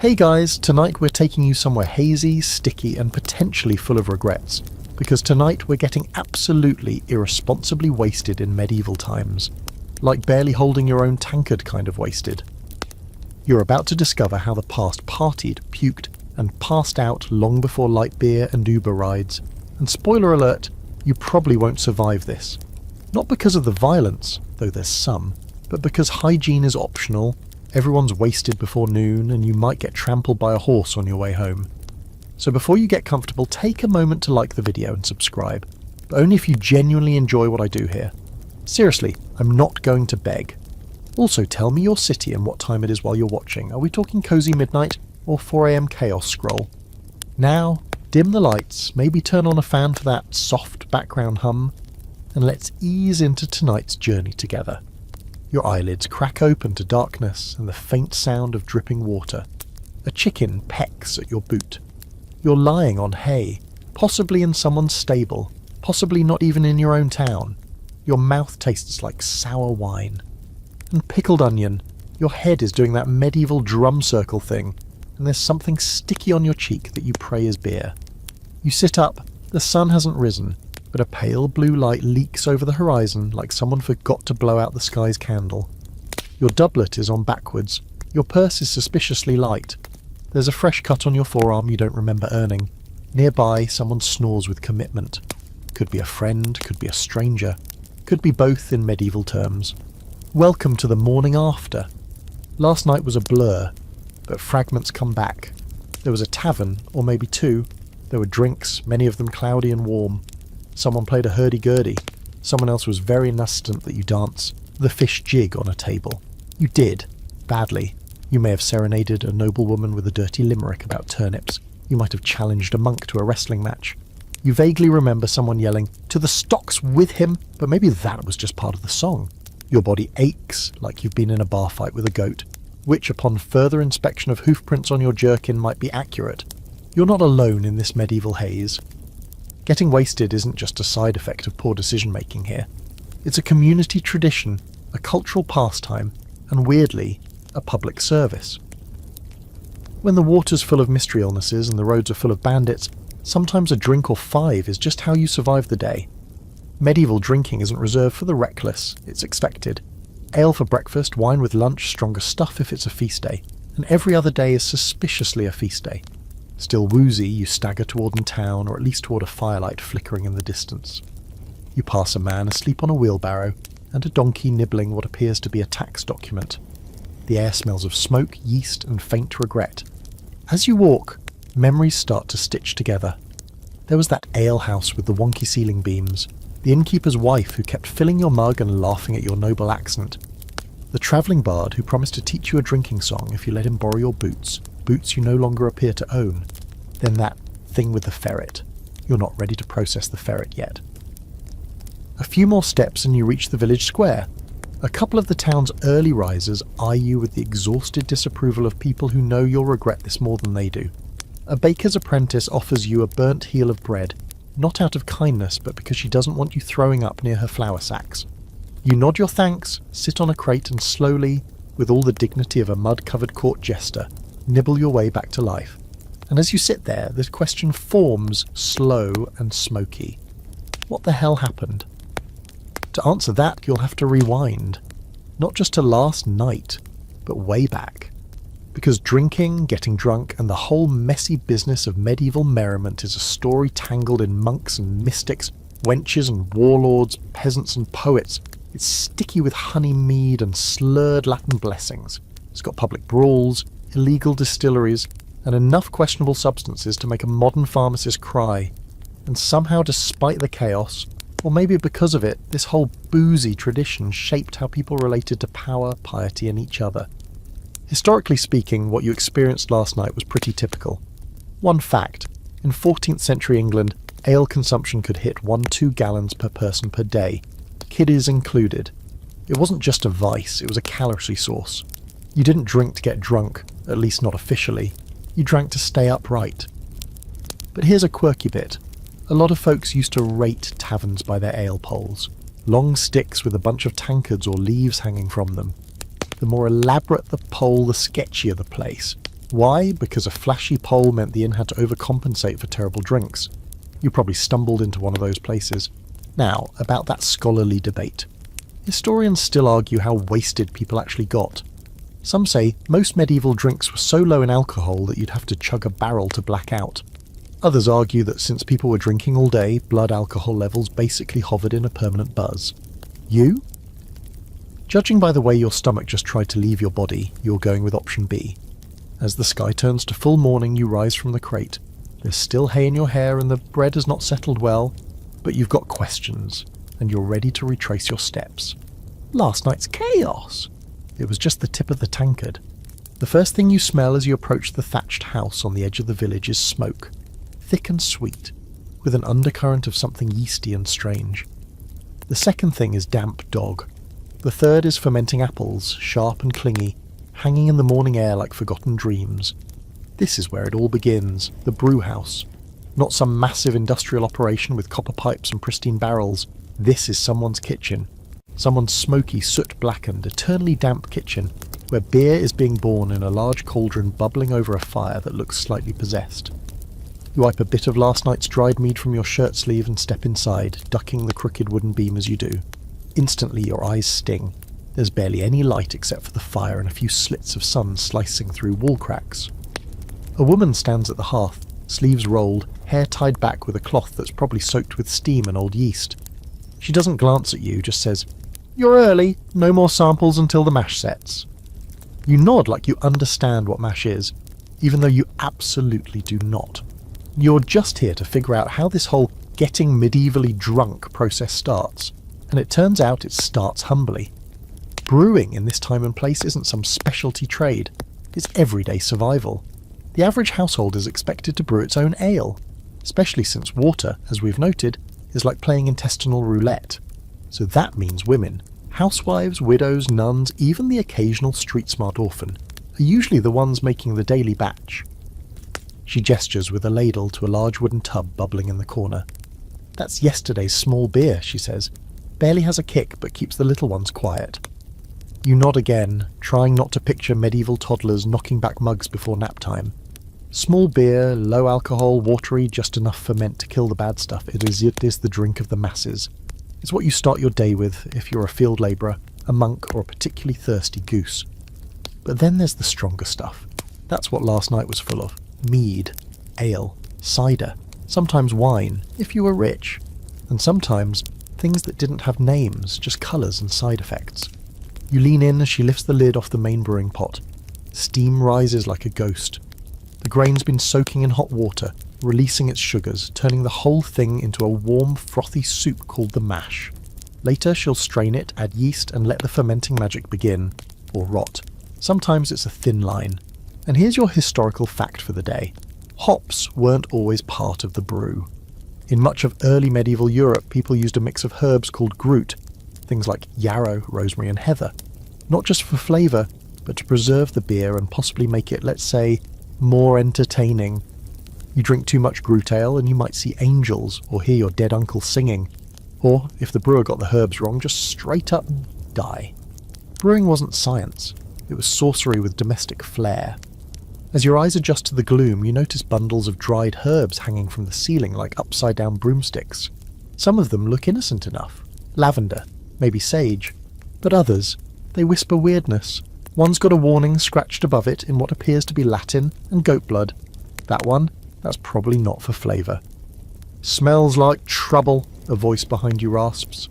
Hey guys, tonight we're taking you somewhere hazy, sticky and potentially full of regrets, because tonight we're getting absolutely irresponsibly wasted in medieval times, like barely holding your own tankard kind of wasted. You're about to discover how the past partied, puked and passed out long before light beer and Uber rides, and spoiler alert, you probably won't survive this. Not because of the violence, though there's some, but because hygiene is optional. Everyone's wasted before noon, and you might get trampled by a horse on your way home. So before you get comfortable, take a moment to like the video and subscribe, but only if you genuinely enjoy what I do here. Seriously, I'm not going to beg. Also, tell me your city and what time it is while you're watching. Are we talking cozy midnight or 4 AM chaos scroll? Now, dim the lights, maybe turn on a fan for that soft background hum, and let's ease into tonight's journey together. Your eyelids crack open to darkness and the faint sound of dripping water. A chicken pecks at your boot. You're lying on hay, possibly in someone's stable, possibly not even in your own town. Your mouth tastes like sour wine. And pickled onion, your head is doing that medieval drum circle thing, and there's something sticky on your cheek that you pray is beer. You sit up, the sun hasn't risen, but a pale blue light leaks over the horizon like someone forgot to blow out the sky's candle. Your doublet is on backwards, your purse is suspiciously light. There's a fresh cut on your forearm you don't remember earning. Nearby, someone snores with commitment. Could be a friend, could be a stranger, could be both in medieval terms. Welcome to the morning after. Last night was a blur, but fragments come back. There was a tavern, or maybe two. There were drinks, many of them cloudy and warm. Someone played a hurdy-gurdy. Someone else was very insistent that you dance the fish jig on a table. You did. Badly. You may have serenaded a noblewoman with a dirty limerick about turnips. You might have challenged a monk to a wrestling match. You vaguely remember someone yelling, "To the stocks with him!" But maybe that was just part of the song. Your body aches like you've been in a bar fight with a goat, which upon further inspection of hoofprints on your jerkin might be accurate. You're not alone in this medieval haze. Getting wasted isn't just a side effect of poor decision-making here. It's a community tradition, a cultural pastime, and weirdly, a public service. When the water's full of mystery illnesses and the roads are full of bandits, sometimes a drink or five is just how you survive the day. Medieval drinking isn't reserved for the reckless, it's expected. Ale for breakfast, wine with lunch, stronger stuff if it's a feast day, and every other day is suspiciously a feast day. Still woozy, you stagger toward the town, or at least toward a firelight flickering in the distance. You pass a man asleep on a wheelbarrow, and a donkey nibbling what appears to be a tax document. The air smells of smoke, yeast, and faint regret. As you walk, memories start to stitch together. There was that alehouse with the wonky ceiling beams, the innkeeper's wife who kept filling your mug and laughing at your noble accent, the travelling bard who promised to teach you a drinking song if you let him borrow your boots you no longer appear to own. Then that thing with the ferret. You're not ready to process the ferret yet. A few more steps and you reach the village square. A couple of the town's early risers eye you with the exhausted disapproval of people who know you'll regret this more than they do. A baker's apprentice offers you a burnt heel of bread, not out of kindness but because she doesn't want you throwing up near her flour sacks. You nod your thanks, sit on a crate and slowly, with all the dignity of a mud-covered court jester, nibble your way back to life. And as you sit there, the question forms slow and smoky. What the hell happened? To answer that, you'll have to rewind. Not just to last night, but way back. Because drinking, getting drunk, and the whole messy business of medieval merriment is a story tangled in monks and mystics, wenches and warlords, peasants and poets. It's sticky with honey mead and slurred Latin blessings. It's got public brawls, illegal distilleries, and enough questionable substances to make a modern pharmacist cry. And somehow, despite the chaos, or maybe because of it, this whole boozy tradition shaped how people related to power, piety, and each other. Historically speaking, what you experienced last night was pretty typical. One fact, in 14th century England, ale consumption could hit 1-2 gallons per person per day, kiddies included. It wasn't just a vice, it was a calorie source. You didn't drink to get drunk, at least not officially. You drank to stay upright. But here's a quirky bit. A lot of folks used to rate taverns by their ale poles. Long sticks with a bunch of tankards or leaves hanging from them. The more elaborate the pole, the sketchier the place. Why? Because a flashy pole meant the inn had to overcompensate for terrible drinks. You probably stumbled into one of those places. Now, about that scholarly debate. Historians still argue how wasted people actually got. Some say most medieval drinks were so low in alcohol that you'd have to chug a barrel to black out. Others argue that since people were drinking all day, blood alcohol levels basically hovered in a permanent buzz. You? Judging by the way your stomach just tried to leave your body, you're going with option B. As the sky turns to full morning, you rise from the crate. There's still hay in your hair and the bread has not settled well, but you've got questions, and you're ready to retrace your steps. Last night's chaos! It was just the tip of the tankard. The first thing you smell as you approach the thatched house on the edge of the village is smoke. Thick and sweet, with an undercurrent of something yeasty and strange. The second thing is damp dog. The third is fermenting apples, sharp and clingy, hanging in the morning air like forgotten dreams. This is where it all begins, the brew house. Not some massive industrial operation with copper pipes and pristine barrels. This is someone's kitchen. Someone's smoky, soot-blackened, eternally damp kitchen, where beer is being born in a large cauldron bubbling over a fire that looks slightly possessed. You wipe a bit of last night's dried mead from your shirt sleeve and step inside, ducking the crooked wooden beam as you do. Instantly your eyes sting. There's barely any light except for the fire and a few slits of sun slicing through wall cracks. A woman stands at the hearth, sleeves rolled, hair tied back with a cloth that's probably soaked with steam and old yeast. She doesn't glance at you, just says, "You're early, no more samples until the mash sets." You nod like you understand what mash is, even though you absolutely do not. You're just here to figure out how this whole getting medievally drunk process starts, and it turns out it starts humbly. Brewing in this time and place isn't some specialty trade, it's everyday survival. The average household is expected to brew its own ale, especially since water, as we've noted, is like playing intestinal roulette. So that means women, housewives, widows, nuns, even the occasional street-smart orphan, are usually the ones making the daily batch. She gestures with a ladle to a large wooden tub bubbling in the corner. "That's yesterday's small beer," she says. "Barely has a kick, but keeps the little ones quiet." You nod again, trying not to picture medieval toddlers knocking back mugs before nap time. Small beer, low alcohol, watery, just enough ferment to kill the bad stuff. It is the drink of the masses. It's what you start your day with if you're a field labourer, a monk, or a particularly thirsty goose. But then there's the stronger stuff. That's what last night was full of. Mead, ale, cider, sometimes wine, if you were rich, and sometimes things that didn't have names, just colours and side effects. You lean in as she lifts the lid off the main brewing pot. Steam rises like a ghost. The grain's been soaking in hot water, releasing its sugars, turning the whole thing into a warm, frothy soup called the mash. Later she'll strain it, add yeast, and let the fermenting magic begin, or rot. Sometimes it's a thin line. And here's your historical fact for the day. Hops weren't always part of the brew. In much of early medieval Europe, people used a mix of herbs called groot, things like yarrow, rosemary and heather, not just for flavour, but to preserve the beer and possibly make it, let's say, more entertaining. You drink too much groot ale and you might see angels or hear your dead uncle singing, or, if the brewer got the herbs wrong, just straight up die. Brewing wasn't science, it was sorcery with domestic flair. As your eyes adjust to the gloom, you notice bundles of dried herbs hanging from the ceiling like upside-down broomsticks. Some of them look innocent enough. Lavender, maybe sage. But others, they whisper weirdness. One's got a warning scratched above it in what appears to be Latin and goat blood. That one, that's probably not for flavour. "Smells like trouble," a voice behind you rasps.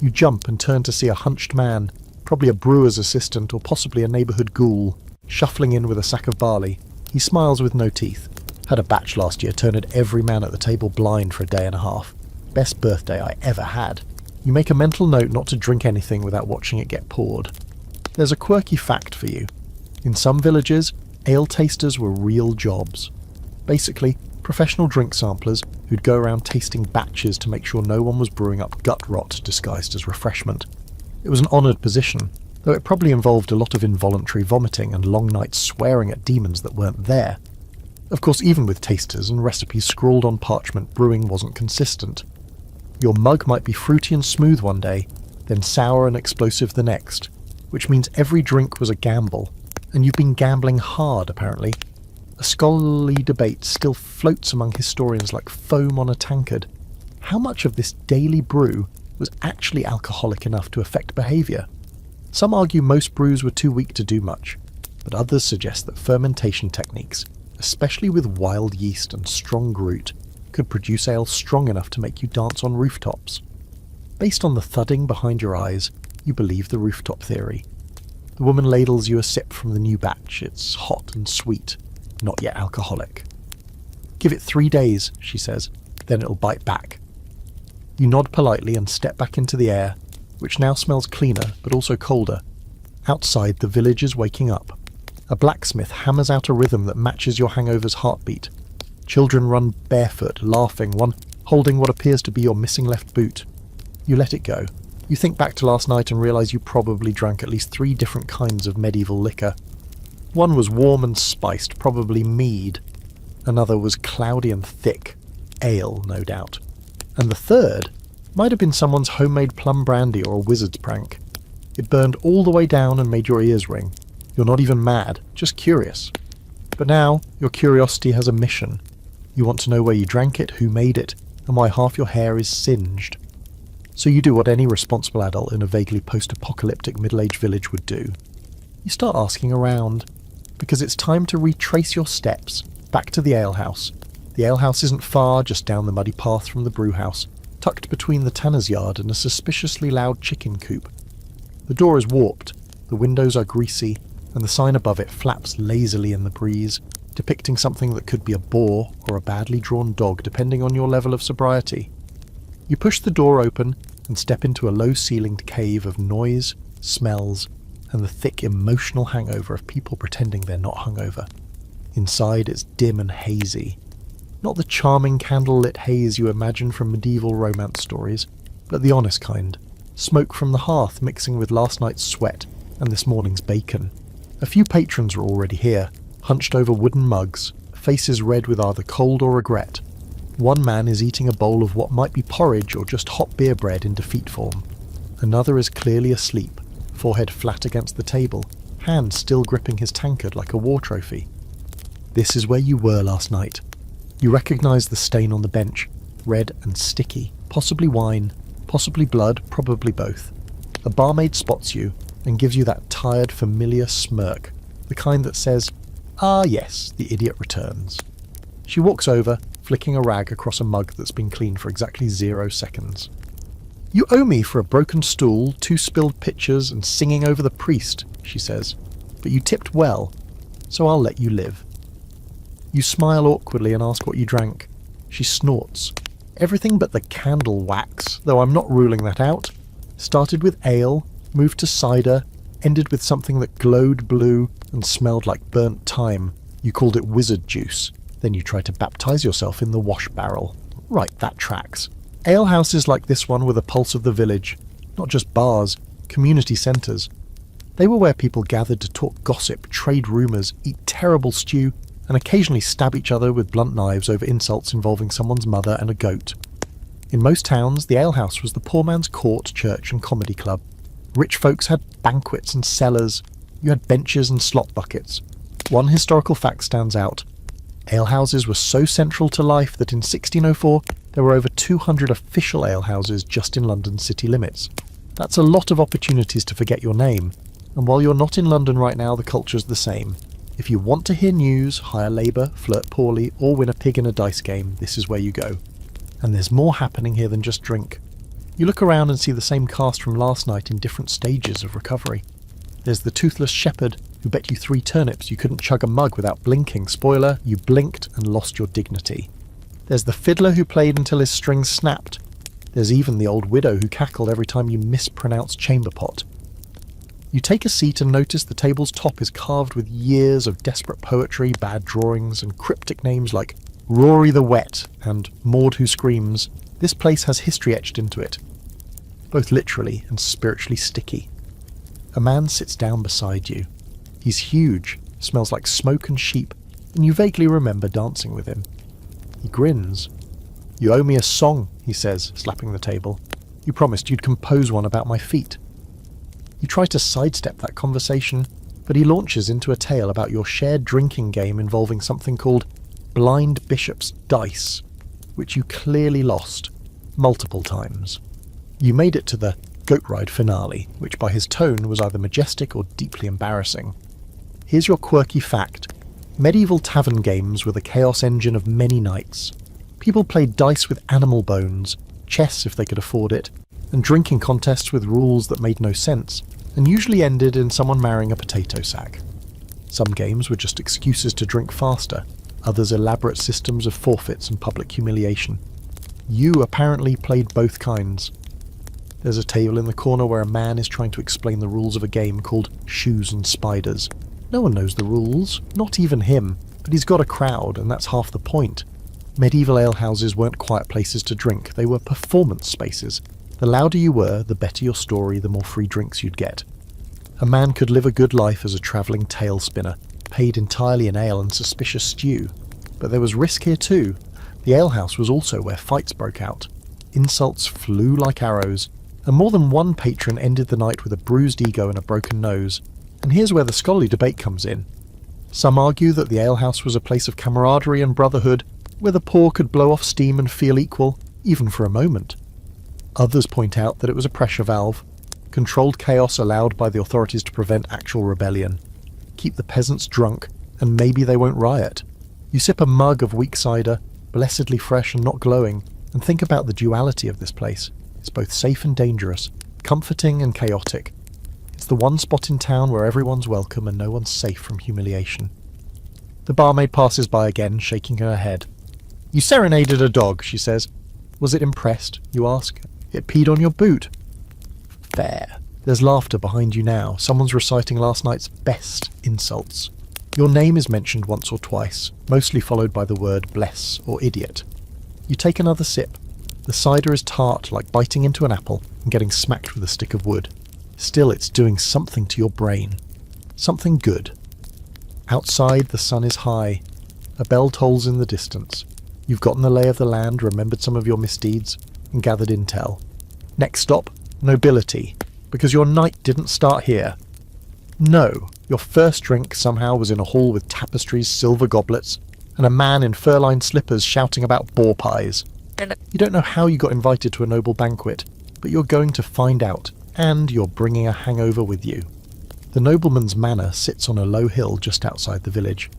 You jump and turn to see a hunched man, probably a brewer's assistant or possibly a neighbourhood ghoul, shuffling in with a sack of barley. He smiles with no teeth. Had a batch last year, turned every man at the table blind for a day and a half. Best birthday I ever had. You make a mental note not to drink anything without watching it get poured. There's a quirky fact for you. In some villages, ale tasters were real jobs. Basically, professional drink samplers who'd go around tasting batches to make sure no one was brewing up gut rot disguised as refreshment. It was an honoured position, though it probably involved a lot of involuntary vomiting and long nights swearing at demons that weren't there. Of course, even with tasters and recipes scrawled on parchment, brewing wasn't consistent. Your mug might be fruity and smooth one day, then sour and explosive the next, which means every drink was a gamble, and you've been gambling hard, apparently, A scholarly debate still floats among historians like foam on a tankard. How much of this daily brew was actually alcoholic enough to affect behaviour? Some argue most brews were too weak to do much, but others suggest that fermentation techniques, especially with wild yeast and strong grute, could produce ale strong enough to make you dance on rooftops. Based on the thudding behind your eyes, you believe the rooftop theory. The woman ladles you a sip from the new batch. It's hot and sweet, not yet alcoholic. "Give it 3 days," she says, "then it'll bite back." You nod politely and step back into the air, which now smells cleaner but also colder. Outside, the village is waking up. A blacksmith hammers out a rhythm that matches your hangover's heartbeat. Children run barefoot, laughing, one holding what appears to be your missing left boot. You let it go. You think back to last night and realise you probably drank at least 3 different kinds of medieval liquor. One was warm and spiced, probably mead. Another was cloudy and thick, ale, no doubt. And the third might have been someone's homemade plum brandy or a wizard's prank. It burned all the way down and made your ears ring. You're not even mad, just curious. But now, your curiosity has a mission. You want to know where you drank it, who made it, and why half your hair is singed. So you do what any responsible adult in a vaguely post-apocalyptic middle-aged village would do. You start asking around, because it's time to retrace your steps back to the alehouse. The alehouse isn't far, just down the muddy path from the brewhouse, tucked between the tanner's yard and a suspiciously loud chicken coop. The door is warped, the windows are greasy, and the sign above it flaps lazily in the breeze, depicting something that could be a boar or a badly drawn dog, depending on your level of sobriety. You push the door open and step into a low-ceilinged cave of noise, smells, and the thick emotional hangover of people pretending they're not hungover. Inside it's dim and hazy. Not the charming candle-lit haze you imagine from medieval romance stories, but the honest kind. Smoke from the hearth mixing with last night's sweat and this morning's bacon. A few patrons are already here, hunched over wooden mugs, faces red with either cold or regret. One man is eating a bowl of what might be porridge or just hot beer bread in defeat form. Another is clearly asleep, forehead flat against the table, hand still gripping his tankard like a war trophy. This is where you were last night. You recognise the stain on the bench, red and sticky, possibly wine, possibly blood, probably both. A barmaid spots you and gives you that tired, familiar smirk, the kind that says, "Ah yes, the idiot returns." She walks over, flicking a rag across a mug that's been cleaned for exactly 0 seconds. "You owe me for a broken stool, 2 spilled pitchers, and singing over the priest," she says, "but you tipped well, so I'll let you live." You smile awkwardly and ask what you drank. She snorts. "Everything but the candle wax, though I'm not ruling that out. Started with ale, moved to cider, ended with something that glowed blue and smelled like burnt thyme. You called it wizard juice. Then you tried to baptize yourself in the wash barrel. Right, that tracks. Alehouses like this one were the pulse of the village, not just bars, community centres. They were where people gathered to talk gossip, trade rumours, eat terrible stew, and occasionally stab each other with blunt knives over insults involving someone's mother and a goat. In most towns, the alehouse was the poor man's court, church and comedy club. Rich folks had banquets and cellars. You had benches and slop buckets. One historical fact stands out. Alehouses were so central to life that in 1604 there were over 200 official alehouses just in London's city limits. That's a lot of opportunities to forget your name, and while you're not in London right now, the culture's the same. If you want to hear news, hire labour, flirt poorly, or win a pig in a dice game, this is where you go. And there's more happening here than just drink. You look around and see the same cast from last night in different stages of recovery. There's the toothless shepherd who bet you 3 turnips you couldn't chug a mug without blinking. Spoiler, you blinked and lost your dignity. There's the fiddler who played until his strings snapped. There's even the old widow who cackled every time you mispronounced chamber pot. You take a seat and notice the table's top is carved with years of desperate poetry, bad drawings, and cryptic names like Rory the Wet and Maud Who Screams. This place has history etched into it, both literally and spiritually sticky. A man sits down beside you. He's huge, smells like smoke and sheep, and you vaguely remember dancing with him. He grins. "You owe me a song," he says, slapping the table. "You promised you'd compose one about my feet." You try to sidestep that conversation, but he launches into a tale about your shared drinking game involving something called Blind Bishop's Dice, which you clearly lost multiple times. You made it to the goat ride finale, which by his tone was either majestic or deeply embarrassing. Here's your quirky fact. Medieval tavern games were the chaos engine of many nights. People played dice with animal bones, chess if they could afford it, and drinking contests with rules that made no sense, and usually ended in someone marrying a potato sack. Some games were just excuses to drink faster, others elaborate systems of forfeits and public humiliation. You apparently played both kinds. There's a table in the corner where a man is trying to explain the rules of a game called Shoes and Spiders. No one knows the rules, not even him, but he's got a crowd, and that's half the point. Medieval alehouses weren't quiet places to drink, they were performance spaces. The louder you were, the better your story, the more free drinks you'd get. A man could live a good life as a travelling tale spinner, paid entirely in ale and suspicious stew. But there was risk here too. The alehouse was also where fights broke out. Insults flew like arrows, and more than one patron ended the night with a bruised ego and a broken nose. And here's where the scholarly debate comes in. Some argue that the alehouse was a place of camaraderie and brotherhood, where the poor could blow off steam and feel equal, even for a moment. Others point out that it was a pressure valve, controlled chaos allowed by the authorities to prevent actual rebellion. Keep the peasants drunk, and maybe they won't riot. You sip a mug of weak cider, blessedly fresh and not glowing, and think about the duality of this place. It's both safe and dangerous, comforting and chaotic. It's the one spot in town where everyone's welcome and no one's safe from humiliation. The barmaid passes by again, shaking her head. "You serenaded a dog," she says. "Was it impressed?" you ask. "It peed on your boot." Fair. There's laughter behind you now. Someone's reciting last night's best insults. Your name is mentioned once or twice, mostly followed by the word bless or idiot. You take another sip. The cider is tart, like biting into an apple and getting smacked with a stick of wood. Still, it's doing something to your brain. Something good. Outside, the sun is high. A bell tolls in the distance. You've gotten the lay of the land, remembered some of your misdeeds, and gathered intel. Next stop, nobility, because your night didn't start here. No, your first drink somehow was in a hall with tapestries, silver goblets, and a man in fur-lined slippers shouting about boar pies. You don't know how you got invited to a noble banquet, but you're going to find out, and you're bringing a hangover with you. The nobleman's manor sits on a low hill just outside the village,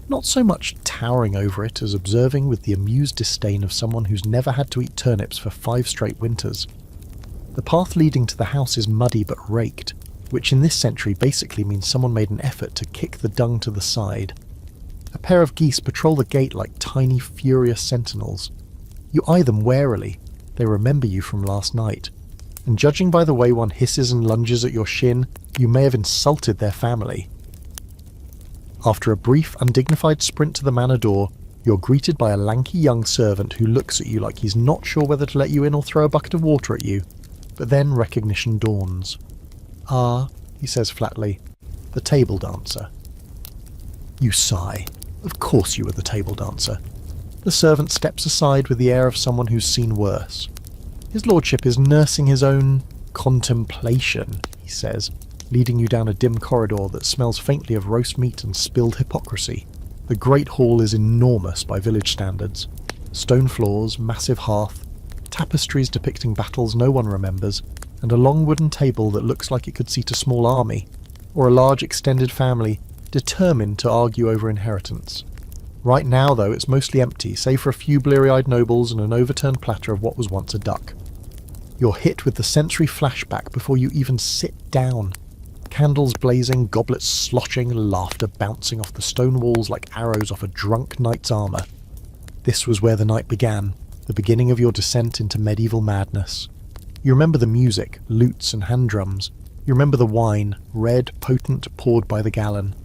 not so much towering over it as observing with the amused disdain of someone who's never had to eat turnips for 5 straight winters. The path leading to the house is muddy but raked, which in this century basically means someone made an effort to kick the dung to the side. A pair of geese patrol the gate like tiny, furious sentinels. You eye them warily. They remember you from last night. And judging by the way one hisses and lunges at your shin, you may have insulted their family. After a brief, undignified sprint to the manor door, you're greeted by a lanky young servant who looks at you like he's not sure whether to let you in or throw a bucket of water at you. But then recognition dawns. "Ah," he says flatly, "the table dancer." You sigh. Of course you were the table dancer. The servant steps aside with the air of someone who's seen worse. His lordship is nursing his own contemplation, he says, leading you down a dim corridor that smells faintly of roast meat and spilled hypocrisy. The great hall is enormous by village standards. Stone floors, massive hearth, tapestries depicting battles no one remembers, and a long wooden table that looks like it could seat a small army, or a large extended family determined to argue over inheritance. Right now, though, it's mostly empty, save for a few bleary-eyed nobles and an overturned platter of what was once a duck. You're hit with the sensory flashback before you even sit down. Candles blazing, goblets sloshing, laughter bouncing off the stone walls like arrows off a drunk knight's armour. This was where the night began, the beginning of your descent into medieval madness. You remember the music, lutes and hand drums. You remember the wine, red, potent, poured by the gallon.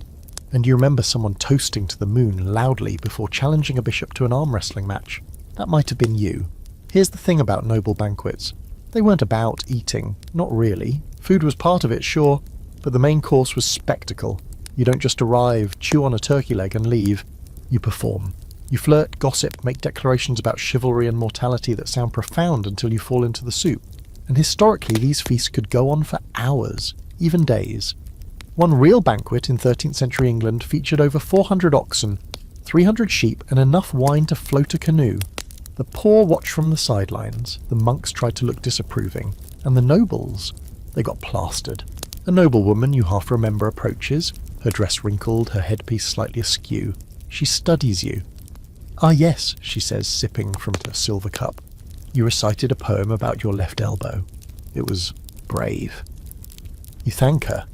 And you remember someone toasting to the moon loudly before challenging a bishop to an arm wrestling match. That might have been you. Here's the thing about noble banquets. They weren't about eating, not really. Food was part of it, sure, but the main course was spectacle. You don't just arrive, chew on a turkey leg and leave. You perform. You flirt, gossip, make declarations about chivalry and mortality that sound profound until you fall into the soup. And historically these feasts could go on for hours, even days. One real banquet in 13th century England featured over 400 oxen, 300 sheep, and enough wine to float a canoe. The poor watched from the sidelines, the monks tried to look disapproving, and the nobles, they got plastered. A noblewoman you half remember approaches, her dress wrinkled, her headpiece slightly askew. She studies you. "Ah yes," she says, sipping from a silver cup. "You recited a poem about your left elbow. It was brave." You thank her,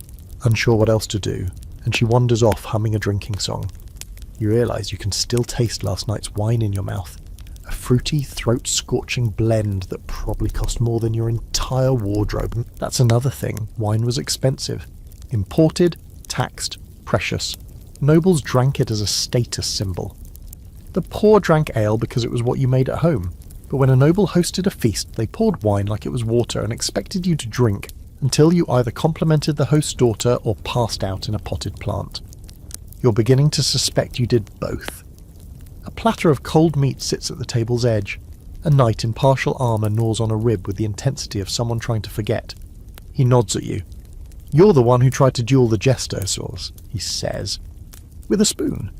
unsure what else to do, and she wanders off humming a drinking song. You realise you can still taste last night's wine in your mouth. A fruity, throat-scorching blend that probably cost more than your entire wardrobe. That's another thing. Wine was expensive. Imported, taxed, precious. Nobles drank it as a status symbol. The poor drank ale because it was what you made at home. But when a noble hosted a feast, they poured wine like it was water and expected you to drink until you either complimented the host's daughter or passed out in a potted plant. You're beginning to suspect you did both. A platter of cold meat sits at the table's edge. A knight in partial armour gnaws on a rib with the intensity of someone trying to forget. He nods at you. "You're the one who tried to duel the jester, Source," he says. "With a spoon."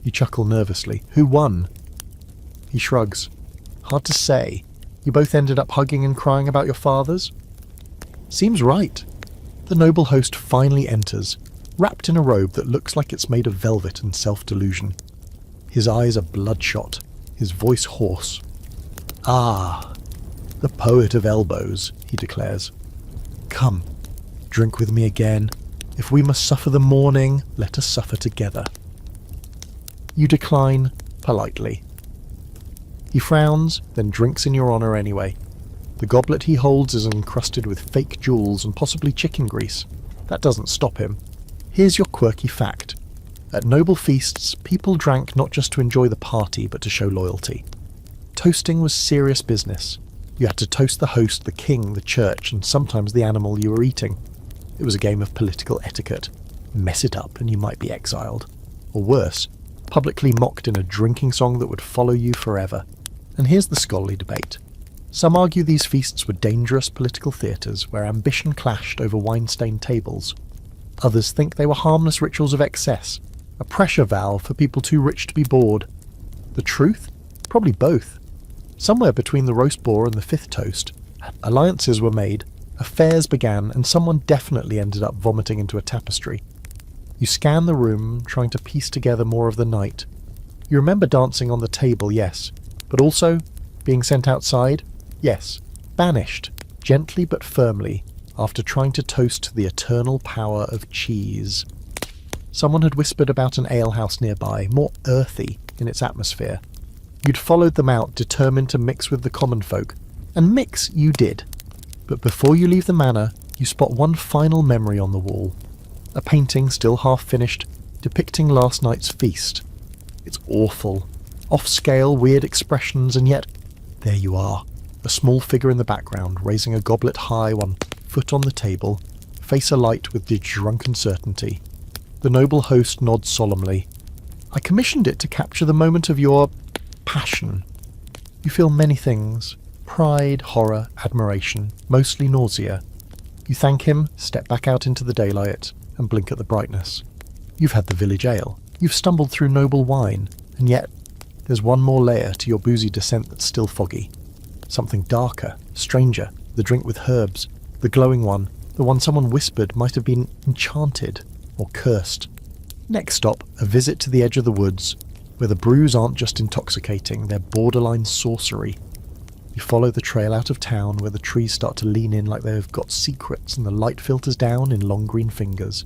You chuckle nervously. "Who won?" He shrugs. "Hard to say. You both ended up hugging and crying about your fathers?" "Seems right." The noble host finally enters, wrapped in a robe that looks like it's made of velvet and self-delusion. His eyes are bloodshot, his voice hoarse. "Ah, the poet of elbows," he declares. "Come, drink with me again. If we must suffer the morning, let us suffer together." You decline, politely. He frowns, then drinks in your honour anyway. The goblet he holds is encrusted with fake jewels and possibly chicken grease. That doesn't stop him. Here's your quirky fact. At noble feasts, people drank not just to enjoy the party, but to show loyalty. Toasting was serious business. You had to toast the host, the king, the church, and sometimes the animal you were eating. It was a game of political etiquette. Mess it up and you might be exiled. Or worse, publicly mocked in a drinking song that would follow you forever. And here's the scholarly debate. Some argue these feasts were dangerous political theatres where ambition clashed over wine-stained tables. Others think they were harmless rituals of excess, a pressure valve for people too rich to be bored. The truth? Probably both. Somewhere between the roast boar and the fifth toast, alliances were made, affairs began, and someone definitely ended up vomiting into a tapestry. You scan the room, trying to piece together more of the night. You remember dancing on the table, yes, but also being sent outside, yes, banished, gently but firmly, after trying to toast the eternal power of cheese. Someone had whispered about an alehouse nearby, more earthy in its atmosphere. You'd followed them out, determined to mix with the common folk, and mix you did. But before you leave the manor, you spot one final memory on the wall. A painting, still half finished, depicting last night's feast. It's awful. Off-scale, weird expressions, and yet, there you are. A small figure in the background, raising a goblet high, one foot on the table, face alight with the drunken certainty. The noble host nods solemnly. I commissioned it to capture the moment of your passion. You feel many things. Pride, horror, admiration, mostly nausea. You thank him, step back out into the daylight, and blink at the brightness. You've had the village ale. You've stumbled through noble wine, and yet there's one more layer to your boozy descent that's still foggy. Something darker, stranger, the drink with herbs, the glowing one, the one someone whispered might have been enchanted or cursed. Next stop, a visit to the edge of the woods, where the brews aren't just intoxicating, they're borderline sorcery. You follow the trail out of town where the trees start to lean in like they've got secrets and the light filters down in long green fingers.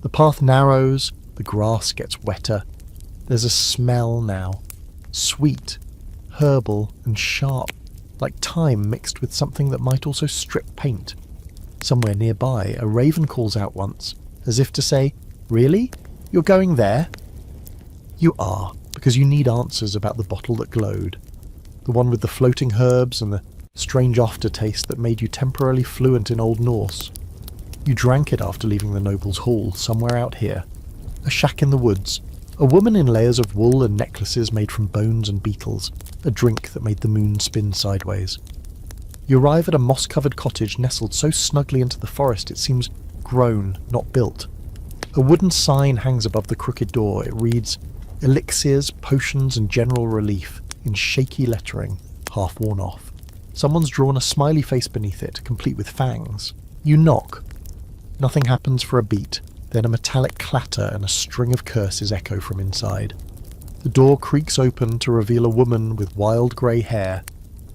The path narrows, the grass gets wetter. There's a smell now. Sweet, herbal and sharp, like thyme mixed with something that might also strip paint. Somewhere nearby, a raven calls out once, as if to say, "Really? You're going there?" You are, because you need answers about the bottle that glowed. The one with the floating herbs and the strange aftertaste that made you temporarily fluent in Old Norse. You drank it after leaving the noble's hall, somewhere out here. A shack in the woods. A woman in layers of wool and necklaces made from bones and beetles. A drink that made the moon spin sideways. You arrive at a moss-covered cottage nestled so snugly into the forest it seems grown, not built. A wooden sign hangs above the crooked door. It reads, "Elixirs, potions and general relief," in shaky lettering, half worn off. Someone's drawn a smiley face beneath it, complete with fangs. You knock. Nothing happens for a beat, then a metallic clatter and a string of curses echo from inside. The door creaks open to reveal a woman with wild grey hair,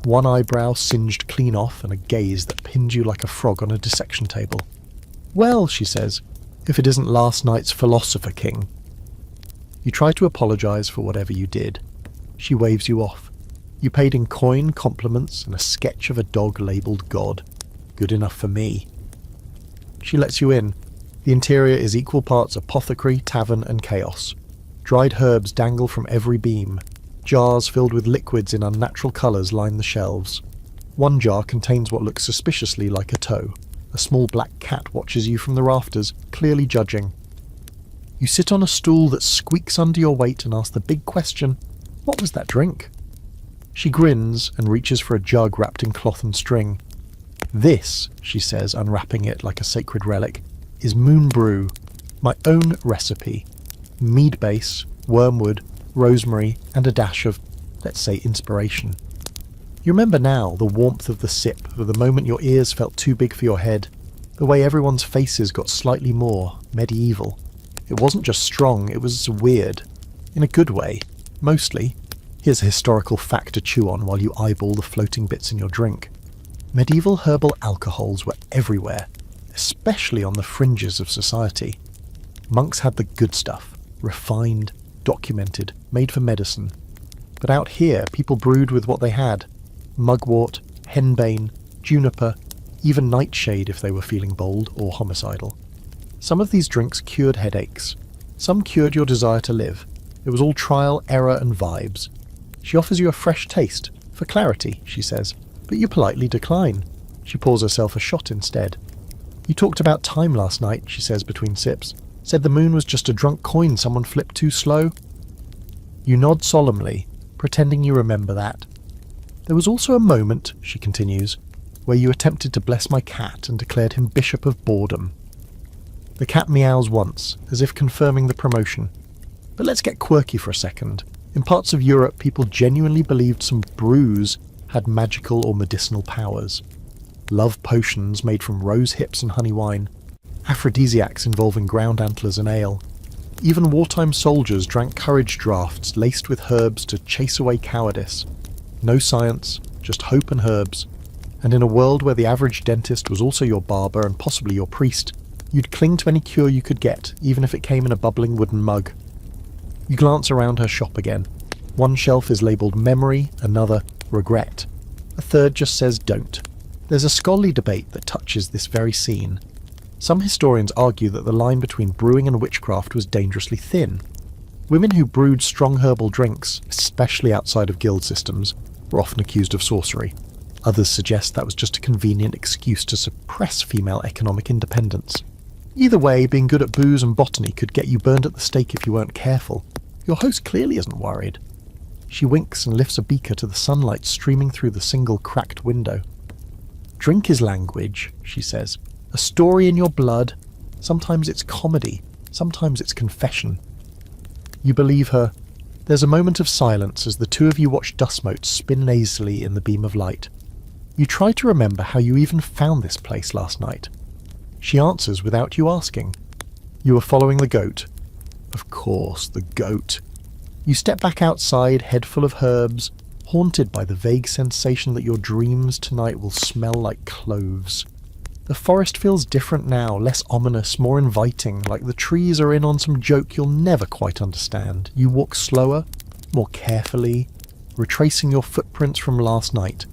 one eyebrow singed clean off and a gaze that pins you like a frog on a dissection table. "Well," she says, "if it isn't last night's philosopher king." You try to apologise for whatever you did. She waves you off. You paid in coin, compliments, and a sketch of a dog labelled God. Good enough for me. She lets you in. The interior is equal parts apothecary, tavern, and chaos. Dried herbs dangle from every beam. Jars filled with liquids in unnatural colours line the shelves. One jar contains what looks suspiciously like a toe. A small black cat watches you from the rafters, clearly judging. You sit on a stool that squeaks under your weight and ask the big question, what was that drink? She grins and reaches for a jug wrapped in cloth and string. "This," she says, unwrapping it like a sacred relic, "is moonbrew, my own recipe. Mead base, wormwood, rosemary, and a dash of, let's say, inspiration." You remember now the warmth of the sip, of the moment your ears felt too big for your head, the way everyone's faces got slightly more medieval. It wasn't just strong, it was weird. In a good way, mostly. Here's a historical fact to chew on while you eyeball the floating bits in your drink. Medieval herbal alcohols were everywhere, especially on the fringes of society. Monks had the good stuff, refined, documented, made for medicine. But out here, people brewed with what they had. Mugwort, henbane, juniper, even nightshade if they were feeling bold or homicidal. Some of these drinks cured headaches. Some cured your desire to live. It was all trial, error, and vibes. She offers you a fresh taste, for clarity, she says, but you politely decline. She pours herself a shot instead. "You talked about time last night," she says between sips. "Said the moon was just a drunk coin someone flipped too slow." You nod solemnly, pretending you remember that. "There was also a moment," she continues, "where you attempted to bless my cat and declared him Bishop of Boredom." The cat meows once, as if confirming the promotion. But let's get quirky for a second. In parts of Europe, people genuinely believed some brews had magical or medicinal powers. Love potions made from rose hips and honey wine. Aphrodisiacs involving ground antlers and ale. Even wartime soldiers drank courage draughts laced with herbs to chase away cowardice. No science, just hope and herbs. And in a world where the average dentist was also your barber and possibly your priest, you'd cling to any cure you could get, even if it came in a bubbling wooden mug. You glance around her shop again. One shelf is labelled memory, another regret. A third just says don't. There's a scholarly debate that touches this very scene. Some historians argue that the line between brewing and witchcraft was dangerously thin. Women who brewed strong herbal drinks, especially outside of guild systems, were often accused of sorcery. Others suggest that was just a convenient excuse to suppress female economic independence. Either way, being good at booze and botany could get you burned at the stake if you weren't careful. Your host clearly isn't worried. She winks and lifts a beaker to the sunlight streaming through the single cracked window. "Drink is language," she says. "A story in your blood. Sometimes it's comedy, sometimes it's confession." You believe her. There's a moment of silence as the two of you watch dust motes spin lazily in the beam of light. You try to remember how you even found this place last night. She answers without you asking. You were following the goat. Of course, the goat. You step back outside, head full of herbs, haunted by the vague sensation that your dreams tonight will smell like cloves. The forest feels different now, less ominous, more inviting, like the trees are in on some joke you'll never quite understand. You walk slower, more carefully, retracing your footprints from last night,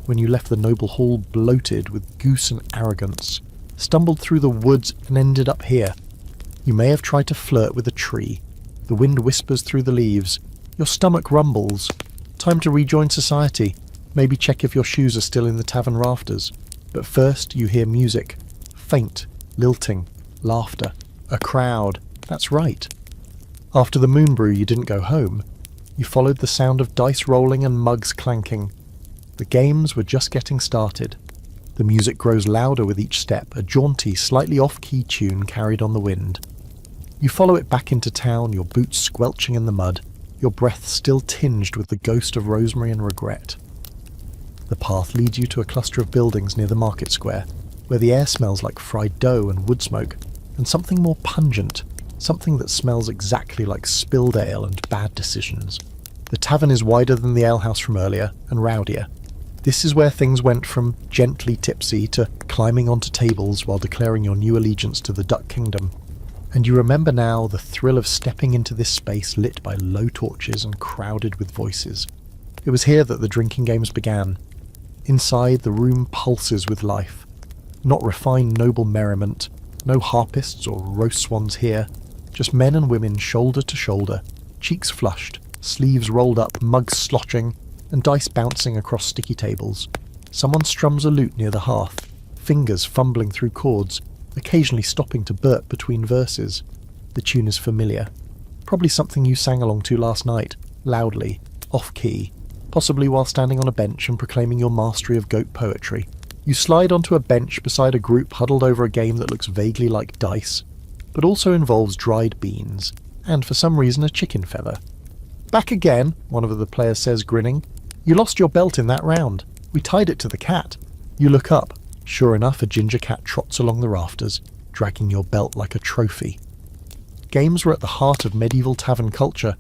when you left the noble hall bloated with goose and arrogance, stumbled through the woods and ended up here. You may have tried to flirt with a tree. The wind whispers through the leaves. Your stomach rumbles. Time to rejoin society. Maybe check if your shoes are still in the tavern rafters. But first you hear music. Faint, lilting, laughter. A crowd. That's right. After the moonbrew you didn't go home. You followed the sound of dice rolling and mugs clanking. The games were just getting started. The music grows louder with each step, a jaunty, slightly off-key tune carried on the wind. You follow it back into town, your boots squelching in the mud, your breath still tinged with the ghost of rosemary and regret. The path leads you to a cluster of buildings near the market square, where the air smells like fried dough and wood smoke, and something more pungent, something that smells exactly like spilled ale and bad decisions. The tavern is wider than the alehouse from earlier, and rowdier. This is where things went from gently tipsy to climbing onto tables while declaring your new allegiance to the Duck Kingdom. And you remember now the thrill of stepping into this space lit by low torches and crowded with voices. It was here that the drinking games began. Inside, the room pulses with life. Not refined noble merriment, no harpists or roast swans here, just men and women shoulder to shoulder, cheeks flushed, sleeves rolled up, mugs sloshing, and dice bouncing across sticky tables. Someone strums a lute near the hearth, fingers fumbling through chords, occasionally stopping to burp between verses. The tune is familiar. Probably something you sang along to last night, loudly, off-key, possibly while standing on a bench and proclaiming your mastery of goat poetry. You slide onto a bench beside a group huddled over a game that looks vaguely like dice, but also involves dried beans, and for some reason a chicken feather. "Back again," one of the players says, grinning. "You lost your belt in that round. We tied it to the cat." You look up. Sure enough, a ginger cat trots along the rafters, dragging your belt like a trophy. Games were at the heart of medieval tavern culture.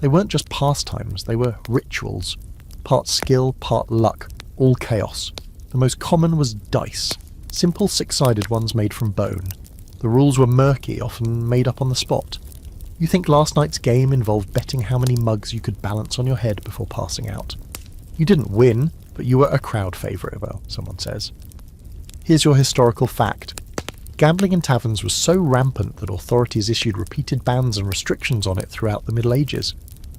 They weren't just pastimes, they were rituals. Part skill, part luck, all chaos. The most common was dice, simple six-sided ones made from bone. The rules were murky, often made up on the spot. You think last night's game involved betting how many mugs you could balance on your head before passing out. You didn't win, but you were a crowd favourite, well, someone says. Here's your historical fact. Gambling in taverns was so rampant that authorities issued repeated bans and restrictions on it throughout the Middle Ages.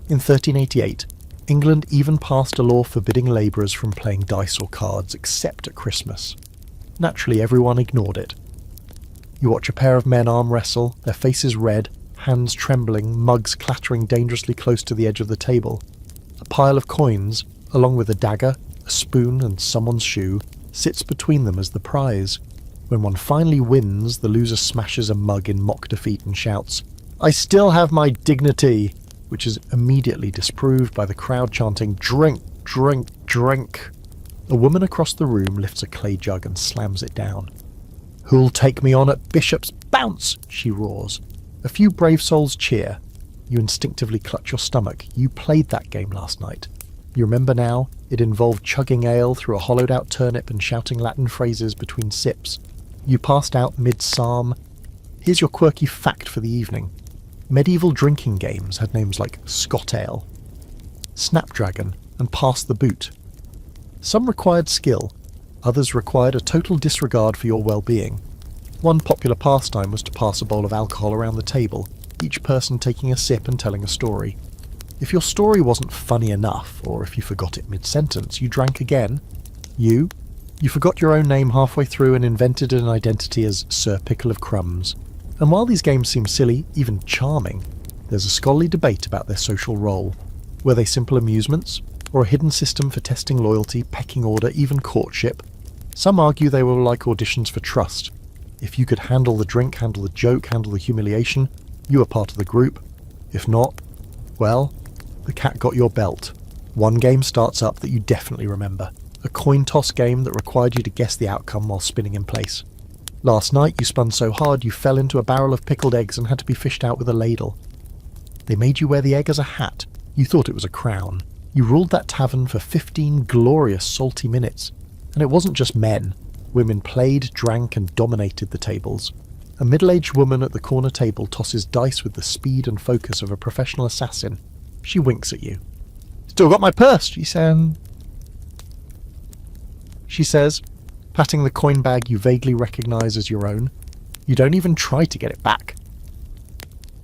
In 1388, England even passed a law forbidding labourers from playing dice or cards except at Christmas. Naturally, everyone ignored it. You watch a pair of men arm wrestle, their faces red, hands trembling, mugs clattering dangerously close to the edge of the table. A pile of coins, along with a dagger, a spoon and someone's shoe, sits between them as the prize. When one finally wins, the loser smashes a mug in mock defeat and shouts, "I still have my dignity," which is immediately disproved by the crowd chanting, "Drink, drink, drink." A woman across the room lifts a clay jug and slams it down. "Who'll take me on at Bishop's Bounce?" she roars. A few brave souls cheer. You instinctively clutch your stomach. You played that game last night. You remember now, it involved chugging ale through a hollowed-out turnip and shouting Latin phrases between sips. You passed out mid-psalm. Here's your quirky fact for the evening. Medieval drinking games had names like Scot Ale, Snapdragon, and Pass the Boot. Some required skill, others required a total disregard for your well-being. One popular pastime was to pass a bowl of alcohol around the table, each person taking a sip and telling a story. If your story wasn't funny enough, or if you forgot it mid-sentence, you drank again. You forgot your own name halfway through and invented an identity as Sir Pickle of Crumbs. And while these games seem silly, even charming, there's a scholarly debate about their social role. Were they simple amusements, or a hidden system for testing loyalty, pecking order, even courtship? Some argue they were like auditions for trust. If you could handle the drink, handle the joke, handle the humiliation, you were part of the group. If not, well, the cat got your belt. One game starts up that you definitely remember. A coin toss game that required you to guess the outcome while spinning in place. Last night you spun so hard you fell into a barrel of pickled eggs and had to be fished out with a ladle. They made you wear the egg as a hat. You thought it was a crown. You ruled that tavern for 15 glorious salty minutes. And it wasn't just men. Women played, drank, and dominated the tables. A middle-aged woman at the corner table tosses dice with the speed and focus of a professional assassin. She winks at you. "Still got my purse," she says, patting the coin bag you vaguely recognise as your own. You don't even try to get it back.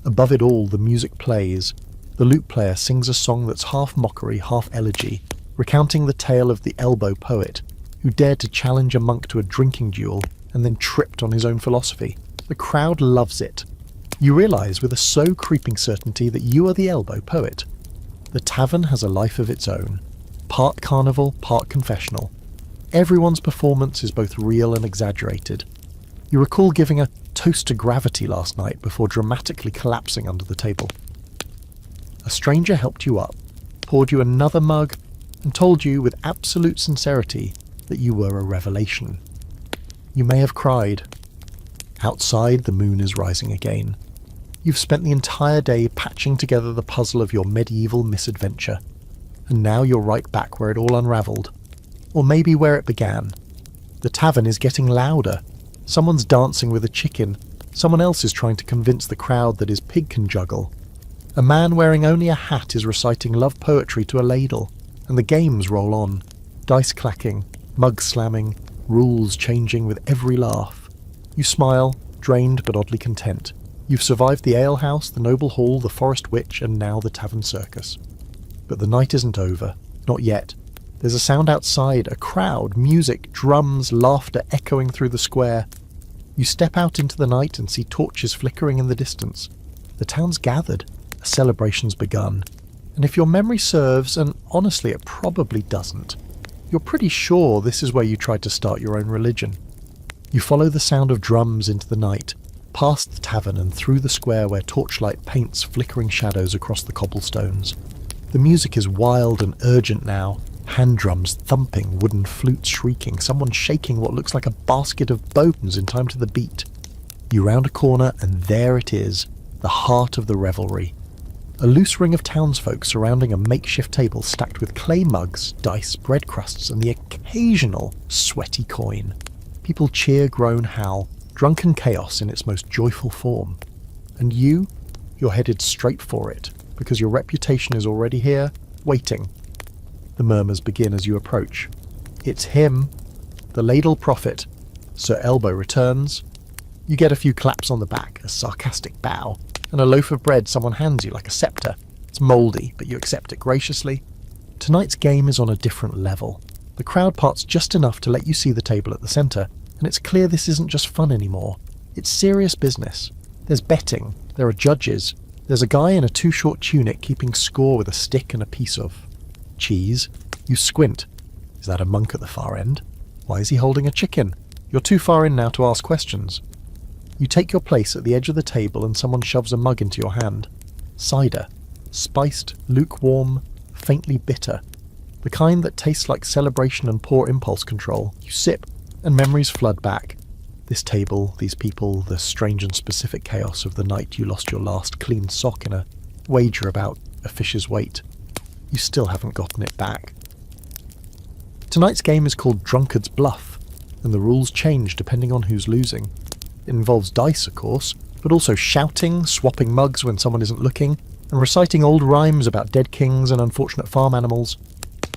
Above it all, the music plays. The lute player sings a song that's half mockery, half elegy, recounting the tale of the elbow poet, who dared to challenge a monk to a drinking duel and then tripped on his own philosophy. The crowd loves it. You realise with a so creeping certainty that you are the elbow poet. The tavern has a life of its own. Part carnival, part confessional. Everyone's performance is both real and exaggerated. You recall giving a toast to gravity last night before dramatically collapsing under the table. A stranger helped you up, poured you another mug, and told you with absolute sincerity that you were a revelation. You may have cried. Outside, the moon is rising again. You've spent the entire day patching together the puzzle of your medieval misadventure, and now you're right back where it all unravelled. Or maybe where it began. The tavern is getting louder. Someone's dancing with a chicken. Someone else is trying to convince the crowd that his pig can juggle. A man wearing only a hat is reciting love poetry to a ladle, and the games roll on. Dice clacking, mug slamming, rules changing with every laugh. You smile, drained but oddly content. You've survived the alehouse, the noble hall, the forest witch, and now the tavern circus. But the night isn't over. Not yet. There's a sound outside, a crowd, music, drums, laughter echoing through the square. You step out into the night and see torches flickering in the distance. The town's gathered. A celebration's begun. And if your memory serves, and honestly it probably doesn't, you're pretty sure this is where you tried to start your own religion. You follow the sound of drums into the night, past the tavern and through the square where torchlight paints flickering shadows across the cobblestones. The music is wild and urgent now, hand drums thumping, wooden flutes shrieking, someone shaking what looks like a basket of bones in time to the beat. You round a corner and there it is, the heart of the revelry. A loose ring of townsfolk surrounding a makeshift table stacked with clay mugs, dice, bread crusts, and the occasional sweaty coin. People cheer, groan, howl, drunken chaos in its most joyful form. And you're headed straight for it, because your reputation is already here, waiting. The murmurs begin as you approach. It's him, the ladle prophet. Sir Elbow returns. You get a few claps on the back, a sarcastic bow, and a loaf of bread someone hands you like a scepter. It's mouldy, but you accept it graciously. Tonight's game is on a different level. The crowd parts just enough to let you see the table at the centre, and it's clear this isn't just fun anymore. It's serious business. There's betting, there are judges, there's a guy in a too-short tunic keeping score with a stick and a piece of cheese. You squint. Is that a monk at the far end? Why is he holding a chicken? You're too far in now to ask questions. You take your place at the edge of the table and someone shoves a mug into your hand. Cider. Spiced, lukewarm, faintly bitter. The kind that tastes like celebration and poor impulse control. You sip, and memories flood back. This table, these people, the strange and specific chaos of the night you lost your last clean sock in a wager about a fish's weight. You still haven't gotten it back. Tonight's game is called Drunkard's Bluff, and the rules change depending on who's losing. It involves dice, of course, but also shouting, swapping mugs when someone isn't looking, and reciting old rhymes about dead kings and unfortunate farm animals.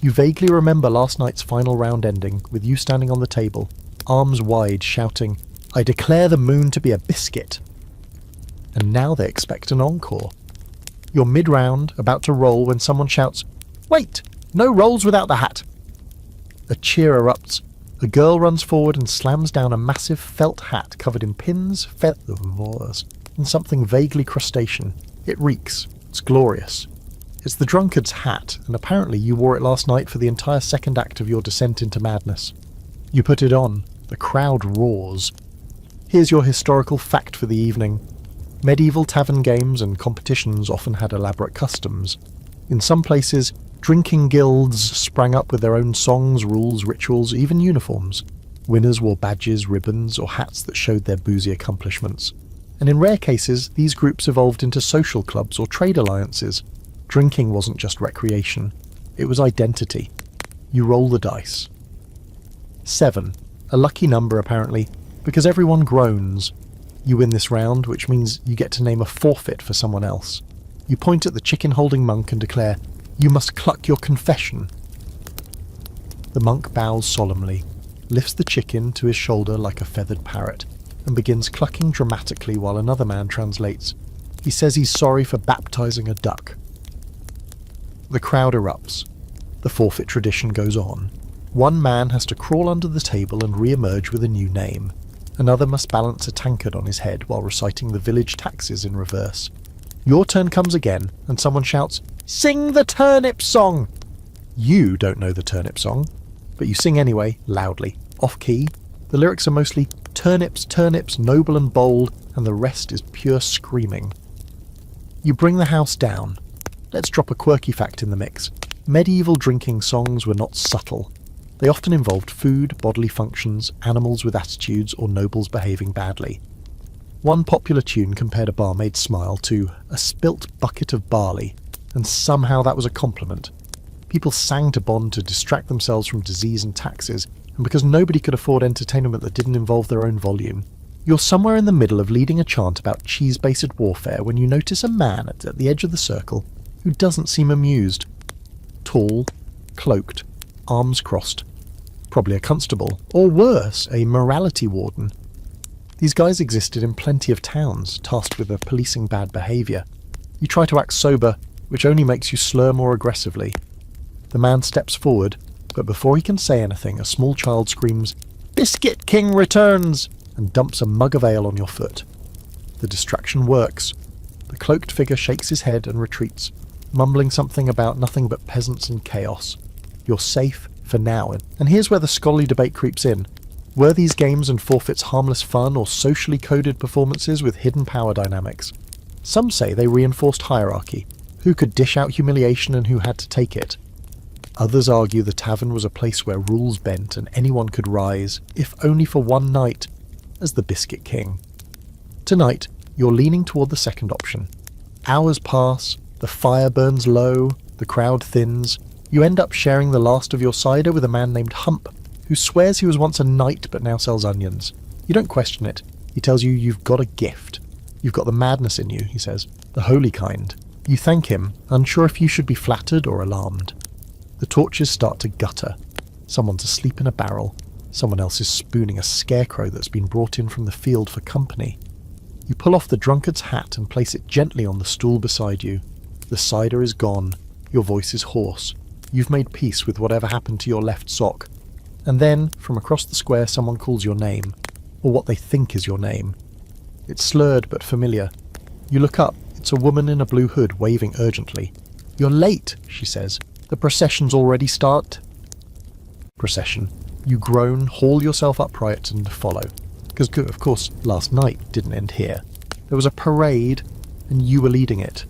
You vaguely remember last night's final round ending, with you standing on the table, arms wide, shouting, "I declare the moon to be a biscuit." And now they expect an encore. You're mid-round, about to roll, when someone shouts, "Wait! No rolls without the hat!" A cheer erupts. A girl runs forward and slams down a massive felt hat covered in pins, feathers, and something vaguely crustacean. It reeks. It's glorious. It's the drunkard's hat, and apparently you wore it last night for the entire second act of your descent into madness. You put it on. The crowd roars. Here's your historical fact for the evening. Medieval tavern games and competitions often had elaborate customs. In some places, drinking guilds sprang up with their own songs, rules, rituals, even uniforms. Winners wore badges, ribbons, or hats that showed their boozy accomplishments. And in rare cases, these groups evolved into social clubs or trade alliances. Drinking wasn't just recreation, it was identity. You roll the dice. 7. A lucky number, apparently, because everyone groans. You win this round, which means you get to name a forfeit for someone else. You point at the chicken-holding monk and declare, "You must cluck your confession." The monk bows solemnly, lifts the chicken to his shoulder like a feathered parrot, and begins clucking dramatically while another man translates. He says he's sorry for baptizing a duck. The crowd erupts. The forfeit tradition goes on. One man has to crawl under the table and re-emerge with a new name. Another must balance a tankard on his head while reciting the village taxes in reverse. Your turn comes again, and someone shouts, "Sing the turnip song!" You don't know the turnip song, but you sing anyway, loudly, off-key, The lyrics are mostly turnips, turnips, noble and bold, and the rest is pure screaming. You bring the house down. Let's drop a quirky fact in the mix. Medieval drinking songs were not subtle. They often involved food, bodily functions, animals with attitudes, or nobles behaving badly. One popular tune compared a barmaid's smile to a spilt bucket of barley, and somehow that was a compliment. People sang to bond to distract themselves from disease and taxes, and because nobody could afford entertainment that didn't involve their own volume. You're somewhere in the middle of leading a chant about cheese-based warfare when you notice a man at the edge of the circle who doesn't seem amused. Tall, cloaked, arms crossed. Probably a constable, or worse, a morality warden. These guys existed in plenty of towns, tasked with policing bad behaviour. You try to act sober, which only makes you slur more aggressively. The man steps forward, but before he can say anything, a small child screams, "Biscuit King returns!" and dumps a mug of ale on your foot. The distraction works. The cloaked figure shakes his head and retreats, mumbling something about nothing but peasants and chaos. You're safe for now, and here's where the scholarly debate creeps in. Were these games and forfeits harmless fun or socially coded performances with hidden power dynamics? Some say they reinforced hierarchy, who could dish out humiliation and who had to take it. Others argue the tavern was a place where rules bent and anyone could rise, if only for one night, as the Biscuit King. Tonight, you're leaning toward the second option. Hours pass, the fire burns low, the crowd thins. You end up sharing the last of your cider with a man named Hump, who swears he was once a knight but now sells onions. You don't question it. He tells you you've got a gift. You've got the madness in you, he says, the holy kind. You thank him, unsure if you should be flattered or alarmed. The torches start to gutter. Someone's asleep in a barrel. Someone else is spooning a scarecrow that's been brought in from the field for company. You pull off the drunkard's hat and place it gently on the stool beside you. The cider is gone. Your voice is hoarse. You've made peace with whatever happened to your left sock. And then, from across the square, someone calls your name, or what they think is your name. It's slurred but familiar. You look up. It's a woman in a blue hood waving urgently. "You're late," she says. "The procession's already start." Procession. You groan, haul yourself upright and follow. Because, of course, last night didn't end here. There was a parade, and you were leading it.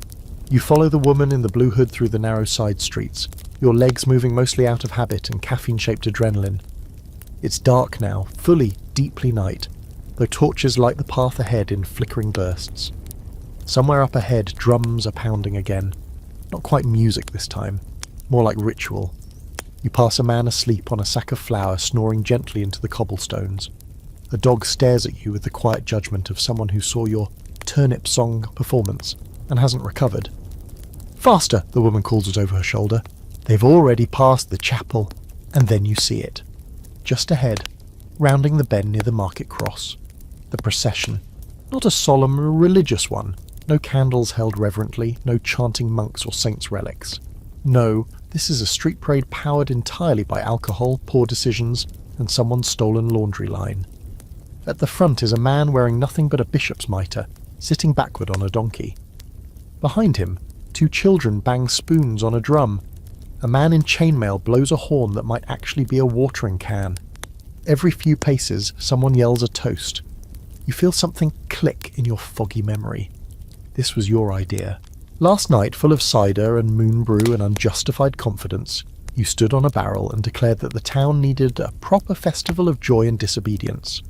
You follow the woman in the blue hood through the narrow side streets, your legs moving mostly out of habit and caffeine-shaped adrenaline. It's dark now, fully, deeply night, though torches light the path ahead in flickering bursts. Somewhere up ahead, drums are pounding again. Not quite music this time, more like ritual. You pass a man asleep on a sack of flour, snoring gently into the cobblestones. A dog stares at you with the quiet judgment of someone who saw your turnip song performance and hasn't recovered. "Faster," the woman calls it over her shoulder. They've already passed the chapel, and then you see it. Just ahead, rounding the bend near the market cross. The procession. Not a solemn religious one. No candles held reverently, no chanting monks or saints' relics. No, this is a street parade powered entirely by alcohol, poor decisions, and someone's stolen laundry line. At the front is a man wearing nothing but a bishop's mitre, sitting backward on a donkey. Behind him, two children bang spoons on a drum. A man in chainmail blows a horn that might actually be a watering can. Every few paces, someone yells a toast. You feel something click in your foggy memory. This was your idea. Last night, full of cider and moonbrew and unjustified confidence, you stood on a barrel and declared that the town needed a proper festival of joy and disobedience.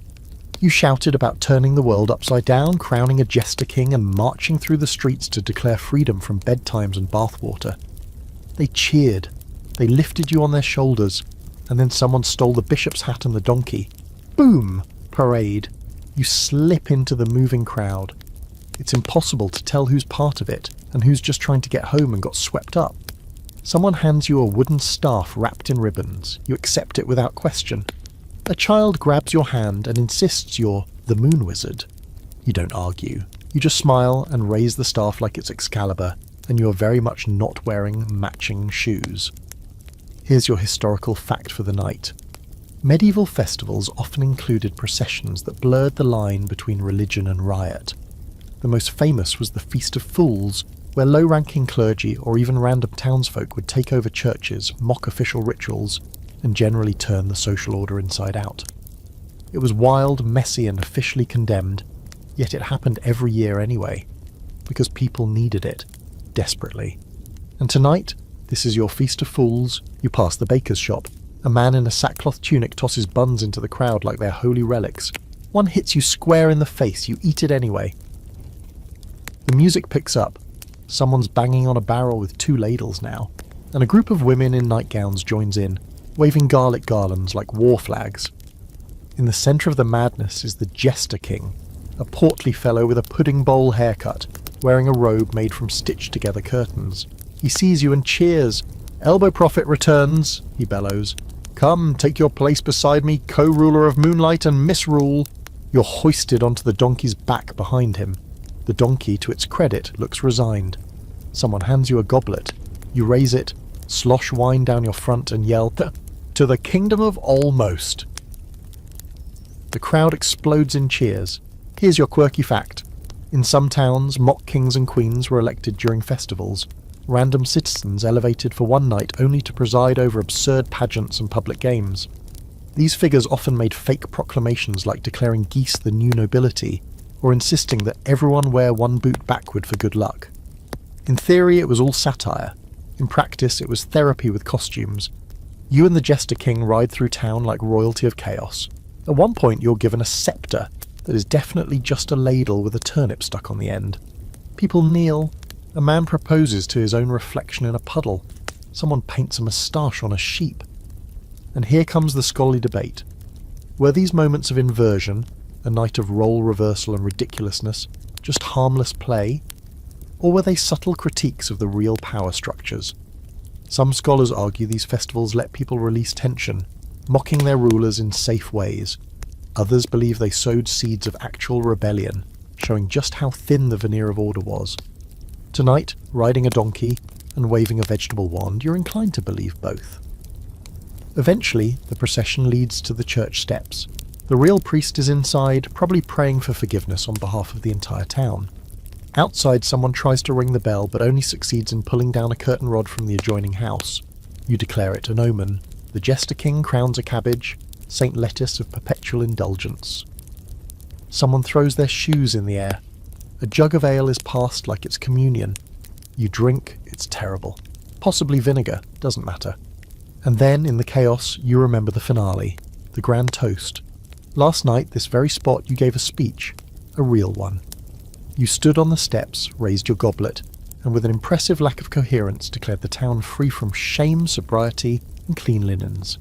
You shouted about turning the world upside down, crowning a jester king, and marching through the streets to declare freedom from bedtimes and bathwater. They cheered. They lifted you on their shoulders, and then someone stole the bishop's hat and the donkey. Boom! Parade. You slip into the moving crowd. It's impossible to tell who's part of it and who's just trying to get home and got swept up. Someone hands you a wooden staff wrapped in ribbons. You accept it without question. A child grabs your hand and insists you're the moon wizard. You don't argue. You just smile and raise the staff like it's Excalibur, and you are very much not wearing matching shoes. Here's your historical fact for the night. Medieval festivals often included processions that blurred the line between religion and riot. The most famous was the Feast of Fools, where low-ranking clergy or even random townsfolk would take over churches, mock official rituals, and generally turn the social order inside out. It was wild, messy, and officially condemned, yet it happened every year anyway, because people needed it, desperately. And tonight, this is your feast of fools. You pass the baker's shop. A man in a sackcloth tunic tosses buns into the crowd like they're holy relics. One hits you square in the face, you eat it anyway. The music picks up. Someone's banging on a barrel with 2 ladles now, and a group of women in nightgowns joins in, waving garlic garlands like war flags. In the centre of the madness is the Jester King, a portly fellow with a pudding bowl haircut, wearing a robe made from stitched-together curtains. He sees you and cheers. "Elbow Prophet returns," he bellows. "Come, take your place beside me, co-ruler of moonlight and misrule." You're hoisted onto the donkey's back behind him. The donkey, to its credit, looks resigned. Someone hands you a goblet. You raise it, slosh wine down your front and yell, "To the kingdom of almost." The crowd explodes in cheers. Here's your quirky fact. In some towns, mock kings and queens were elected during festivals. Random citizens elevated for one night only to preside over absurd pageants and public games. These figures often made fake proclamations like declaring geese the new nobility, or insisting that everyone wear one boot backward for good luck. In theory, it was all satire. In practice, it was therapy with costumes. You and the Jester King ride through town like royalty of chaos. At one point, you're given a scepter that is definitely just a ladle with a turnip stuck on the end. People kneel. A man proposes to his own reflection in a puddle. Someone paints a moustache on a sheep. And here comes the scholarly debate. Were these moments of inversion, a night of role reversal and ridiculousness, just harmless play? Or were they subtle critiques of the real power structures? Some scholars argue these festivals let people release tension, mocking their rulers in safe ways. Others believe they sowed seeds of actual rebellion, showing just how thin the veneer of order was. Tonight, riding a donkey and waving a vegetable wand, you're inclined to believe both. Eventually, the procession leads to the church steps. The real priest is inside, probably praying for forgiveness on behalf of the entire town. Outside, someone tries to ring the bell, but only succeeds in pulling down a curtain rod from the adjoining house. You declare it an omen. The Jester King crowns a cabbage, Saint Lettuce of perpetual indulgence. Someone throws their shoes in the air. A jug of ale is passed like it's communion. You drink, it's terrible. Possibly vinegar, doesn't matter. And then, in the chaos, you remember the finale, the grand toast. Last night, this very spot, you gave a speech, a real one. You stood on the steps, raised your goblet, and with an impressive lack of coherence declared the town free from shame, sobriety, and clean linens.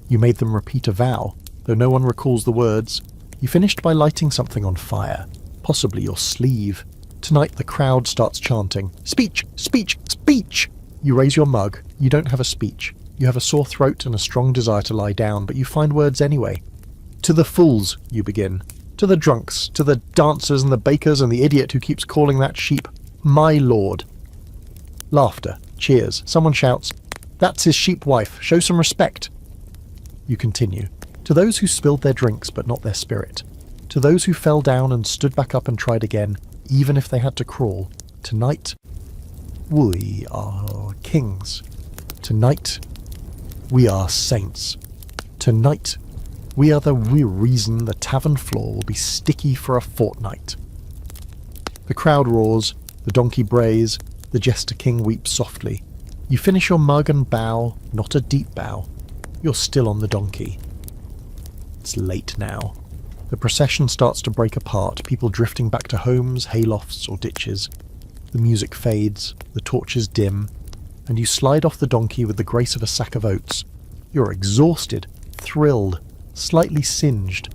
You made them repeat a vow, though no one recalls the words. You finished by lighting something on fire, possibly your sleeve. Tonight the crowd starts chanting, "Speech! Speech! Speech!" You raise your mug. You don't have a speech. You have a sore throat and a strong desire to lie down, but you find words anyway. "To the fools," you begin. "To the drunks, to the dancers and the bakers and the idiot who keeps calling that sheep, my lord." Laughter, cheers, someone shouts, "That's his sheep wife, show some respect." You continue. "To those who spilled their drinks but not their spirit. To those who fell down and stood back up and tried again, even if they had to crawl. Tonight, we are kings. Tonight, we are saints. Tonight, we are the reason the tavern floor will be sticky for a fortnight." The crowd roars, the donkey brays, the Jester King weeps softly. You finish your mug and bow, not a deep bow. You're still on the donkey. It's late now. The procession starts to break apart, people drifting back to homes, haylofts, or ditches. The music fades, the torches dim, and you slide off the donkey with the grace of a sack of oats. You're exhausted, thrilled, slightly singed,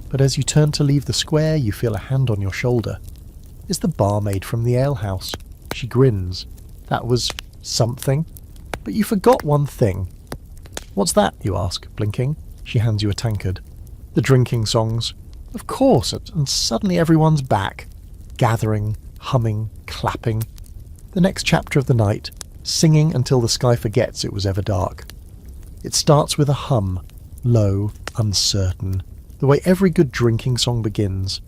but as you turn to leave the square, you feel a hand on your shoulder. It's the barmaid from the alehouse. She grins. That was something. But you forgot one thing. "What's that?" you ask, blinking. She hands you a tankard. "The drinking songs." Of course, and suddenly everyone's back. Gathering, humming, clapping. The next chapter of the night, singing until the sky forgets it was ever dark. It starts with a hum, low, uncertain, the way every good drinking song begins.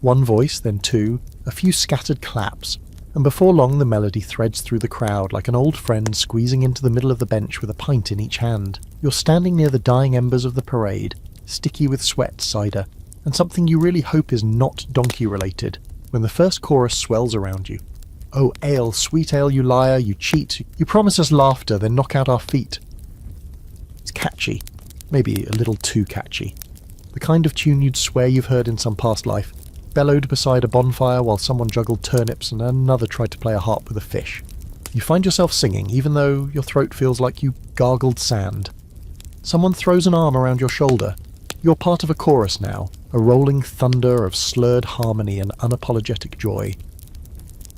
One voice, then two, a few scattered claps, and before long the melody threads through the crowd like an old friend squeezing into the middle of the bench with a pint in each hand. You're standing near the dying embers of the parade, sticky with sweat cider, and something you really hope is not donkey-related when the first chorus swells around you. "Oh, ale, sweet ale, you liar, you cheat, you promise us laughter, then knock out our feet." It's catchy, maybe a little too catchy. The kind of tune you'd swear you've heard in some past life, bellowed beside a bonfire while someone juggled turnips and another tried to play a harp with a fish. You find yourself singing even though your throat feels like you gargled sand. Someone throws an arm around your shoulder. You're part of a chorus now, a rolling thunder of slurred harmony and unapologetic joy.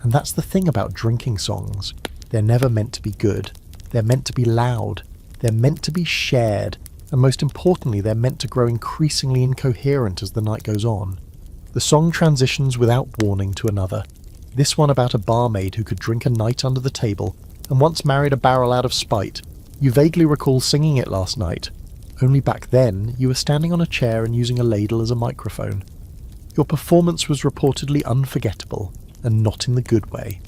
And that's the thing about drinking songs. They're never meant to be good. They're meant to be loud. They're meant to be shared. And most importantly, they're meant to grow increasingly incoherent as the night goes on. The song transitions without warning to another. This one about a barmaid who could drink a night under the table and once married a barrel out of spite. You vaguely recall singing it last night. Only back then, you were standing on a chair and using a ladle as a microphone. Your performance was reportedly unforgettable, and not in the good way.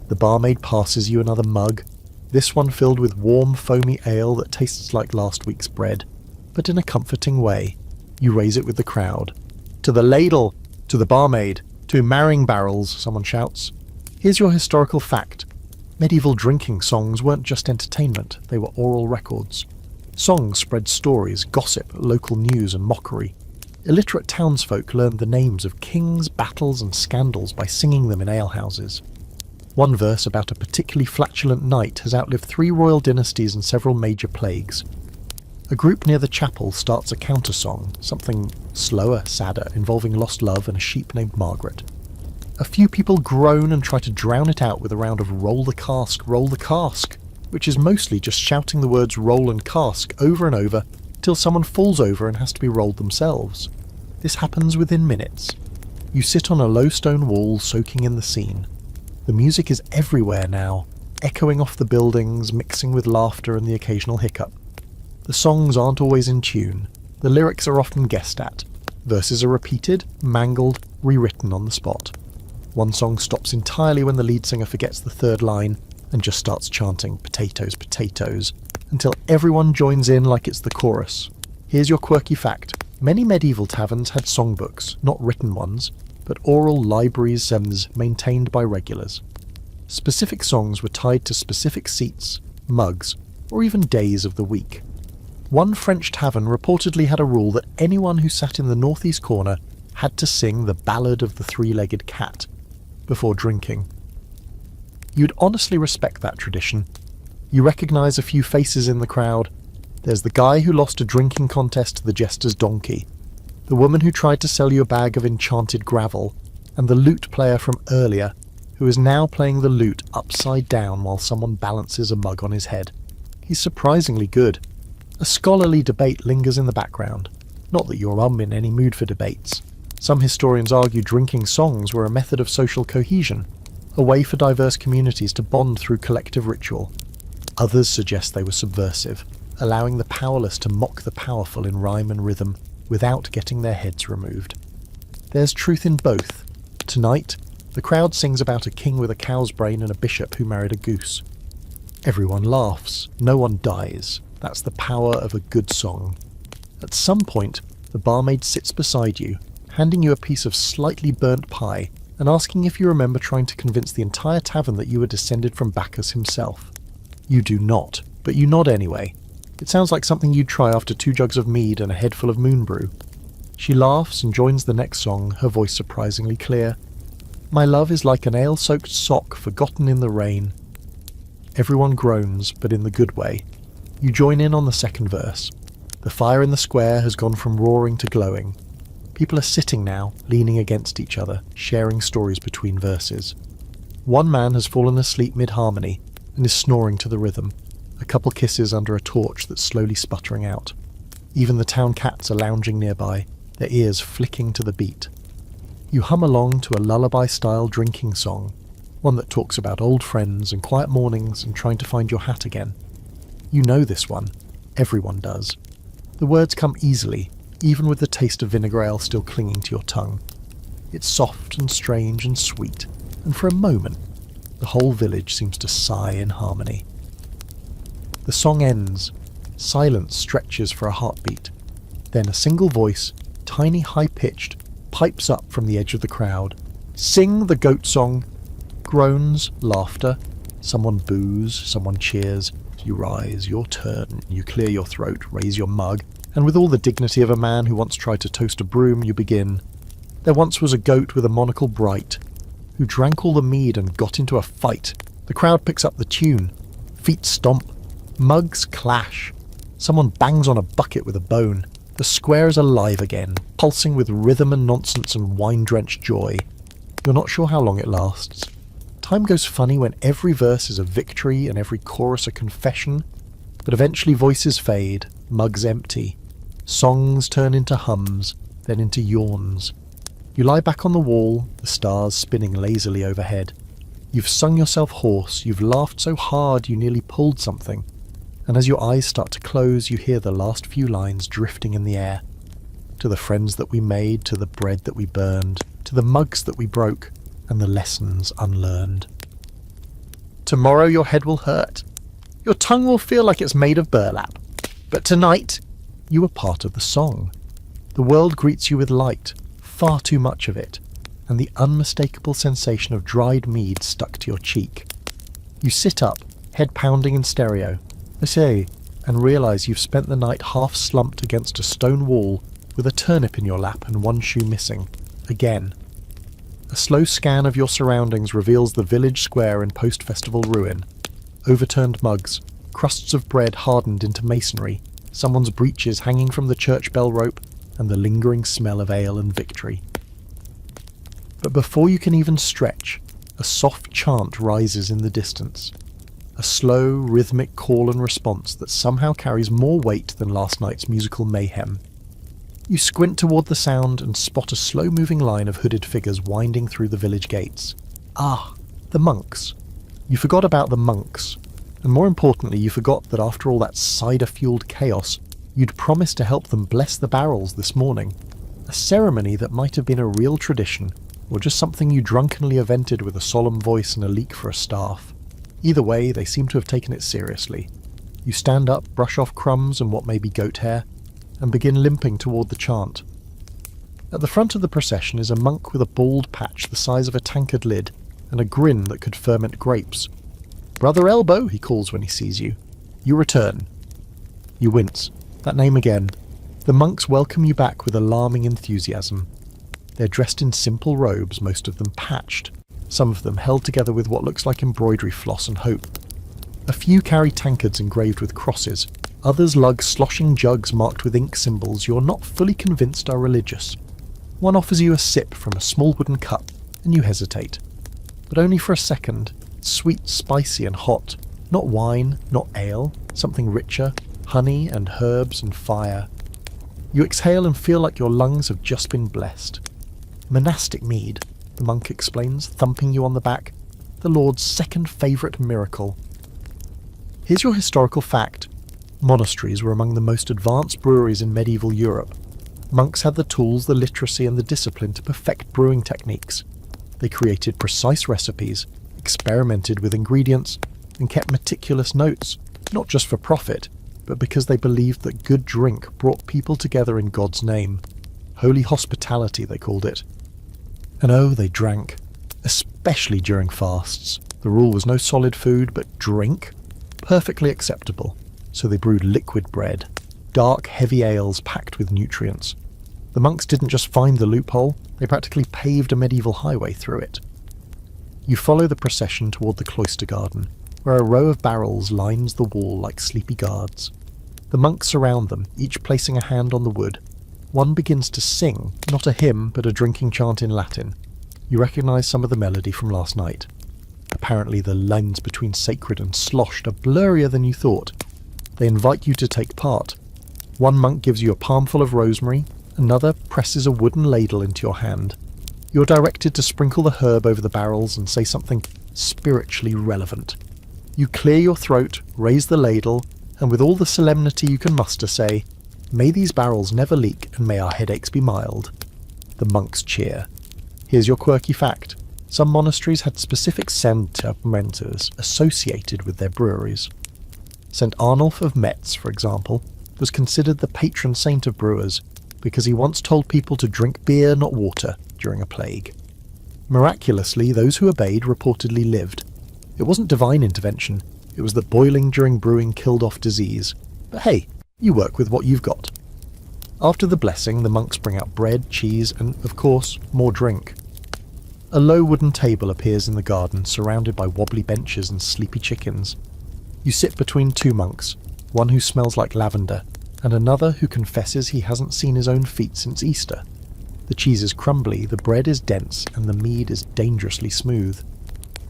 The barmaid passes you another mug, this one filled with warm, foamy ale that tastes like last week's bread, but in a comforting way. You raise it with the crowd. "To the ladle! To the barmaid! To marrying barrels!" someone shouts. Here's your historical fact. Medieval drinking songs weren't just entertainment, they were oral records. Songs spread stories, gossip, local news and mockery. Illiterate townsfolk learned the names of kings, battles and scandals by singing them in alehouses. One verse about a particularly flatulent knight has outlived 3 royal dynasties and several major plagues. A group near the chapel starts a counter-song, something slower, sadder, involving lost love and a sheep named Margaret. A few people groan and try to drown it out with a round of roll the cask, which is mostly just shouting the words roll and cask over and over till someone falls over and has to be rolled themselves. This happens within minutes. You sit on a low stone wall soaking in the scene. The music is everywhere now, echoing off the buildings, mixing with laughter and the occasional hiccup. The songs aren't always in tune. The lyrics are often guessed at. Verses are repeated, mangled, rewritten on the spot. One song stops entirely when the lead singer forgets the third line and just starts chanting "potatoes, potatoes," until everyone joins in like it's the chorus. Here's your quirky fact. Many medieval taverns had songbooks, not written ones, but oral libraries maintained by regulars. Specific songs were tied to specific seats, mugs, or even days of the week. One French tavern reportedly had a rule that anyone who sat in the northeast corner had to sing the Ballad of the Three-Legged Cat before drinking. You'd honestly respect that tradition. You recognise a few faces in the crowd. There's the guy who lost a drinking contest to the jester's donkey, the woman who tried to sell you a bag of enchanted gravel, and the lute player from earlier, who is now playing the lute upside down while someone balances a mug on his head. He's surprisingly good. A scholarly debate lingers in the background. Not that you're in any mood for debates. Some historians argue drinking songs were a method of social cohesion, a way for diverse communities to bond through collective ritual. Others suggest they were subversive, allowing the powerless to mock the powerful in rhyme and rhythm without getting their heads removed. There's truth in both. Tonight, the crowd sings about a king with a cow's brain and a bishop who married a goose. Everyone laughs, no one dies. That's the power of a good song. At some point, the barmaid sits beside you, handing you a piece of slightly burnt pie and asking if you remember trying to convince the entire tavern that you were descended from Bacchus himself. You do not, but you nod anyway. It sounds like something you'd try after 2 jugs of mead and a head full of moonbrew. She laughs and joins the next song, her voice surprisingly clear. "My love is like an ale-soaked sock forgotten in the rain." Everyone groans, but in the good way. You join in on the second verse. The fire in the square has gone from roaring to glowing. People are sitting now, leaning against each other, sharing stories between verses. One man has fallen asleep mid-harmony and is snoring to the rhythm, a couple kisses under a torch that's slowly sputtering out. Even the town cats are lounging nearby, their ears flicking to the beat. You hum along to a lullaby-style drinking song, one that talks about old friends and quiet mornings and trying to find your hat again. You know this one. Everyone does. The words come easily, even with the taste of vinegar ale still clinging to your tongue. It's soft and strange and sweet, and for a moment, the whole village seems to sigh in harmony. The song ends. Silence stretches for a heartbeat. Then a single voice, tiny high-pitched, pipes up from the edge of the crowd. Sing the goat song. Groans, laughter. Someone boos, someone cheers. You rise, your turn, you clear your throat, raise your mug, and with all the dignity of a man who once tried to toast a broom, you begin. There once was a goat with a monocle bright, who drank all the mead and got into a fight. The crowd picks up the tune. Feet stomp. Mugs clash. Someone bangs on a bucket with a bone. The square is alive again, pulsing with rhythm and nonsense and wine-drenched joy. You're not sure how long it lasts. Time goes funny when every verse is a victory and every chorus a confession, but eventually voices fade, mugs empty. Songs turn into hums, then into yawns. You lie back on the wall, the stars spinning lazily overhead. You've sung yourself hoarse, you've laughed so hard you nearly pulled something, and as your eyes start to close you hear the last few lines drifting in the air. To the friends that we made, to the bread that we burned, to the mugs that we broke, and the lessons unlearned. Tomorrow your head will hurt. Your tongue will feel like it's made of burlap. But tonight, you are part of the song. The world greets you with light, far too much of it, and the unmistakable sensation of dried mead stuck to your cheek. You sit up, head pounding in stereo, and realise you've spent the night half slumped against a stone wall with a turnip in your lap and one shoe missing. Again. A slow scan of your surroundings reveals the village square in post-festival ruin. Overturned mugs, crusts of bread hardened into masonry, someone's breeches hanging from the church bell rope, and the lingering smell of ale and victory. But before you can even stretch, a soft chant rises in the distance. A slow, rhythmic call and response that somehow carries more weight than last night's musical mayhem. You squint toward the sound and spot a slow-moving line of hooded figures winding through the village gates. Ah, the monks. You forgot about the monks, and more importantly you forgot that after all that cider-fueled chaos, you'd promised to help them bless the barrels this morning. A ceremony that might have been a real tradition, or just something you drunkenly evented with a solemn voice and a leek for a staff. Either way, they seem to have taken it seriously. You stand up, brush off crumbs and what may be goat hair, and begin limping toward the chant. At the front of the procession is a monk with a bald patch the size of a tankard lid and a grin that could ferment grapes. "Brother Elbow," he calls when he sees you. You return. You wince. That name again. The monks welcome you back with alarming enthusiasm. They're dressed in simple robes, most of them patched, some of them held together with what looks like embroidery floss and hope. A few carry tankards engraved with crosses. Others lug sloshing jugs marked with ink symbols you're not fully convinced are religious. One offers you a sip from a small wooden cup, and you hesitate. But only for a second. It's sweet, spicy and hot. Not wine, not ale, something richer, honey and herbs and fire. You exhale and feel like your lungs have just been blessed. Monastic mead, the monk explains, thumping you on the back. The Lord's second favourite miracle. Here's your historical fact. Monasteries were among the most advanced breweries in medieval Europe. Monks had the tools, the literacy and the discipline to perfect brewing techniques. They created precise recipes, experimented with ingredients, and kept meticulous notes, not just for profit, but because they believed that good drink brought people together in God's name. Holy hospitality, they called it. And oh, they drank, especially during fasts. The rule was no solid food, but drink, perfectly acceptable. So they brewed liquid bread, dark, heavy ales packed with nutrients. The monks didn't just find the loophole, they practically paved a medieval highway through it. You follow the procession toward the cloister garden, where a row of barrels lines the wall like sleepy guards. The monks surround them, each placing a hand on the wood. One begins to sing, not a hymn, but a drinking chant in Latin. You recognise some of the melody from last night. Apparently the lines between sacred and sloshed are blurrier than you thought. They invite you to take part. One monk gives you a palmful of rosemary, another presses a wooden ladle into your hand. You're directed to sprinkle the herb over the barrels and say something spiritually relevant. You clear your throat, raise the ladle, and with all the solemnity you can muster say, "May these barrels never leak and may our headaches be mild." The monks cheer. Here's your quirky fact. Some monasteries had specific sacramenters associated with their breweries. St. Arnulf of Metz, for example, was considered the patron saint of brewers because he once told people to drink beer, not water, during a plague. Miraculously, those who obeyed reportedly lived. It wasn't divine intervention, it was that boiling during brewing killed off disease. But hey, you work with what you've got. After the blessing, the monks bring out bread, cheese, and, of course, more drink. A low wooden table appears in the garden, surrounded by wobbly benches and sleepy chickens. You sit between two monks, one who smells like lavender, and another who confesses he hasn't seen his own feet since Easter. The cheese is crumbly, the bread is dense, and the mead is dangerously smooth.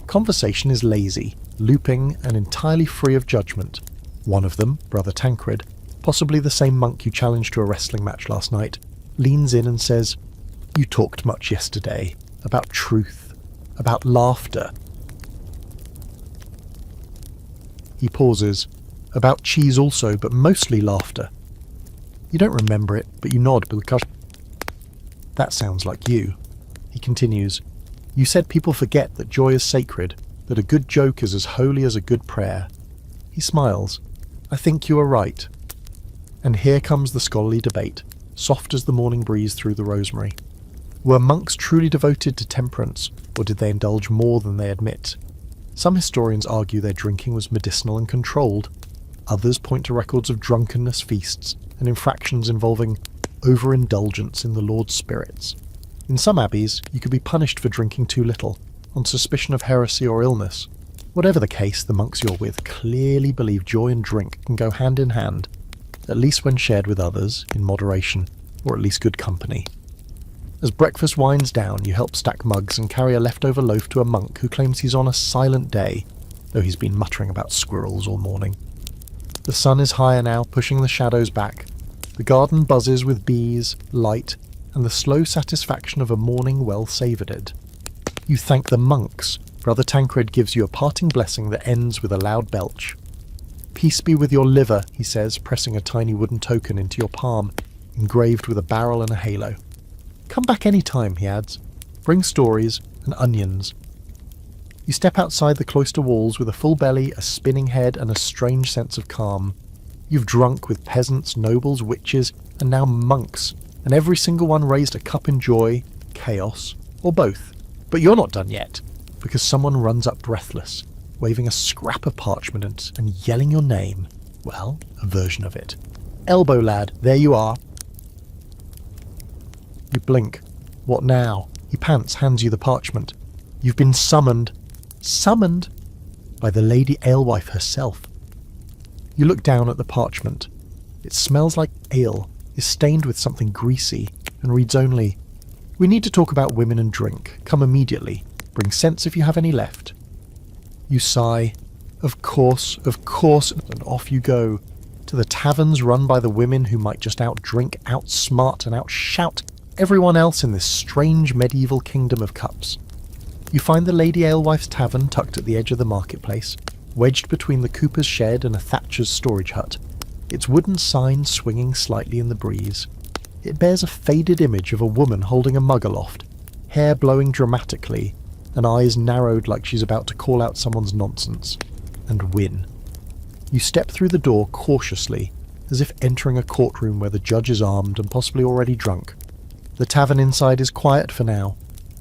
Conversation is lazy, looping, and entirely free of judgment. One of them, Brother Tancred, possibly the same monk you challenged to a wrestling match last night, leans in and says, "You talked much yesterday, about truth, about laughter." He pauses. "About cheese also, but mostly laughter." You don't remember it, but you nod because... That sounds like you. He continues, "You said people forget that joy is sacred, that a good joke is as holy as a good prayer." He smiles. "I think you are right." And here comes the scholarly debate, soft as the morning breeze through the rosemary. Were monks truly devoted to temperance, or did they indulge more than they admit? Some historians argue their drinking was medicinal and controlled. Others point to records of drunkenness feasts and infractions involving overindulgence in the Lord's spirits. In some abbeys, you could be punished for drinking too little, on suspicion of heresy or illness. Whatever the case, the monks you're with clearly believe joy and drink can go hand in hand, at least when shared with others, in moderation, or at least good company. As breakfast winds down, you help stack mugs and carry a leftover loaf to a monk who claims he's on a silent day, though he's been muttering about squirrels all morning. The sun is higher now, pushing the shadows back. The garden buzzes with bees, light, and the slow satisfaction of a morning well savoured. You thank the monks. Brother Tancred gives you a parting blessing that ends with a loud belch. "Peace be with your liver," he says, pressing a tiny wooden token into your palm, engraved with a barrel and a halo. "Come back any time," he adds. "Bring stories and onions." You step outside the cloister walls with a full belly, a spinning head, and a strange sense of calm. You've drunk with peasants, nobles, witches, and now monks, and every single one raised a cup in joy, chaos, or both. But you're not done yet, because someone runs up breathless, waving a scrap of parchment and yelling your name. Well, a version of it. "Elbow lad, there you are." You blink. What now? He pants, hands you the parchment. You've been summoned. Summoned? By the Lady Alewife herself. You look down at the parchment. It smells like ale, is stained with something greasy, and reads only, "We need to talk about women and drink. Come immediately. Bring sense if you have any left." You sigh. Of course, and off you go. To the taverns run by the women who might just outdrink, outsmart, and outshout everyone else in this strange medieval kingdom of cups. You find the Lady Alewife's tavern tucked at the edge of the marketplace, wedged between the cooper's shed and a thatcher's storage hut, its wooden sign swinging slightly in the breeze. It bears a faded image of a woman holding a mug aloft, hair blowing dramatically, and eyes narrowed like she's about to call out someone's nonsense, and win. You step through the door cautiously, as if entering a courtroom where the judge is armed and possibly already drunk. The tavern inside is quiet for now.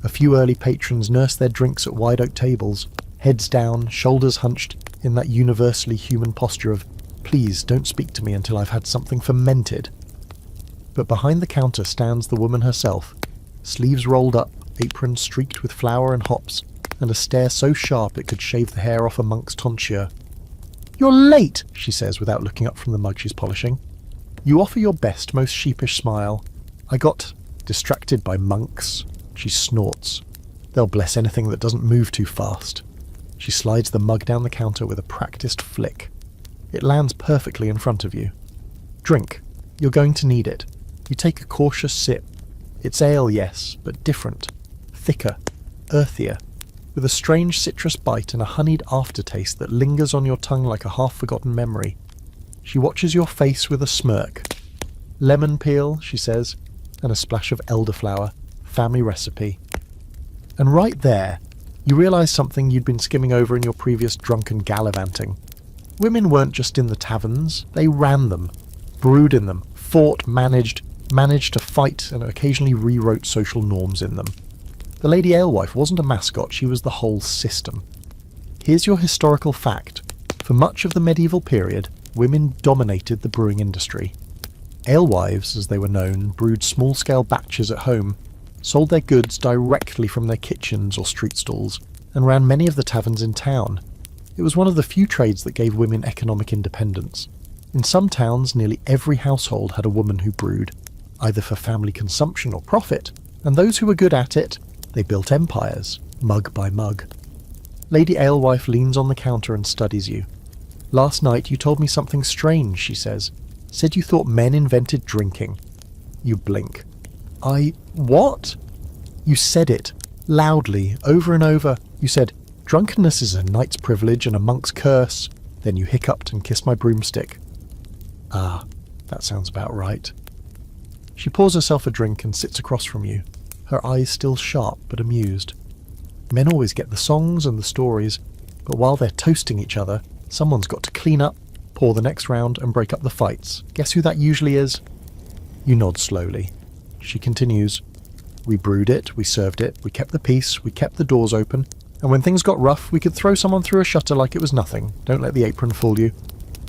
A few early patrons nurse their drinks at wide oak tables, heads down, shoulders hunched, in that universally human posture of, "Please don't speak to me until I've had something fermented." But behind the counter stands the woman herself, sleeves rolled up, apron streaked with flour and hops, and a stare so sharp it could shave the hair off a monk's tonsure. "You're late," she says without looking up from the mug she's polishing. You offer your best, most sheepish smile. "I got distracted by monks." She snorts. "They'll bless anything that doesn't move too fast." She slides the mug down the counter with a practiced flick. It lands perfectly in front of you. "Drink. You're going to need it." You take a cautious sip. It's ale, yes, but different. Thicker. Earthier. With a strange citrus bite and a honeyed aftertaste that lingers on your tongue like a half-forgotten memory. She watches your face with a smirk. "Lemon peel," she says, and a splash of elderflower. Family recipe. And right there, you realise something you'd been skimming over in your previous drunken gallivanting. Women weren't just in the taverns, they ran them. brewed in them, fought, managed to fight, and occasionally rewrote social norms in them. The Lady Alewife wasn't a mascot, she was the whole system. Here's your historical fact. For much of the medieval period, women dominated the brewing industry. Alewives, as they were known, brewed small-scale batches at home, sold their goods directly from their kitchens or street stalls, and ran many of the taverns in town. It was one of the few trades that gave women economic independence. In some towns, nearly every household had a woman who brewed, either for family consumption or profit, and those who were good at it, they built empires, mug by mug. Lady Alewife leans on the counter and studies you. Last night you told me something strange, she says. Said you thought men invented drinking. You blink. What? You said it, loudly, over and over. You said, drunkenness is a knight's privilege and a monk's curse. Then you hiccuped and kissed my broomstick. Ah, that sounds about right. She pours herself a drink and sits across from you, her eyes still sharp but amused. Men always get the songs and the stories, but while they're toasting each other, someone's got to clean up, pour the next round, and break up the fights. Guess who that usually is? You nod slowly. She continues, we brewed it, we served it, we kept the peace, we kept the doors open, and when things got rough, we could throw someone through a shutter like it was nothing. Don't let the apron fool you.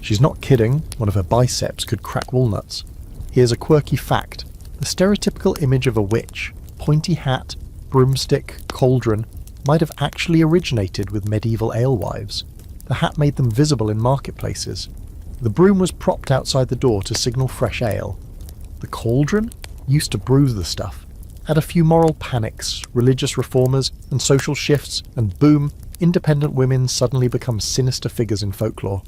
She's not kidding, one of her biceps could crack walnuts. Here's a quirky fact. The stereotypical image of a witch, pointy hat, broomstick, cauldron, might have actually originated with medieval alewives. The hat made them visible in marketplaces. The broom was propped outside the door to signal fresh ale. The cauldron used to brew the stuff. Add a few moral panics, religious reformers, and social shifts, and boom, independent women suddenly become sinister figures in folklore.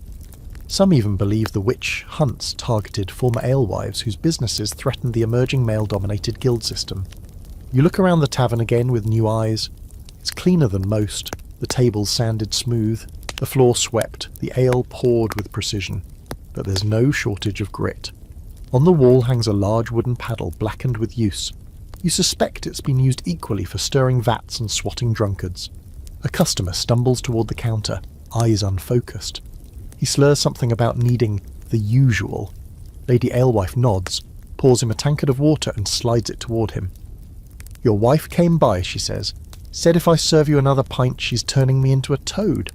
Some even believe the witch hunts targeted former alewives whose businesses threatened the emerging male-dominated guild system. You look around the tavern again with new eyes. It's cleaner than most, the tables sanded smooth, the floor swept, the ale poured with precision. But there's no shortage of grit. On the wall hangs a large wooden paddle blackened with use. You suspect it's been used equally for stirring vats and swatting drunkards. A customer stumbles toward the counter, eyes unfocused. He slurs something about needing the usual. Lady Alewife nods, pours him a tankard of water and slides it toward him. Your wife came by, she says. Said if I serve you another pint, she's turning me into a toad.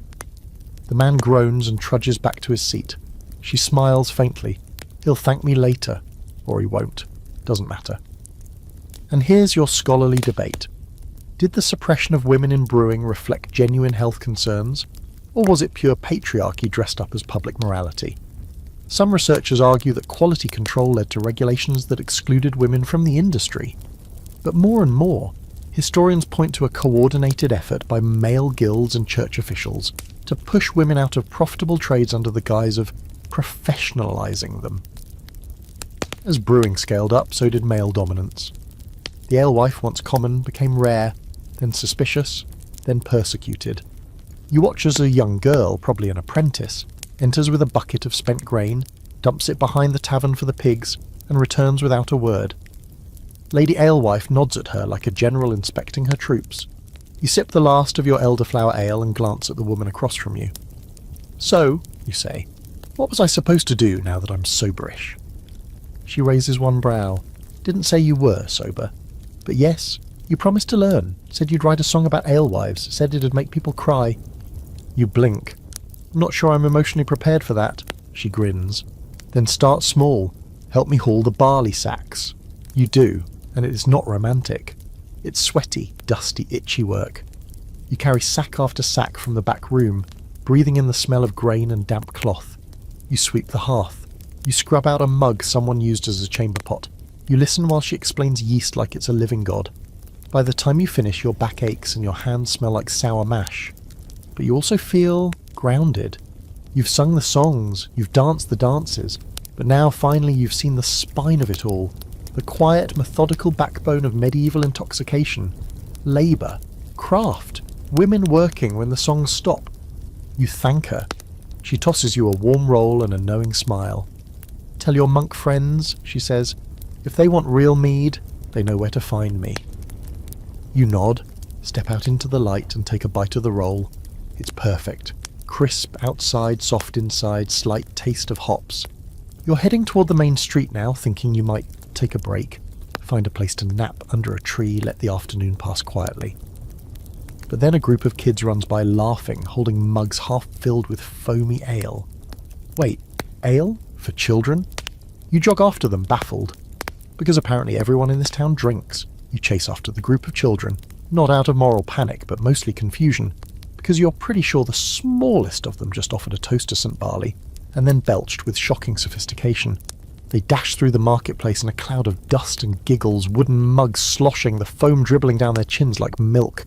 The man groans and trudges back to his seat. She smiles faintly. He'll thank me later. Or he won't. Doesn't matter. And here's your scholarly debate. Did the suppression of women in brewing reflect genuine health concerns? Or was it pure patriarchy dressed up as public morality? Some researchers argue that quality control led to regulations that excluded women from the industry. But more and more, historians point to a coordinated effort by male guilds and church officials to push women out of profitable trades under the guise of professionalizing them. As brewing scaled up, so did male dominance. The alewife, once common, became rare, then suspicious, then persecuted. You watch as a young girl, probably an apprentice, enters with a bucket of spent grain, dumps it behind the tavern for the pigs, and returns without a word. Lady Alewife nods at her like a general inspecting her troops. You sip the last of your elderflower ale and glance at the woman across from you. So, you say, what was I supposed to do now that I'm soberish? She raises one brow. Didn't say you were sober. But yes, you promised to learn. Said you'd write a song about alewives. Said it'd make people cry. You blink. I'm not sure I'm emotionally prepared for that. She grins. Then start small. Help me haul the barley sacks. You do, and it is not romantic. It's sweaty, dusty, itchy work. You carry sack after sack from the back room, breathing in the smell of grain and damp cloth. You sweep the hearth. You scrub out a mug someone used as a chamber pot. You listen while she explains yeast like it's a living god. By the time you finish, your back aches and your hands smell like sour mash. But you also feel grounded. You've sung the songs, you've danced the dances, but now finally you've seen the spine of it all. The quiet, methodical backbone of medieval intoxication. Labour. Craft. Women working when the songs stop. You thank her. She tosses you a warm roll and a knowing smile. Tell your monk friends, she says, if they want real mead, they know where to find me. You nod, step out into the light and take a bite of the roll. It's perfect. Crisp outside, soft inside, slight taste of hops. You're heading toward the main street now, thinking you might take a break, find a place to nap under a tree, let the afternoon pass quietly. But then a group of kids runs by laughing, holding mugs half filled with foamy ale. Wait, ale? For children? You jog after them, baffled. Because apparently everyone in this town drinks. You chase after the group of children, not out of moral panic, but mostly confusion, because you're pretty sure the smallest of them just offered a toast to St. Barley, and then belched with shocking sophistication. They dash through the marketplace in a cloud of dust and giggles, wooden mugs sloshing, the foam dribbling down their chins like milk.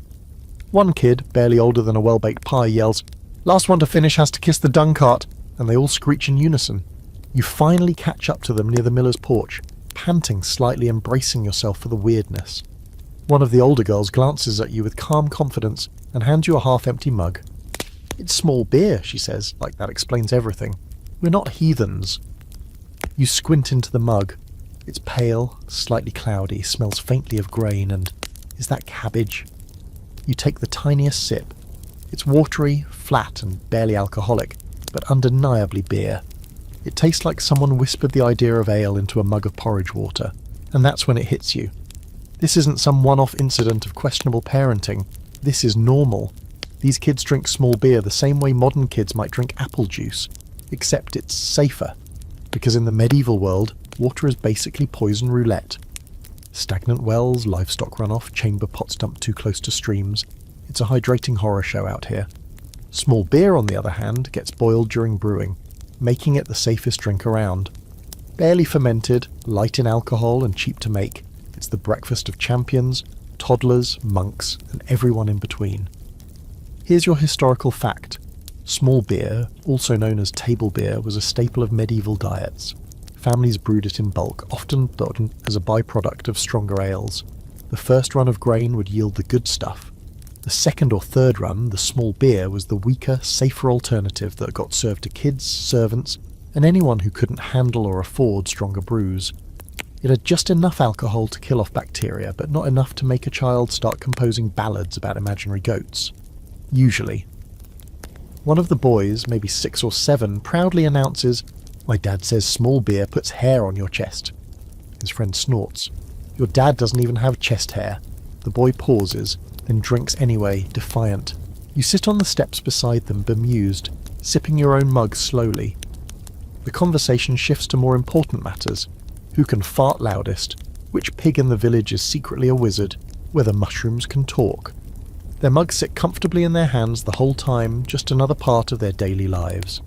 One kid, barely older than a well-baked pie, yells, "Last one to finish has to kiss the dung cart," and they all screech in unison. You finally catch up to them near the miller's porch, panting slightly, embracing yourself for the weirdness. One of the older girls glances at you with calm confidence and hands you a half-empty mug. "It's small beer," she says, like that explains everything. "We're not heathens." You squint into the mug. It's pale, slightly cloudy, smells faintly of grain, and is that cabbage? You take the tiniest sip. It's watery, flat, and barely alcoholic, but undeniably beer. It tastes like someone whispered the idea of ale into a mug of porridge water, and that's when it hits you. This isn't some one-off incident of questionable parenting. This is normal. These kids drink small beer the same way modern kids might drink apple juice, except it's safer, because in the medieval world, water is basically poison roulette. Stagnant wells, livestock runoff, chamber pots dumped too close to streams. It's a hydrating horror show out here. Small beer, on the other hand, gets boiled during brewing, making it the safest drink around. Barely fermented, light in alcohol and cheap to make, it's the breakfast of champions, toddlers, monks, and everyone in between. Here's your historical fact. Small beer, also known as table beer, was a staple of medieval diets. Families brewed it in bulk, often as a byproduct of stronger ales. The first run of grain would yield the good stuff. The second or third run, the small beer, was the weaker, safer alternative that got served to kids, servants, and anyone who couldn't handle or afford stronger brews. It had just enough alcohol to kill off bacteria, but not enough to make a child start composing ballads about imaginary goats. Usually. One of the boys, maybe 6 or 7, proudly announces, "My dad says small beer puts hair on your chest." His friend snorts. "Your dad doesn't even have chest hair." The boy pauses, then drinks anyway, defiant. You sit on the steps beside them, bemused, sipping your own mug slowly. The conversation shifts to more important matters. Who can fart loudest? Which pig in the village is secretly a wizard? Whether mushrooms can talk? Their mugs sit comfortably in their hands the whole time, just another part of their daily lives.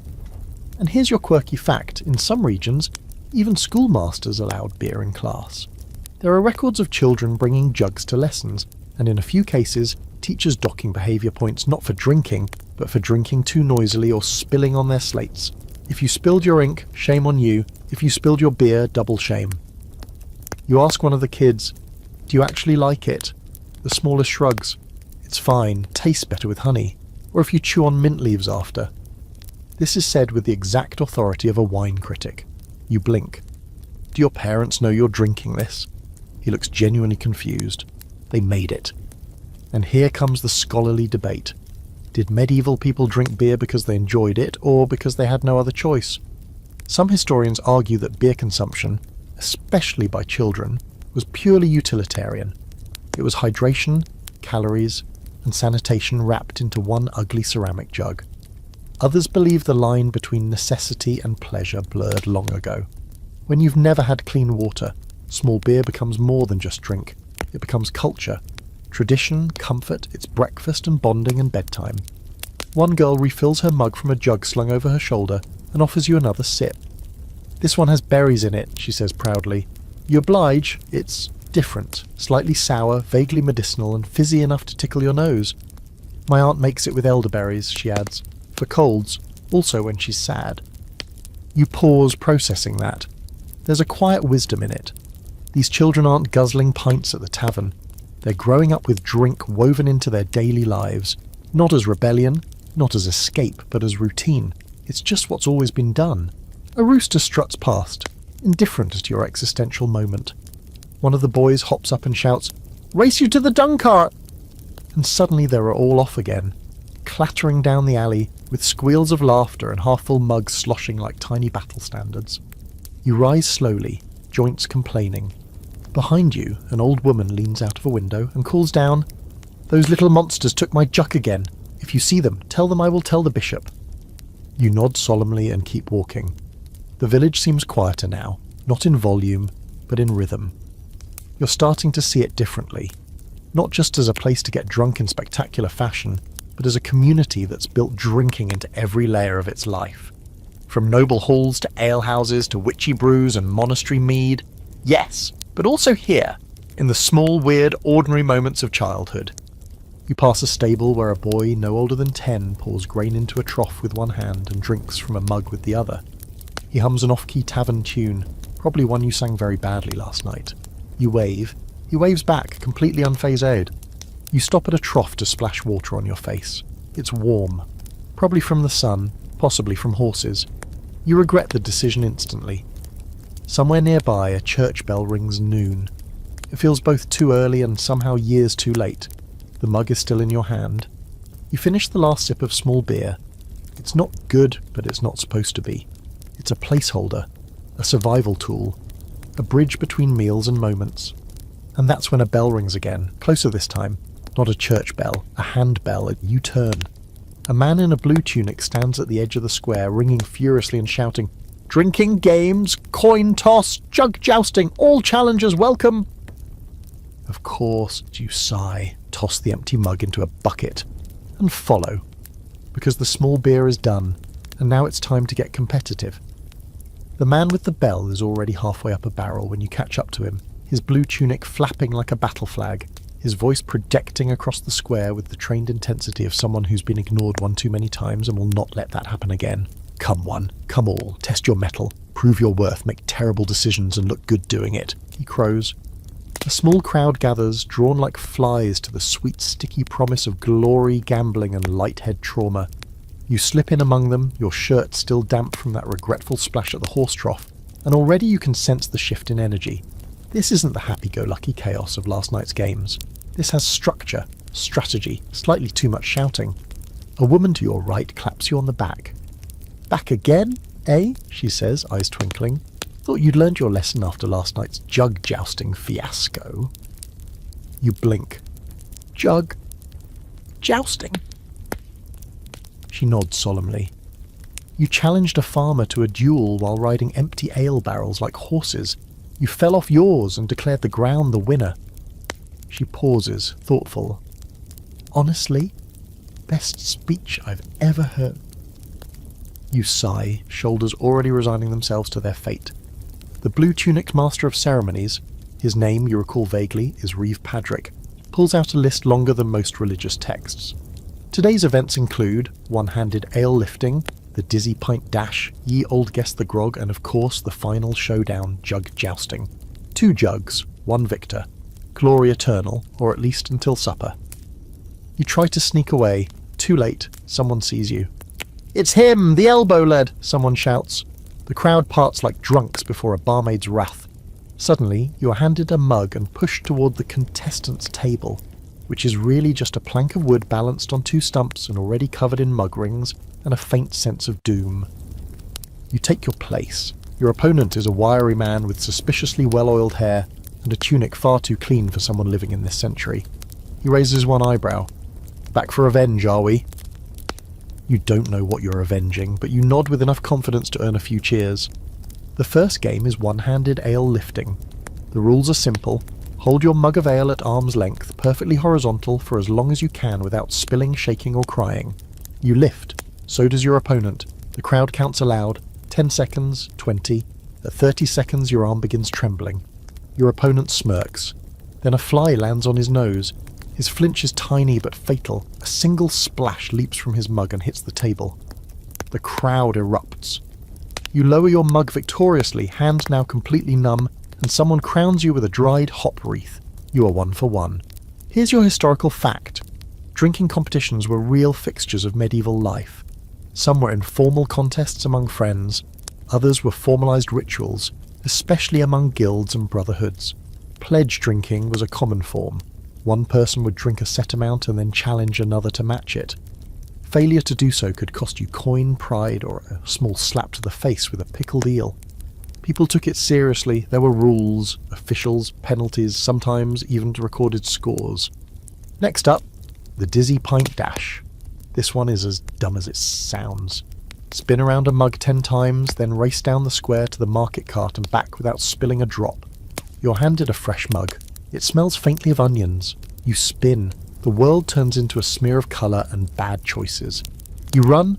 And here's your quirky fact. In some regions, even schoolmasters allowed beer in class. There are records of children bringing jugs to lessons, and in a few cases, teachers docking behaviour points not for drinking, but for drinking too noisily or spilling on their slates. If you spilled your ink, shame on you. If you spilled your beer, double shame. You ask one of the kids, "Do you actually like it?" The smallest shrugs. "It's fine, tastes better with honey." Or if you chew on mint leaves after. This is said with the exact authority of a wine critic. You blink. "Do your parents know you're drinking this?" He looks genuinely confused. They made it. And here comes the scholarly debate. Did medieval people drink beer because they enjoyed it, or because they had no other choice? Some historians argue that beer consumption, especially by children, was purely utilitarian. It was hydration, calories, and sanitation wrapped into one ugly ceramic jug. Others believe the line between necessity and pleasure blurred long ago. When you've never had clean water, small beer becomes more than just drink. It becomes culture. Tradition, comfort, it's breakfast and bonding and bedtime. One girl refills her mug from a jug slung over her shoulder and offers you another sip. "This one has berries in it," she says proudly. "You oblige, it's different, slightly sour, vaguely medicinal, and fizzy enough to tickle your nose. My aunt makes it with elderberries," she adds, "for colds, also when she's sad." You pause, processing that. There's a quiet wisdom in it. These children aren't guzzling pints at the tavern. They're growing up with drink woven into their daily lives, not as rebellion, not as escape, but as routine. It's just what's always been done. A rooster struts past, indifferent to your existential moment. One of the boys hops up and shouts, "Race you to the dung cart!" And suddenly they are all off again, clattering down the alley with squeals of laughter and half-full mugs sloshing like tiny battle standards. You rise slowly, joints complaining. Behind you, an old woman leans out of a window and calls down, "Those little monsters took my juck again. If you see them, tell them I will tell the bishop." You nod solemnly and keep walking. The village seems quieter now, not in volume, but in rhythm. You're starting to see it differently, not just as a place to get drunk in spectacular fashion, but as a community that's built drinking into every layer of its life. From noble halls to alehouses to witchy brews and monastery mead. Yes, but also here, in the small, weird, ordinary moments of childhood. You pass a stable where a boy no older than 10 pours grain into a trough with one hand and drinks from a mug with the other. He hums an off-key tavern tune, probably one you sang very badly last night. You wave. He waves back, completely unfazed. You stop at a trough to splash water on your face. It's warm. Probably from the sun, possibly from horses. You regret the decision instantly. Somewhere nearby, a church bell rings noon. It feels both too early and somehow years too late. The mug is still in your hand. You finish the last sip of small beer. It's not good, but it's not supposed to be. It's a placeholder, a survival tool, a bridge between meals and moments. And that's when a bell rings again, closer this time. Not a church bell, a handbell at U-turn. A man in a blue tunic stands at the edge of the square, ringing furiously and shouting, "Drinking games, coin toss, jug jousting, all challengers welcome!" Of course, you sigh, toss the empty mug into a bucket, and follow, because the small beer is done, and now it's time to get competitive. The man with the bell is already halfway up a barrel when you catch up to him, his blue tunic flapping like a battle flag, his voice projecting across the square with the trained intensity of someone who's been ignored one too many times and will not let that happen again. "Come one, come all, test your mettle, prove your worth, make terrible decisions and look good doing it," he crows. A small crowd gathers, drawn like flies to the sweet sticky promise of glory, gambling and light-head trauma. You slip in among them, your shirt still damp from that regretful splash at the horse trough, and already you can sense the shift in energy. This isn't the happy-go-lucky chaos of last night's games. This has structure, strategy, slightly too much shouting. A woman to your right claps you on the back. "Back again, eh?" she says, eyes twinkling. "Thought you'd learned your lesson after last night's jug jousting fiasco." You blink. "Jug jousting?" She nods solemnly. "You challenged a farmer to a duel while riding empty ale barrels like horses. You fell off yours and declared the ground the winner." She pauses, thoughtful. "Honestly, best speech I've ever heard." You sigh, shoulders already resigning themselves to their fate. The blue-tunic master of ceremonies, his name, you recall vaguely, is Reeve Padrick, pulls out a list longer than most religious texts. Today's events include one-handed ale lifting, the dizzy pint dash, ye old guess the grog, and of course the final showdown, jug jousting. 2 jugs, 1 victor. Glory eternal, or at least until supper. You try to sneak away. Too late, someone sees you. "It's him, the elbow lad!" someone shouts. The crowd parts like drunks before a barmaid's wrath. Suddenly, you are handed a mug and pushed toward the contestants' table, which is really just a plank of wood balanced on 2 stumps and already covered in mug rings and a faint sense of doom. You take your place. Your opponent is a wiry man with suspiciously well-oiled hair and a tunic far too clean for someone living in this century. He raises one eyebrow. "Back for revenge, are we?" You don't know what you're avenging, but you nod with enough confidence to earn a few cheers. The first game is one-handed ale lifting. The rules are simple. Hold your mug of ale at arm's length, perfectly horizontal for as long as you can without spilling, shaking or crying. You lift. So does your opponent. The crowd counts aloud. 10 seconds, 20. At 30 seconds your arm begins trembling. Your opponent smirks. Then a fly lands on his nose. His flinch is tiny but fatal. A single splash leaps from his mug and hits the table. The crowd erupts. You lower your mug victoriously, hand now completely numb, and someone crowns you with a dried hop wreath. You are 1 for 1. Here's your historical fact. Drinking competitions were real fixtures of medieval life. Some were informal contests among friends. Others were formalized rituals, especially among guilds and brotherhoods. Pledge drinking was a common form. One person would drink a set amount and then challenge another to match it. Failure to do so could cost you coin, pride, or a small slap to the face with a pickled eel. People took it seriously. There were rules, officials, penalties, sometimes even recorded scores. Next up, the Dizzy Pint Dash. This one is as dumb as it sounds. Spin around a mug 10 times, then race down the square to the market cart and back without spilling a drop. You're handed a fresh mug. It smells faintly of onions. You spin. The world turns into a smear of colour and bad choices. You run,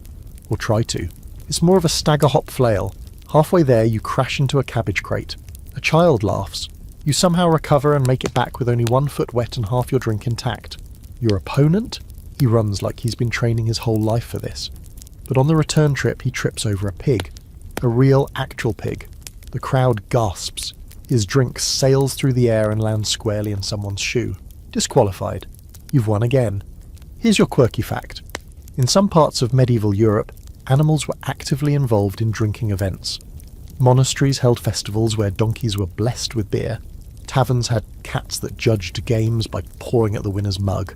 or try to. It's more of a stagger hop flail. Halfway there, you crash into a cabbage crate. A child laughs. You somehow recover and make it back with only 1 foot wet and half your drink intact. Your opponent? He runs like he's been training his whole life for this. But on the return trip, he trips over a pig. A real, actual pig. The crowd gasps. His drink sails through the air and lands squarely in someone's shoe. Disqualified. You've won again. Here's your quirky fact. In some parts of medieval Europe, animals were actively involved in drinking events. Monasteries held festivals where donkeys were blessed with beer. Taverns had cats that judged games by pouring at the winner's mug.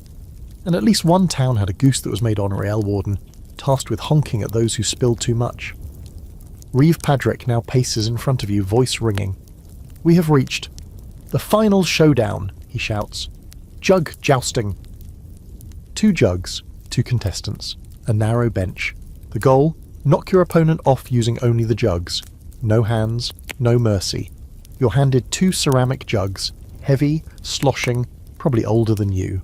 And at least one town had a goose that was made honorary ale warden, tasked with honking at those who spilled too much. Reeve Padrick now paces in front of you, voice ringing. "We have reached the final showdown," he shouts. "Jug jousting." 2 jugs, 2 contestants, a narrow bench. The goal? Knock your opponent off using only the jugs. No hands, no mercy. You're handed 2 ceramic jugs, heavy, sloshing, probably older than you.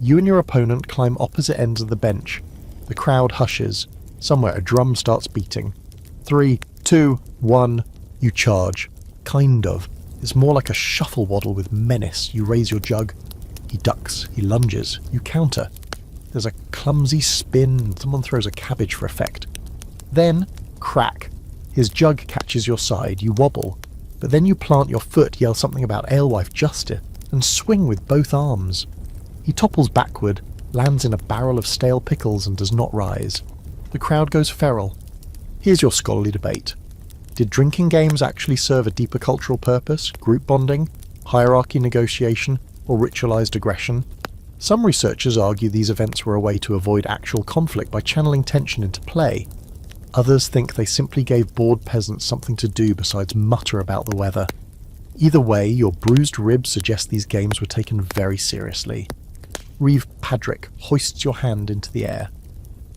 You and your opponent climb opposite ends of the bench. The crowd hushes. Somewhere a drum starts beating. 3, 2, 1, you charge. Kind of. It's more like a shuffle waddle with menace. You raise your jug. He ducks. He lunges. You counter. There's a clumsy spin. Someone throws a cabbage for effect. Then, crack. His jug catches your side. You wobble. But then you plant your foot, yell something about alewife justice, and swing with both arms. He topples backward, lands in a barrel of stale pickles and does not rise. The crowd goes feral. Here's your scholarly debate. Did drinking games actually serve a deeper cultural purpose, group bonding, hierarchy negotiation, or ritualized aggression? Some researchers argue these events were a way to avoid actual conflict by channeling tension into play. Others think they simply gave bored peasants something to do besides mutter about the weather. Either way, your bruised ribs suggest these games were taken very seriously. Reeve Padrick hoists your hand into the air.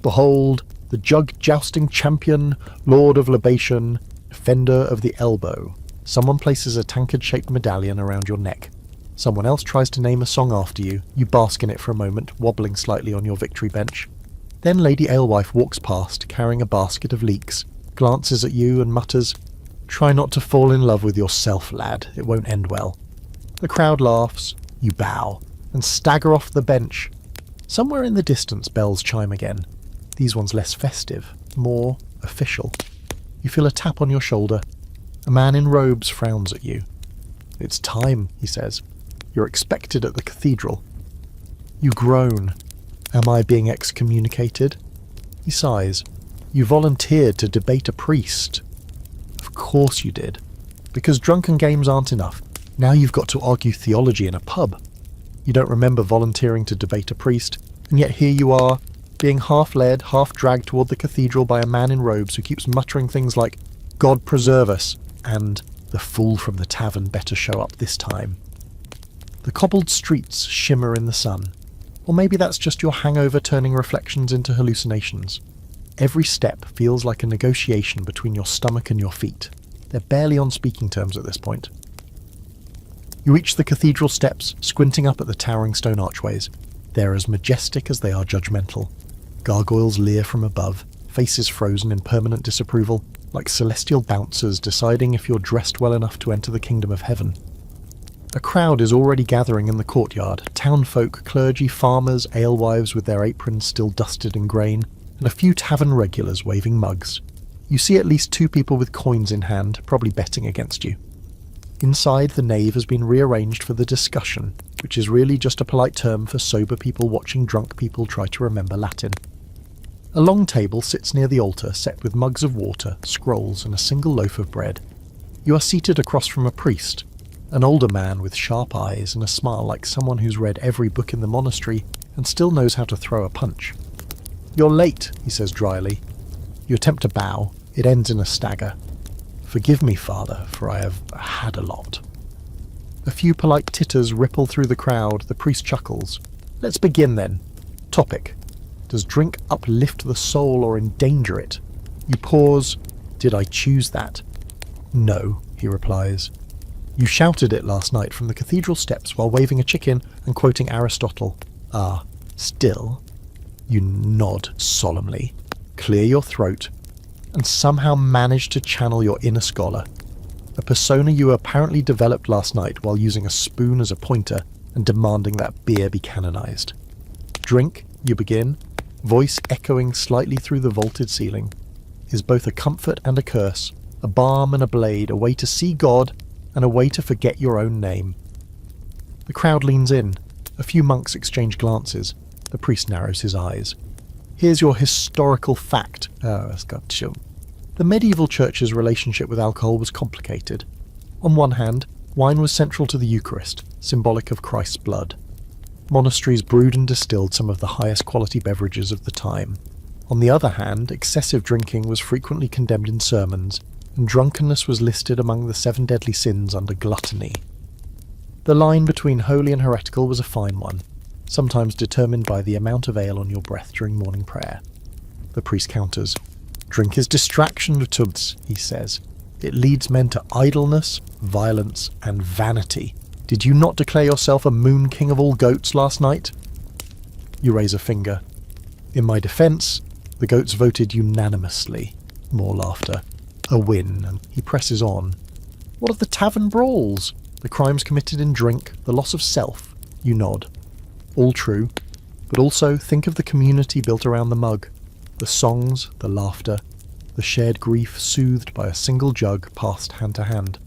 "Behold, the jug-jousting champion, lord of libation, defender of the elbow." Someone places a tankard-shaped medallion around your neck. Someone else tries to name a song after you. You bask in it for a moment, wobbling slightly on your victory bench. Then Lady Alewife walks past, carrying a basket of leeks, glances at you and mutters, "Try not to fall in love with yourself, lad. It won't end well." The crowd laughs. You bow and stagger off the bench. Somewhere in the distance, bells chime again. These ones less festive, more official. You feel a tap on your shoulder. A man in robes frowns at you. "It's time," he says. "You're expected at the cathedral." You groan. "Am I being excommunicated?" He sighs. "You volunteered to debate a priest." Of course you did. Because drunken games aren't enough. Now you've got to argue theology in a pub. You don't remember volunteering to debate a priest, and yet here you are, being half led, half dragged toward the cathedral by a man in robes who keeps muttering things like, "God preserve us," and "The fool from the tavern better show up this time." The cobbled streets shimmer in the sun. Or maybe that's just your hangover turning reflections into hallucinations. Every step feels like a negotiation between your stomach and your feet. They're barely on speaking terms at this point. You reach the cathedral steps, squinting up at the towering stone archways. They're as majestic as they are judgmental. Gargoyles leer from above, faces frozen in permanent disapproval, like celestial bouncers deciding if you're dressed well enough to enter the kingdom of heaven. A crowd is already gathering in the courtyard, townfolk, clergy, farmers, alewives with their aprons still dusted in grain, and a few tavern regulars waving mugs. You see at least 2 people with coins in hand, probably betting against you. Inside, the nave has been rearranged for the discussion, which is really just a polite term for sober people watching drunk people try to remember Latin. A long table sits near the altar, set with mugs of water, scrolls, and a single loaf of bread. You are seated across from a priest, an older man with sharp eyes and a smile like someone who's read every book in the monastery and still knows how to throw a punch. "You're late," he says dryly. You attempt to bow. It ends in a stagger. "Forgive me, Father, for I have had a lot." A few polite titters ripple through the crowd. The priest chuckles. "Let's begin then. Topic: does drink uplift the soul or endanger it?" You pause. "Did I choose that?" "No," he replies. "You shouted it last night from the cathedral steps while waving a chicken and quoting Aristotle." "Ah, still?" You nod solemnly, clear your throat, and somehow manage to channel your inner scholar, a persona you apparently developed last night while using a spoon as a pointer and demanding that beer be canonized. "Drink," you begin, voice echoing slightly through the vaulted ceiling, "is both a comfort and a curse, a balm and a blade, a way to see God and a way to forget your own name." The crowd leans in. A few monks exchange glances. The priest narrows his eyes. "Here's your historical fact." The medieval church's relationship with alcohol was complicated. On one hand, wine was central to the Eucharist, symbolic of Christ's blood. Monasteries brewed and distilled some of the highest quality beverages of the time. On the other hand, excessive drinking was frequently condemned in sermons, and drunkenness was listed among the 7 deadly sins under gluttony. The line between holy and heretical was a fine one, sometimes determined by the amount of ale on your breath during morning prayer. The priest counters. "Drink is distraction, Tubbs," he says. "It leads men to idleness, violence, and vanity. Did you not declare yourself a moon king of all goats last night?" You raise a finger. "In my defence, the goats voted unanimously." More laughter. "A win," and he presses on. "What of the tavern brawls? The crimes committed in drink, the loss of self?" You nod. "All true, but also think of the community built around the mug. The songs, the laughter, the shared grief soothed by a single jug passed hand to hand."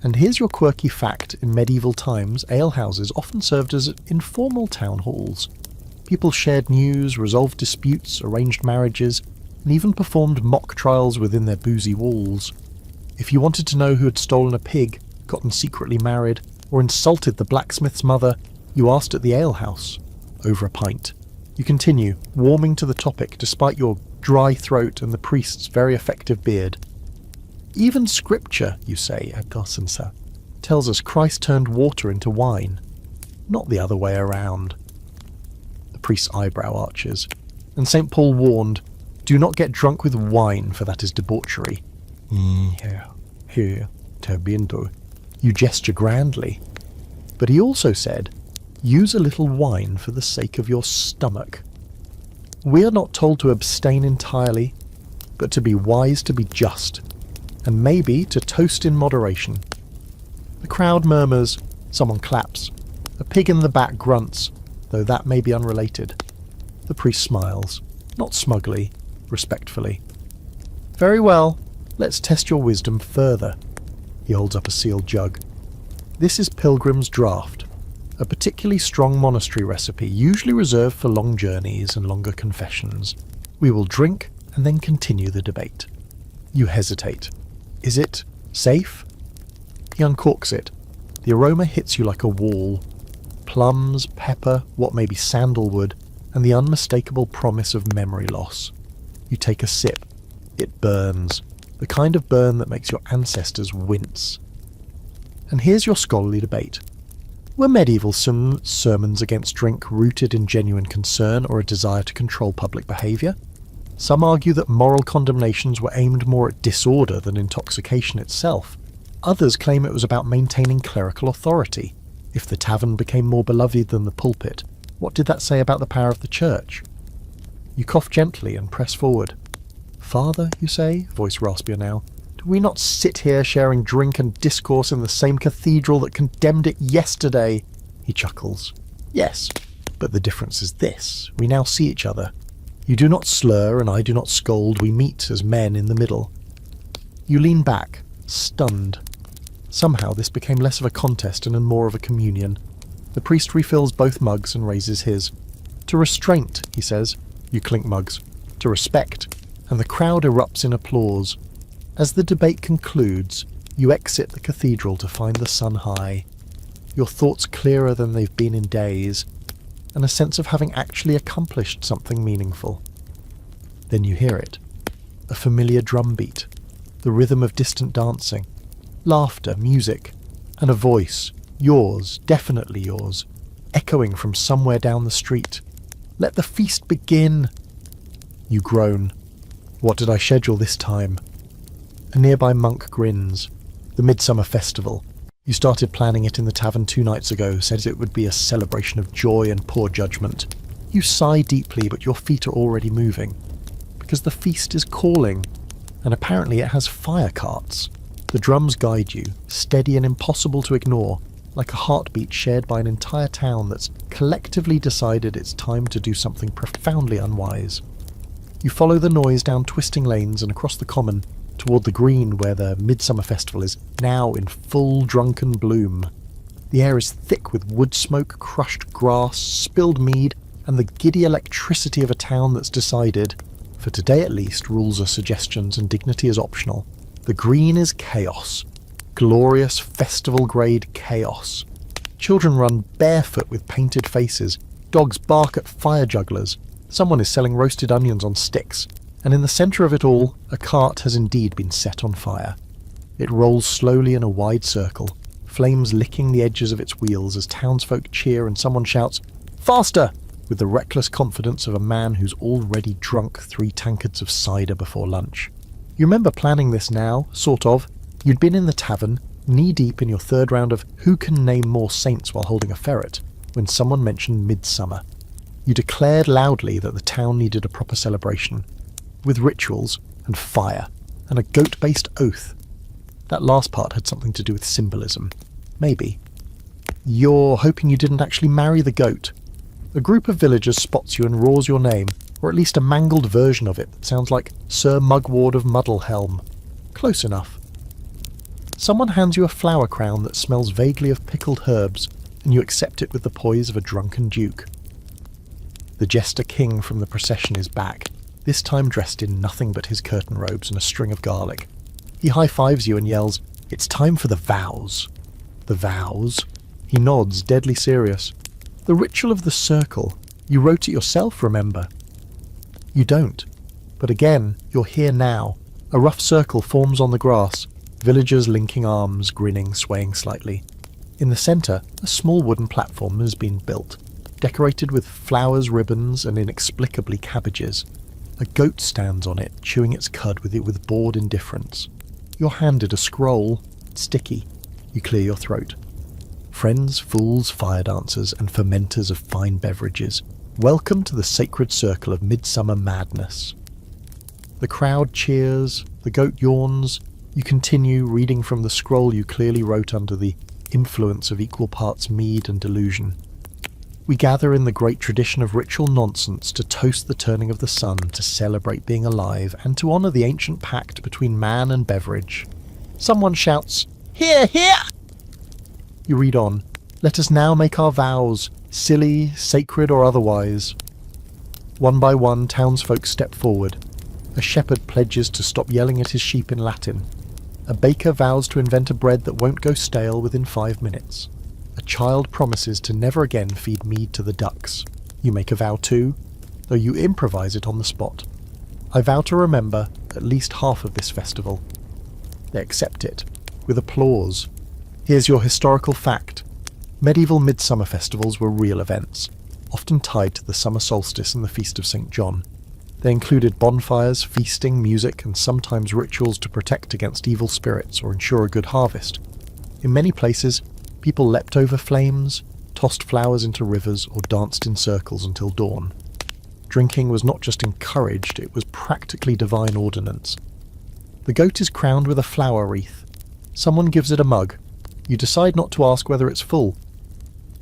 And here's your quirky fact: in medieval times, alehouses often served as informal town halls. People shared news, resolved disputes, arranged marriages, and even performed mock trials within their boozy walls. If you wanted to know who had stolen a pig, gotten secretly married, or insulted the blacksmith's mother, you asked at the alehouse, over a pint. You continue, warming to the topic despite your dry throat and the priest's very effective beard. "Even scripture," you say, Agosensa, "tells us Christ turned water into wine, not the other way around." The priest's eyebrow arches, and St. Paul warned, "Do not get drunk with wine, for that is debauchery." Here, terbindo. You gesture grandly. But he also said, "Use a little wine for the sake of your stomach." We are not told to abstain entirely, but to be wise, to be just, and maybe to toast in moderation. The crowd murmurs, someone claps, a pig in the back grunts, though that may be unrelated. The priest smiles, not smugly, respectfully. "Very well, let's test your wisdom further." He holds up a sealed jug. "This is Pilgrim's Draught, a particularly strong monastery recipe, usually reserved for long journeys and longer confessions. We will drink and then continue the debate." You hesitate. "Is it safe?" He uncorks it. The aroma hits you like a wall. Plums, pepper, what may be sandalwood, and the unmistakable promise of memory loss. You take a sip. It burns, the kind of burn that makes your ancestors wince. And here's your scholarly debate. Were medieval sermons against drink rooted in genuine concern or a desire to control public behaviour? Some argue that moral condemnations were aimed more at disorder than intoxication itself. Others claim it was about maintaining clerical authority. If the tavern became more beloved than the pulpit, what did that say about the power of the church? You cough gently and press forward. "Father," you say, voice raspier now, "do we not sit here sharing drink and discourse in the same cathedral that condemned it yesterday?" He chuckles. "Yes, but the difference is this. We now see each other. You do not slur and I do not scold. We meet as men in the middle." You lean back, stunned. Somehow this became less of a contest and more of a communion. The priest refills both mugs and raises his. "To restraint," he says. You clink mugs. "To respect." And the crowd erupts in applause. As the debate concludes, you exit the cathedral to find the sun high, your thoughts clearer than they've been in days, and a sense of having actually accomplished something meaningful. Then you hear it, a familiar drumbeat, the rhythm of distant dancing, laughter, music, and a voice, yours, definitely yours, echoing from somewhere down the street. Let the feast begin! You groan. What did I schedule this time? A nearby monk grins. The Midsummer Festival. You started planning it in the tavern 2 nights ago, said it would be a celebration of joy and poor judgment. You sigh deeply, but your feet are already moving. Because the feast is calling, and apparently it has fire carts. The drums guide you, steady and impossible to ignore, like a heartbeat shared by an entire town that's collectively decided it's time to do something profoundly unwise. You follow the noise down twisting lanes and across the common, toward the green where the Midsummer Festival is now in full drunken bloom. The air is thick with wood smoke, crushed grass, spilled mead, and the giddy electricity of a town that's decided, for today at least, rules are suggestions and dignity is optional. The green is chaos. Glorious festival-grade chaos. Children run barefoot with painted faces. Dogs bark at fire jugglers. Someone is selling roasted onions on sticks. And in the centre of it all, a cart has indeed been set on fire. It rolls slowly in a wide circle, flames licking the edges of its wheels as townsfolk cheer and someone shouts, "Faster!" with the reckless confidence of a man who's already drunk 3 tankards of cider before lunch. You remember planning this now, sort of. You'd been in the tavern, knee-deep in your 3rd round of who can name more saints while holding a ferret, when someone mentioned midsummer. You declared loudly that the town needed a proper celebration, with rituals and fire, and a goat-based oath. That last part had something to do with symbolism. Maybe. You're hoping you didn't actually marry the goat. A group of villagers spots you and roars your name, or at least a mangled version of it that sounds like Sir Mugward of Muddlehelm. Close enough. Someone hands you a flower crown that smells vaguely of pickled herbs, and you accept it with the poise of a drunken duke. The jester king from the procession is back, this time dressed in nothing but his curtain robes and a string of garlic. He high-fives you and yells, "It's time for the vows." The vows? He nods, deadly serious. The ritual of the circle. You wrote it yourself, remember? You don't. But again, you're here now. A rough circle forms on the grass, villagers linking arms, grinning, swaying slightly. In the centre, a small wooden platform has been built, decorated with flowers, ribbons, and inexplicably cabbages. A goat stands on it, chewing its cud with bored indifference. You're handed a scroll, sticky. You clear your throat. Friends, fools, fire dancers, and fermenters of fine beverages, welcome to the sacred circle of midsummer madness. The crowd cheers, the goat yawns. You continue reading from the scroll you clearly wrote under the influence of equal parts mead and delusion. We gather in the great tradition of ritual nonsense to toast the turning of the sun, to celebrate being alive, and to honour the ancient pact between man and beverage. Someone shouts, "Hear, hear!" You read on. Let us now make our vows, silly, sacred or otherwise. One by one, townsfolk step forward. A shepherd pledges to stop yelling at his sheep in Latin. A baker vows to invent a bread that won't go stale within 5 minutes. A child promises to never again feed mead to the ducks. You make a vow too, though you improvise it on the spot. I vow to remember at least half of this festival. They accept it, with applause. Here's your historical fact. Medieval midsummer festivals were real events, often tied to the summer solstice and the Feast of St. John. They included bonfires, feasting, music, and sometimes rituals to protect against evil spirits or ensure a good harvest. In many places, people leapt over flames, tossed flowers into rivers, or danced in circles until dawn. Drinking was not just encouraged, it was practically divine ordinance. The goat is crowned with a flower wreath. Someone gives it a mug. You decide not to ask whether it's full.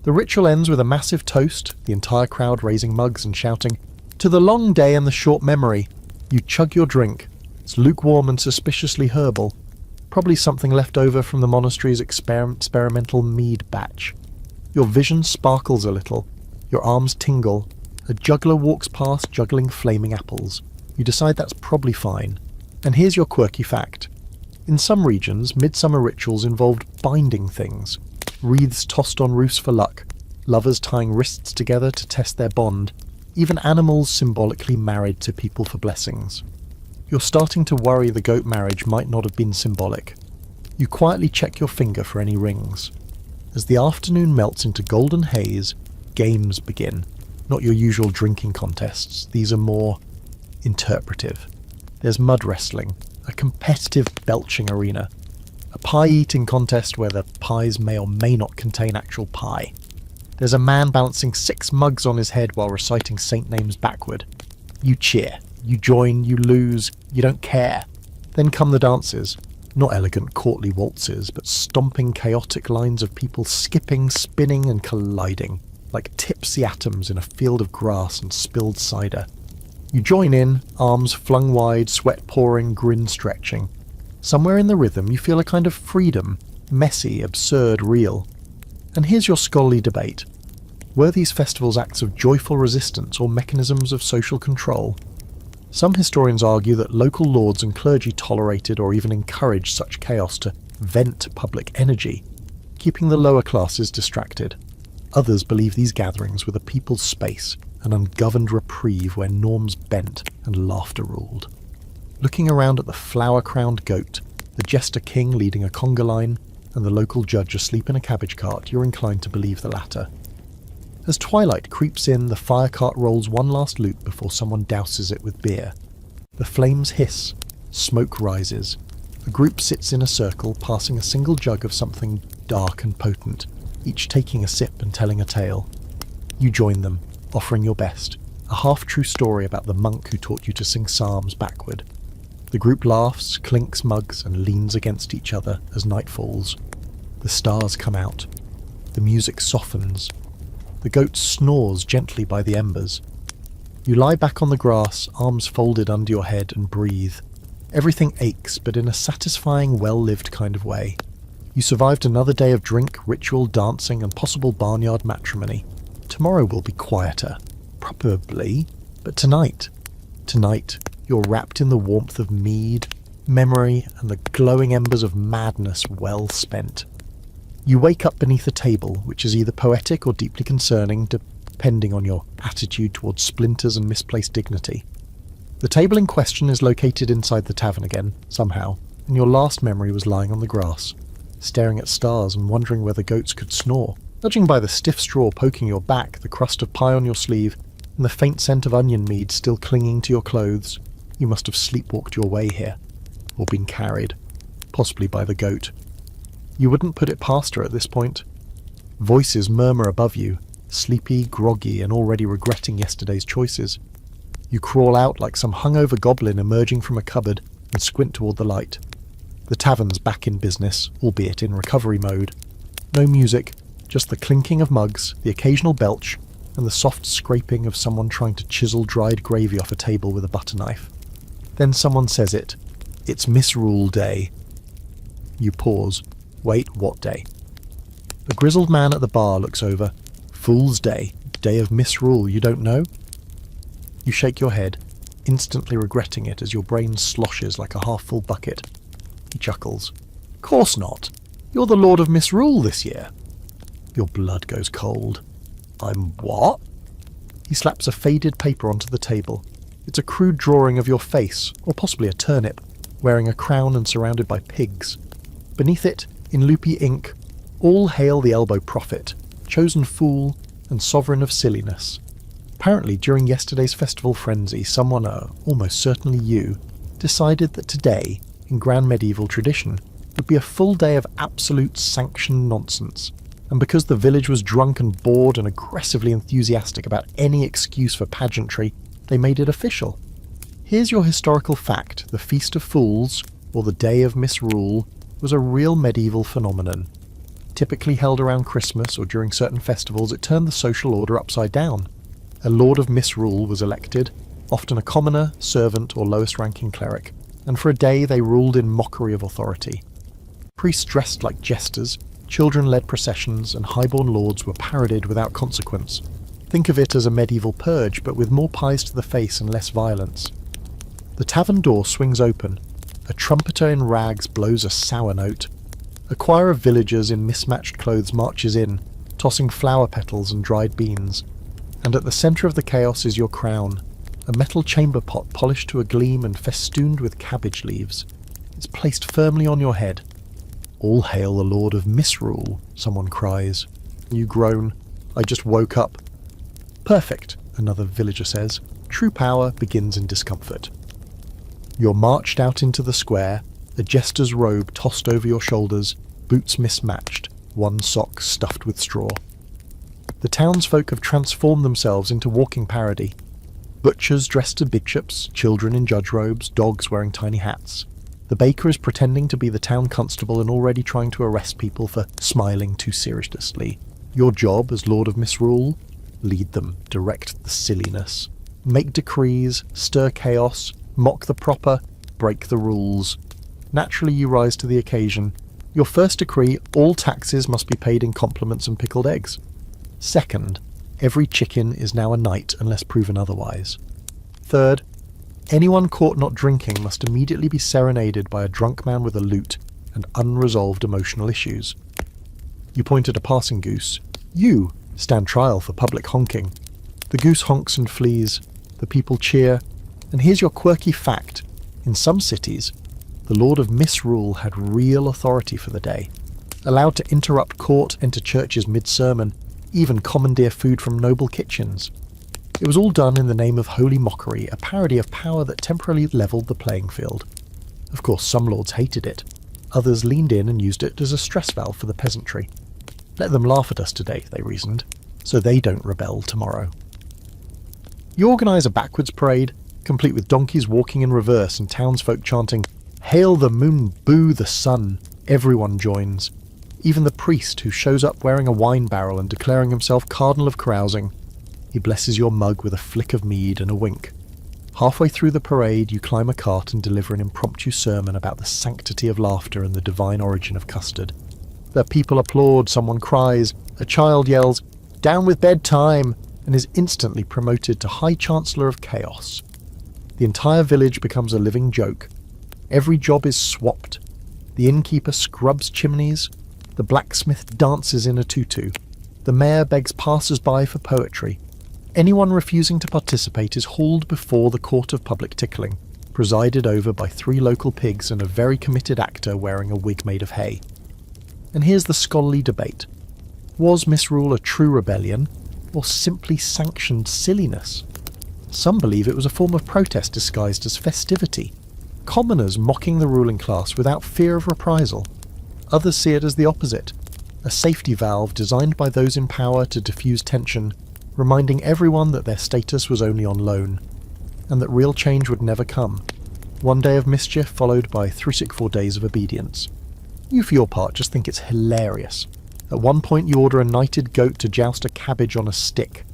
The ritual ends with a massive toast, the entire crowd raising mugs and shouting, "To the long day and the short memory." You chug your drink. It's lukewarm and suspiciously herbal. Probably something left over from the monastery's experimental mead batch. Your vision sparkles a little. Your arms tingle. A juggler walks past juggling flaming apples. You decide that's probably fine. And here's your quirky fact. In some regions, midsummer rituals involved binding things. Wreaths tossed on roofs for luck. Lovers tying wrists together to test their bond. Even animals symbolically married to people for blessings. You're starting to worry the goat marriage might not have been symbolic. You quietly check your finger for any rings. As the afternoon melts into golden haze, games begin. Not your usual drinking contests, these are more interpretive. There's mud wrestling, a competitive belching arena, a pie-eating contest where the pies may or may not contain actual pie. There's a man balancing 6 mugs on his head while reciting saint names backward. You cheer, you join, you lose, you don't care. Then come the dances. Not elegant courtly waltzes, but stomping chaotic lines of people skipping, spinning and colliding, like tipsy atoms in a field of grass and spilled cider. You join in, arms flung wide, sweat pouring, grin stretching. Somewhere in the rhythm you feel a kind of freedom, messy, absurd, real. And here's your scholarly debate. Were these festivals acts of joyful resistance or mechanisms of social control? Some historians argue that local lords and clergy tolerated or even encouraged such chaos to vent public energy, keeping the lower classes distracted. Others believe these gatherings were the people's space, an ungoverned reprieve where norms bent and laughter ruled. Looking around at the flower-crowned goat, the jester king leading a conga line, and the local judge asleep in a cabbage cart, you're inclined to believe the latter. As twilight creeps in, the fire cart rolls one last loop before someone douses it with beer. The flames hiss, smoke rises. A group sits in a circle, passing a single jug of something dark and potent, each taking a sip and telling a tale. You join them, offering your best, a half-true story about the monk who taught you to sing psalms backward. The group laughs, clinks mugs, and leans against each other as night falls. The stars come out. The music softens. The goat snores gently by the embers. You lie back on the grass, arms folded under your head, and breathe. Everything aches, but in a satisfying, well-lived kind of way. You survived another day of drink, ritual, dancing, and possible barnyard matrimony. Tomorrow will be quieter. Probably. But tonight, you're wrapped in the warmth of mead, memory, and the glowing embers of madness well spent. You wake up beneath a table, which is either poetic or deeply concerning, depending on your attitude towards splinters and misplaced dignity. The table in question is located inside the tavern again, somehow, and your last memory was lying on the grass, staring at stars and wondering whether goats could snore. Judging by the stiff straw poking your back, the crust of pie on your sleeve, and the faint scent of onion mead still clinging to your clothes, you must have sleepwalked your way here, or been carried, possibly by the goat. You wouldn't put it past her at this point. Voices murmur above you, sleepy, groggy, and already regretting yesterday's choices. You crawl out like some hungover goblin emerging from a cupboard and squint toward the light. The tavern's back in business, albeit in recovery mode. No music, just the clinking of mugs, the occasional belch, and the soft scraping of someone trying to chisel dried gravy off a table with a butter knife. Then someone says it. It's Misrule Day. You pause. Wait, what day? The grizzled man at the bar looks over. Fool's Day. Day of misrule, you don't know? You shake your head, instantly regretting it as your brain sloshes like a half-full bucket. He chuckles. Course not. You're the Lord of Misrule this year. Your blood goes cold. I'm what? He slaps a faded paper onto the table. It's a crude drawing of your face, or possibly a turnip, wearing a crown and surrounded by pigs. Beneath it, in loopy ink, all hail the elbow prophet, chosen fool, and sovereign of silliness. Apparently, during yesterday's festival frenzy, someone, almost certainly you, decided that today, in grand medieval tradition, would be a full day of absolute sanctioned nonsense. And because the village was drunk and bored and aggressively enthusiastic about any excuse for pageantry, they made it official. Here's your historical fact. The Feast of Fools, or the Day of Misrule, was a real medieval phenomenon. Typically held around Christmas or during certain festivals, it turned the social order upside down. A Lord of Misrule was elected, often a commoner, servant, or lowest-ranking cleric, and for a day they ruled in mockery of authority. Priests dressed like jesters, children led processions, and highborn lords were parodied without consequence. Think of it as a medieval purge, but with more pies to the face and less violence. The tavern door swings open. A trumpeter in rags blows a sour note. A choir of villagers in mismatched clothes marches in, tossing flower petals and dried beans. And at the centre of the chaos is your crown, a metal chamber pot polished to a gleam and festooned with cabbage leaves. It's placed firmly on your head. "All hail the Lord of Misrule," someone cries. You groan. "I just woke up." "Perfect," another villager says. "True power begins in discomfort." You're marched out into the square, a jester's robe tossed over your shoulders, boots mismatched, one sock stuffed with straw. The townsfolk have transformed themselves into walking parody. Butchers dressed as bishops, children in judge robes, dogs wearing tiny hats. The baker is pretending to be the town constable and already trying to arrest people for smiling too seriously. Your job as Lord of Misrule? Lead them, direct the silliness. Make decrees, stir chaos, mock the proper, break the rules. Naturally you rise to the occasion. Your first decree, all taxes must be paid in compliments and pickled eggs. Second, every chicken is now a knight unless proven otherwise. Third, anyone caught not drinking must immediately be serenaded by a drunk man with a lute and unresolved emotional issues. You point at a passing goose. You stand trial for public honking. The goose honks and flees. The people cheer. And here's your quirky fact. In some cities, the Lord of Misrule had real authority for the day. Allowed to interrupt court, enter churches mid-sermon, even commandeer food from noble kitchens. It was all done in the name of holy mockery, a parody of power that temporarily levelled the playing field. Of course, some lords hated it. Others leaned in and used it as a stress valve for the peasantry. Let them laugh at us today, they reasoned, so they don't rebel tomorrow. You organise a backwards parade, complete with donkeys walking in reverse and townsfolk chanting, "Hail the moon, boo the sun." Everyone joins. Even the priest who shows up wearing a wine barrel and declaring himself cardinal of carousing. He blesses your mug with a flick of mead and a wink. Halfway through the parade, you climb a cart and deliver an impromptu sermon about the sanctity of laughter and the divine origin of custard. The people applaud, someone cries, a child yells, "Down with bedtime!" and is instantly promoted to High Chancellor of Chaos. The entire village becomes a living joke. Every job is swapped. The innkeeper scrubs chimneys. The blacksmith dances in a tutu. The mayor begs passers-by for poetry. Anyone refusing to participate is hauled before the court of public tickling, presided over by 3 local pigs and a very committed actor wearing a wig made of hay. And here's the scholarly debate. Was Misrule a true rebellion, or simply sanctioned silliness? Some believe it was a form of protest disguised as festivity, commoners mocking the ruling class without fear of reprisal. Others see it as the opposite, a safety valve designed by those in power to diffuse tension, reminding everyone that their status was only on loan, and that real change would never come. One day of mischief followed by 364 days of obedience. You, for your part, just think it's hilarious. At one point you order a knighted goat to joust a cabbage on a stick.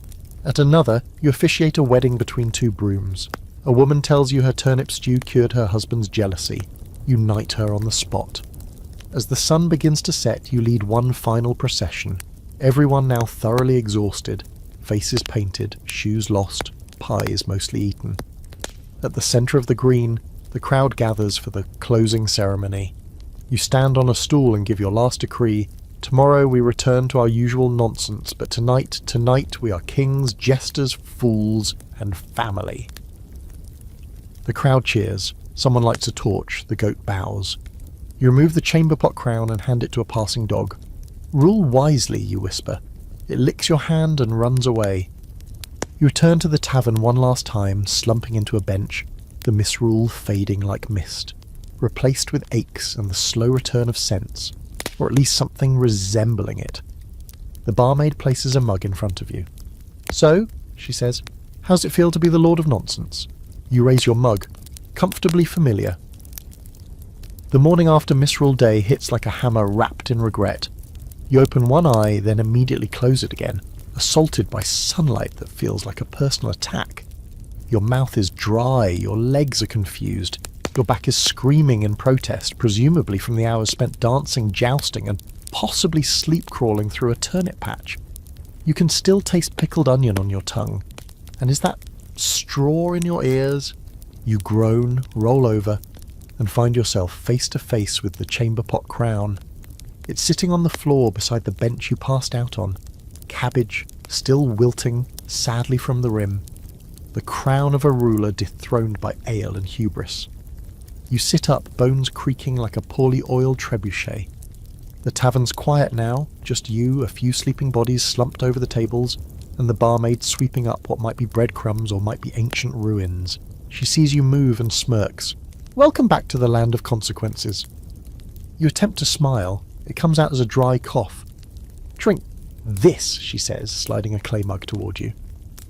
At another, you officiate a wedding between 2 brooms. A woman tells you her turnip stew cured her husband's jealousy. You knight her on the spot. As the sun begins to set, you lead one final procession, everyone now thoroughly exhausted, faces painted, shoes lost, pies mostly eaten. At the centre of the green, the crowd gathers for the closing ceremony. You stand on a stool and give your last decree. Tomorrow we return to our usual nonsense, but tonight we are kings, jesters, fools, and family. The crowd cheers. Someone lights a torch. The goat bows. You remove the chamber pot crown and hand it to a passing dog. Rule wisely, you whisper. It licks your hand and runs away. You return to the tavern one last time, slumping into a bench, the misrule fading like mist, replaced with aches and the slow return of sense, or at least something resembling it. The barmaid places a mug in front of you. "So," she says, "how's it feel to be the Lord of Nonsense?" You raise your mug, comfortably familiar. The morning after Misrule Day hits like a hammer wrapped in regret. You open one eye, then immediately close it again, assaulted by sunlight that feels like a personal attack. Your mouth is dry, your legs are confused, your back is screaming in protest, presumably from the hours spent dancing, jousting, and possibly sleep-crawling through a turnip patch. You can still taste pickled onion on your tongue. And is that straw in your ears? You groan, roll over, and find yourself face to face with the chamber pot crown. It's sitting on the floor beside the bench you passed out on, cabbage still wilting sadly from the rim. the crown of a ruler dethroned by ale and hubris. You sit up, bones creaking like a poorly oiled trebuchet. The tavern's quiet now, just you, a few sleeping bodies slumped over the tables, and the barmaid sweeping up what might be breadcrumbs or might be ancient ruins. She sees you move and smirks. Welcome back to the land of consequences. You attempt to smile. It comes out as a dry cough. Drink this, she says, sliding a clay mug toward you.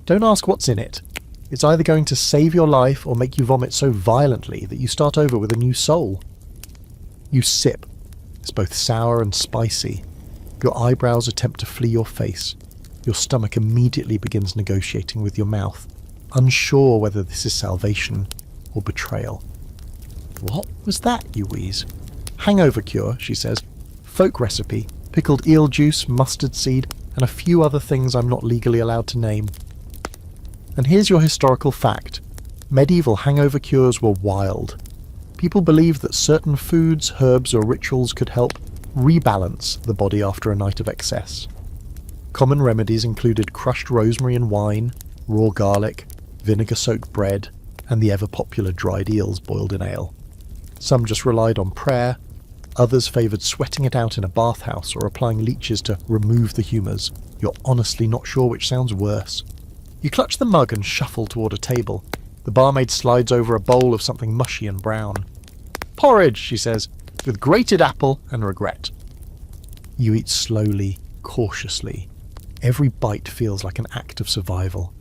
Don't ask what's in it. It's either going to save your life or make you vomit so violently that you start over with a new soul. You sip. It's both sour and spicy. Your eyebrows attempt to flee your face. Your stomach immediately begins negotiating with your mouth, unsure whether this is salvation or betrayal. What was that, you wheeze? Hangover cure, she says. Folk recipe, pickled eel juice, mustard seed, and a few other things I'm not legally allowed to name. And here's your historical fact. Medieval hangover cures were wild. People believed that certain foods, herbs, or rituals could help rebalance the body after a night of excess. Common remedies included crushed rosemary in wine, raw garlic, vinegar-soaked bread, and the ever-popular dried eels boiled in ale. Some just relied on prayer, others favoured sweating it out in a bathhouse or applying leeches to remove the humours. You're honestly not sure which sounds worse. You clutch the mug and shuffle toward a table. The barmaid slides over a bowl of something mushy and brown. Porridge, she says, with grated apple and regret. You eat slowly, cautiously. Every bite feels like an act of survival.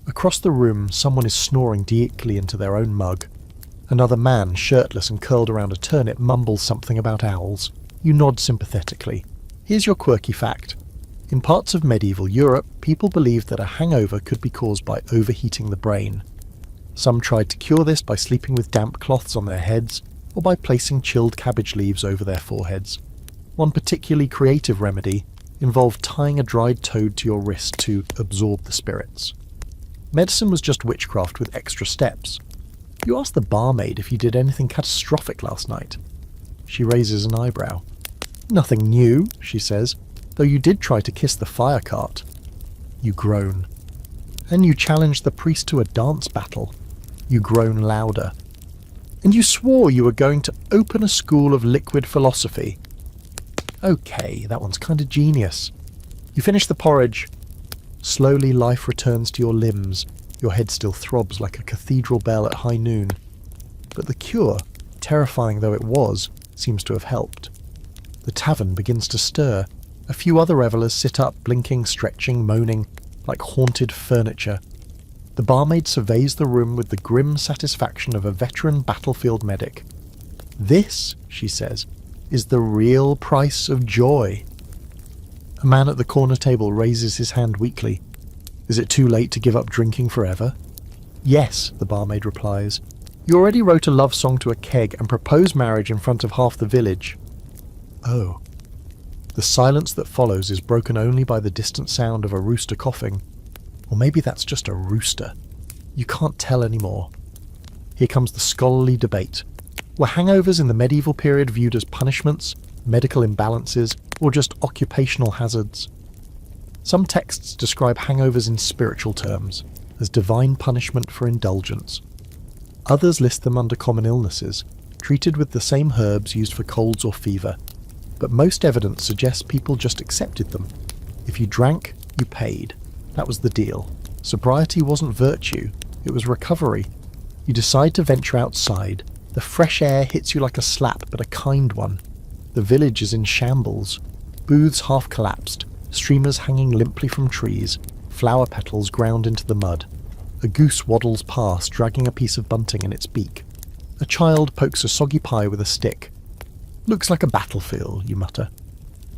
Across the room, someone is snoring deeply into their own mug. Another man, shirtless and curled around a turnip, mumbles something about owls. You nod sympathetically. Here's your quirky fact. In parts of medieval Europe, people believed that a hangover could be caused by overheating the brain. Some tried to cure this by sleeping with damp cloths on their heads, or by placing chilled cabbage leaves over their foreheads. One particularly creative remedy involved tying a dried toad to your wrist to absorb the spirits. Medicine was just witchcraft with extra steps. You asked the barmaid if you did anything catastrophic last night. She raises an eyebrow. Nothing new, she says, though you did try to kiss the fire cart. You groan. And you challenged the priest to a dance battle. You groan louder. And you swore you were going to open a school of liquid philosophy. Okay, that one's kind of genius. You finish the porridge. Slowly life returns to your limbs. Your head still throbs like a cathedral bell at high noon. But the cure, terrifying though it was, seems to have helped. The tavern begins to stir. A few other revellers sit up, blinking, stretching, moaning, like haunted furniture. The barmaid surveys the room with the grim satisfaction of a veteran battlefield medic. This, she says, is the real price of joy. A man at the corner table raises his hand weakly. Is it too late to give up drinking forever? Yes, the barmaid replies. You already wrote a love song to a keg and proposed marriage in front of half the village. Oh. The silence that follows is broken only by the distant sound of a rooster coughing. Or maybe that's just a rooster. You can't tell anymore. Here comes the scholarly debate. Were hangovers in the medieval period viewed as punishments, medical imbalances, or just occupational hazards? Some texts describe hangovers in spiritual terms, as divine punishment for indulgence. Others list them under common illnesses, treated with the same herbs used for colds or fever. But most evidence suggests people just accepted them. If you drank, you paid. That was the deal. Sobriety wasn't virtue, it was recovery. You decide to venture outside. The fresh air hits you like a slap, but a kind one. The village is in shambles. Booths half collapsed, streamers hanging limply from trees, flower petals ground into the mud. A goose waddles past, dragging a piece of bunting in its beak. A child pokes a soggy pie with a stick. Looks like a battlefield, you mutter.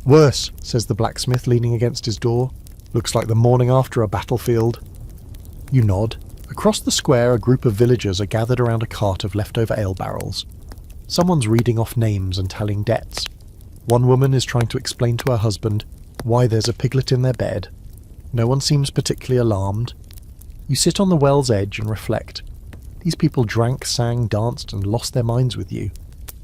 Worse, says the blacksmith, leaning against his door. Looks like the morning after a battlefield. You nod. Across the square, a group of villagers are gathered around a cart of leftover ale barrels. Someone's reading off names and tallying debts. One woman is trying to explain to her husband why there's a piglet in their bed. No one seems particularly alarmed. You sit on the well's edge and reflect. These people drank, sang, danced, and lost their minds with you.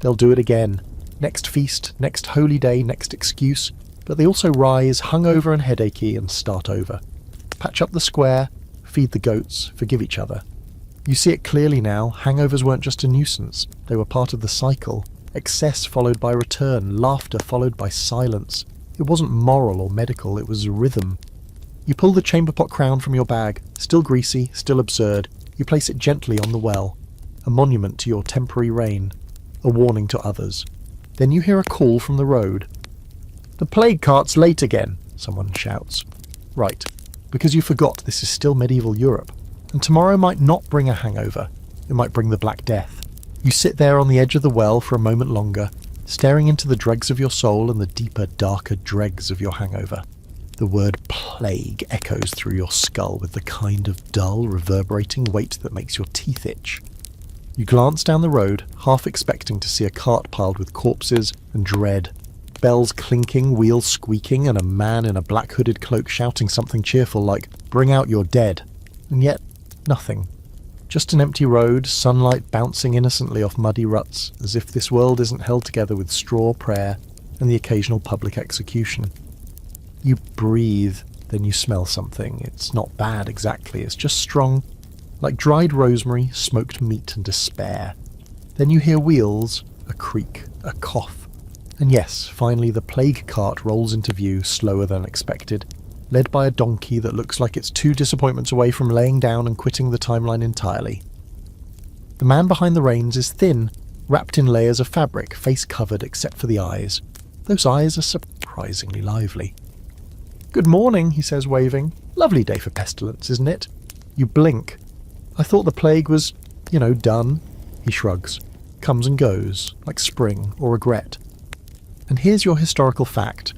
They'll do it again. Next feast, next holy day, next excuse, but they also rise, hungover and headachy, and start over. Patch up the square, feed the goats, forgive each other. You see it clearly now, hangovers weren't just a nuisance, they were part of the cycle. Excess followed by return, laughter followed by silence. It wasn't moral or medical, it was rhythm. You pull the chamber pot crown from your bag, still greasy, still absurd. You place it gently on the well, a monument to your temporary reign, a warning to others. Then you hear a call from the road. "The plague cart's late again," someone shouts. Right, because you forgot this is still medieval Europe, and tomorrow might not bring a hangover, it might bring the Black Death. You sit there on the edge of the well for a moment longer, staring into the dregs of your soul and the deeper, darker dregs of your hangover. The word plague echoes through your skull with the kind of dull, reverberating weight that makes your teeth itch. You glance down the road, half expecting to see a cart piled with corpses and dread, bells clinking, wheels squeaking, and a man in a black hooded cloak shouting something cheerful like, "Bring out your dead." And yet, nothing. Just an empty road, sunlight bouncing innocently off muddy ruts, as if this world isn't held together with straw prayer and the occasional public execution. You breathe, then you smell something. It's not bad exactly, it's just strong, like dried rosemary, smoked meat and despair. Then you hear wheels, a creak, a cough. And yes, finally the plague cart rolls into view, slower than expected, led by a donkey that looks like it's 2 disappointments away from laying down and quitting the timeline entirely. The man behind the reins is thin, wrapped in layers of fabric, face covered except for the eyes. Those eyes are surprisingly lively. "Good morning," he says, waving. "Lovely day for pestilence, isn't it?" You blink. "I thought the plague was, done." He shrugs. Comes and goes, like spring or regret. And here's your historical fact.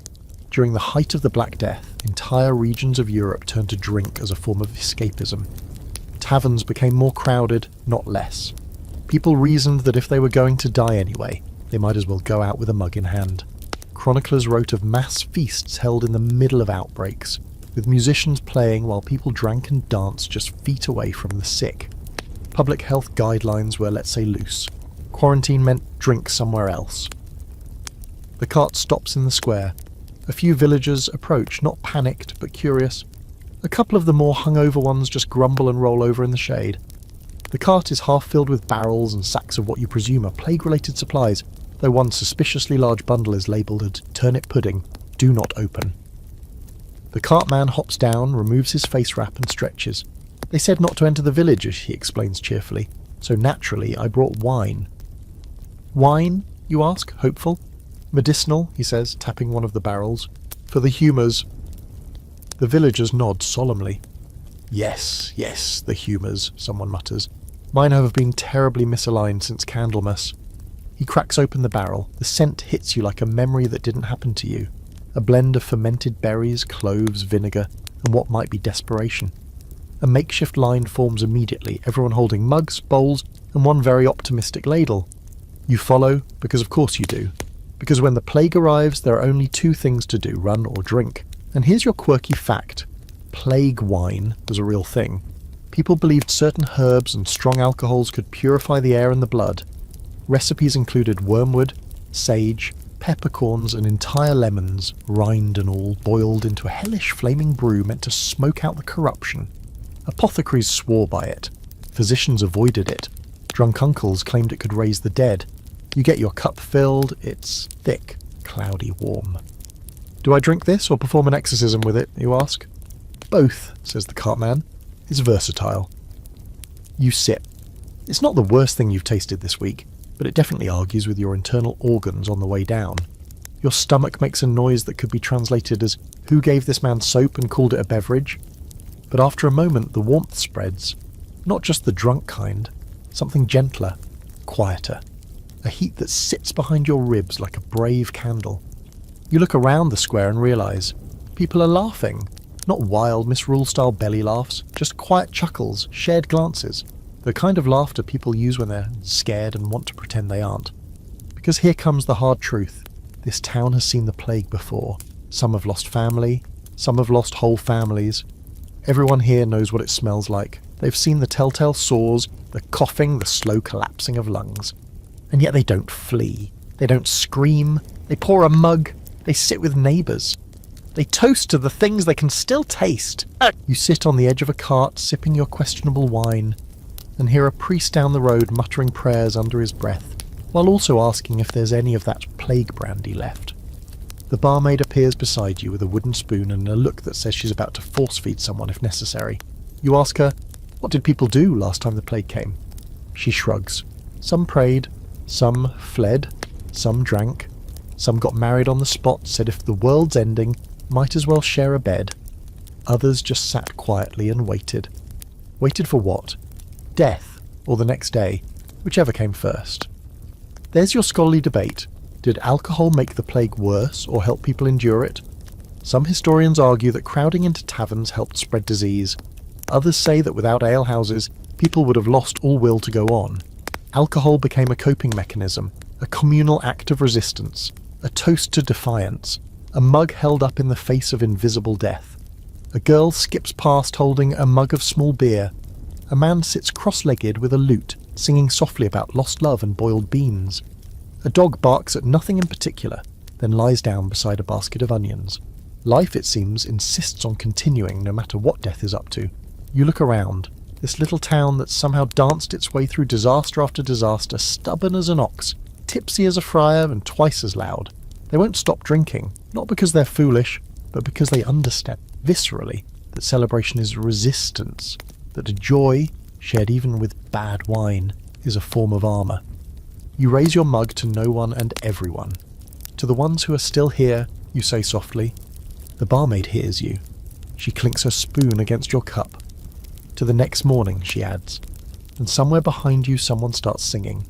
During the height of the Black Death, entire regions of Europe turned to drink as a form of escapism. Taverns became more crowded, not less. People reasoned that if they were going to die anyway, they might as well go out with a mug in hand. Chroniclers wrote of mass feasts held in the middle of outbreaks, with musicians playing while people drank and danced just feet away from the sick. Public health guidelines were, let's say, loose. Quarantine meant drink somewhere else. The cart stops in the square. A few villagers approach, not panicked, but curious. A couple of the more hungover ones just grumble and roll over in the shade. The cart is half filled with barrels and sacks of what you presume are plague-related supplies, though one suspiciously large bundle is labelled as turnip pudding, do not open. The cartman hops down, removes his face wrap and stretches. "They said not to enter the village," he explains cheerfully, "so naturally I brought wine." "Wine?" you ask, hopeful. "Medicinal," he says, tapping one of the barrels. "For the humours." The villagers nod solemnly. Yes, the humours," someone mutters. "Mine have been terribly misaligned since Candlemas." He cracks open the barrel. The scent hits you like a memory that didn't happen to you. A blend of fermented berries, cloves, vinegar, and what might be desperation. A makeshift line forms immediately, everyone holding mugs, bowls, and one very optimistic ladle. You follow, because of course you do. Because when the plague arrives, there are only 2 things to do, run or drink. And here's your quirky fact. Plague wine was a real thing. People believed certain herbs and strong alcohols could purify the air and the blood. Recipes included wormwood, sage, peppercorns, and entire lemons, rind and all, boiled into a hellish flaming brew meant to smoke out the corruption. Apothecaries swore by it. Physicians avoided it. Drunk uncles claimed it could raise the dead. You get your cup filled, it's thick, cloudy, warm. "Do I drink this or perform an exorcism with it?" you ask. "Both," says the cartman. "It's versatile." You sip. It's not the worst thing you've tasted this week, but it definitely argues with your internal organs on the way down. Your stomach makes a noise that could be translated as, "Who gave this man soap and called it a beverage?" But after a moment the warmth spreads. Not just the drunk kind. Something gentler, quieter. A heat that sits behind your ribs like a brave candle. You look around the square and realise people are laughing. Not wild Miss Rule-style belly laughs, just quiet chuckles, shared glances. The kind of laughter people use when they're scared and want to pretend they aren't. Because here comes the hard truth. This town has seen the plague before. Some have lost family, some have lost whole families. Everyone here knows what it smells like. They've seen the telltale sores, the coughing, the slow collapsing of lungs. And yet they don't flee. They don't scream. They pour a mug. They sit with neighbours. They toast to the things they can still taste. You sit on the edge of a cart sipping your questionable wine and hear a priest down the road muttering prayers under his breath, while also asking if there's any of that plague brandy left. The barmaid appears beside you with a wooden spoon and a look that says she's about to force-feed someone if necessary. You ask her, "What did people do last time the plague came?" She shrugs. Some prayed, some fled, some drank, some got married on the spot, said if the world's ending, might as well share a bed. Others just sat quietly and waited. Waited for what? Death, or the next day, whichever came first. There's your scholarly debate. Did alcohol make the plague worse or help people endure it? Some historians argue that crowding into taverns helped spread disease. Others say that without alehouses, people would have lost all will to go on. Alcohol became a coping mechanism, a communal act of resistance, a toast to defiance, a mug held up in the face of invisible death. A girl skips past holding a mug of small beer. A man sits cross-legged with a lute, singing softly about lost love and boiled beans. A dog barks at nothing in particular, then lies down beside a basket of onions. Life, it seems, insists on continuing no matter what death is up to. You look around. This little town that's somehow danced its way through disaster after disaster, stubborn as an ox, tipsy as a friar and twice as loud. They won't stop drinking, not because they're foolish, but because they understand, viscerally, that celebration is resistance, that a joy, shared even with bad wine, is a form of armour. You raise your mug to no one and everyone. To the ones who are still here, you say softly. The barmaid hears you. She clinks her spoon against your cup. To the next morning, she adds. And somewhere behind you someone starts singing.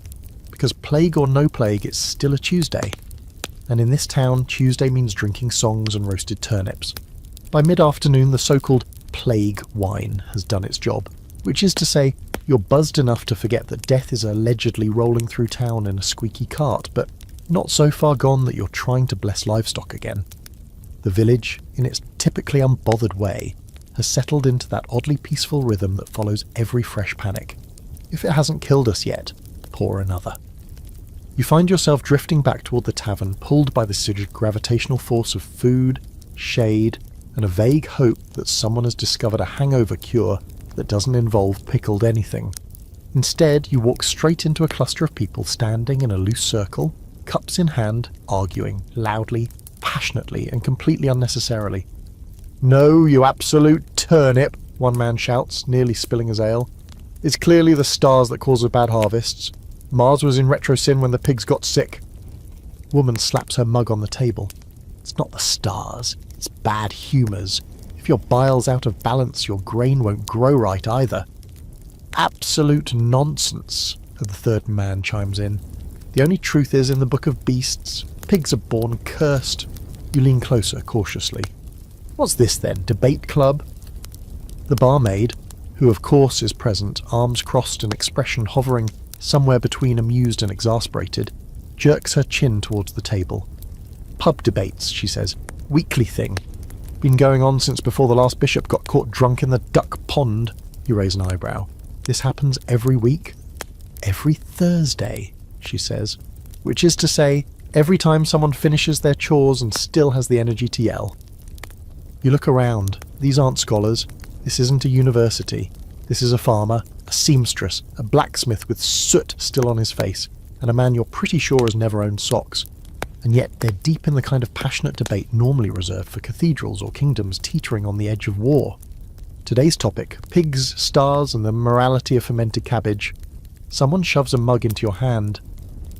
Because plague or no plague, it's still a Tuesday. And in this town, Tuesday means drinking songs and roasted turnips. By mid-afternoon, the so-called plague wine has done its job, which is to say, you're buzzed enough to forget that death is allegedly rolling through town in a squeaky cart, but not so far gone that you're trying to bless livestock again. The village, in its typically unbothered way, has settled into that oddly peaceful rhythm that follows every fresh panic. If it hasn't killed us yet, pour another. You find yourself drifting back toward the tavern, pulled by the gravitational force of food, shade, and a vague hope that someone has discovered a hangover cure that doesn't involve pickled anything. Instead, you walk straight into a cluster of people standing in a loose circle, cups in hand, arguing, loudly, passionately, and completely unnecessarily. "No, you absolute turnip," one man shouts, nearly spilling his ale. "It's clearly the stars that cause the bad harvests. Mars was in retro-sin when the pigs got sick." Woman slaps her mug on the table. "It's not the stars, it's bad humours. If your bile's out of balance, your grain won't grow right either." "Absolute nonsense," the third man chimes in. "The only truth is in the Book of Beasts, pigs are born cursed." You lean closer, cautiously. "What's this then, debate club?" The barmaid, who of course is present, arms crossed and expression hovering somewhere between amused and exasperated, jerks her chin towards the table. "Pub debates," she says. "Weekly thing. Been going on since before the last bishop got caught drunk in the duck pond." You raise an eyebrow. "This happens every week?" "Every Thursday," she says. "Which is to say, every time someone finishes their chores and still has the energy to yell." You look around. These aren't scholars. This isn't a university. This is a farmer, a seamstress, a blacksmith with soot still on his face, and a man you're pretty sure has never owned socks. And yet they're deep in the kind of passionate debate normally reserved for cathedrals or kingdoms teetering on the edge of war. Today's topic, pigs, stars, and the morality of fermented cabbage. Someone shoves a mug into your hand.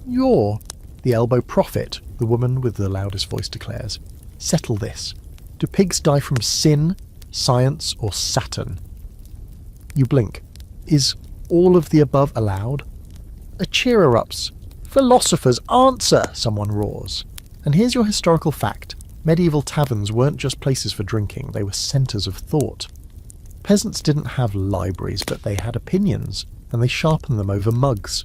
"You're the elbow prophet," the woman with the loudest voice declares. "Settle this. Do pigs die from sin, science, or Saturn?" You blink. Is all of the above allowed? A cheer erupts. "Philosophers, answer!" someone roars. And here's your historical fact. Medieval taverns weren't just places for drinking, they were centres of thought. Peasants didn't have libraries, but they had opinions, and they sharpened them over mugs.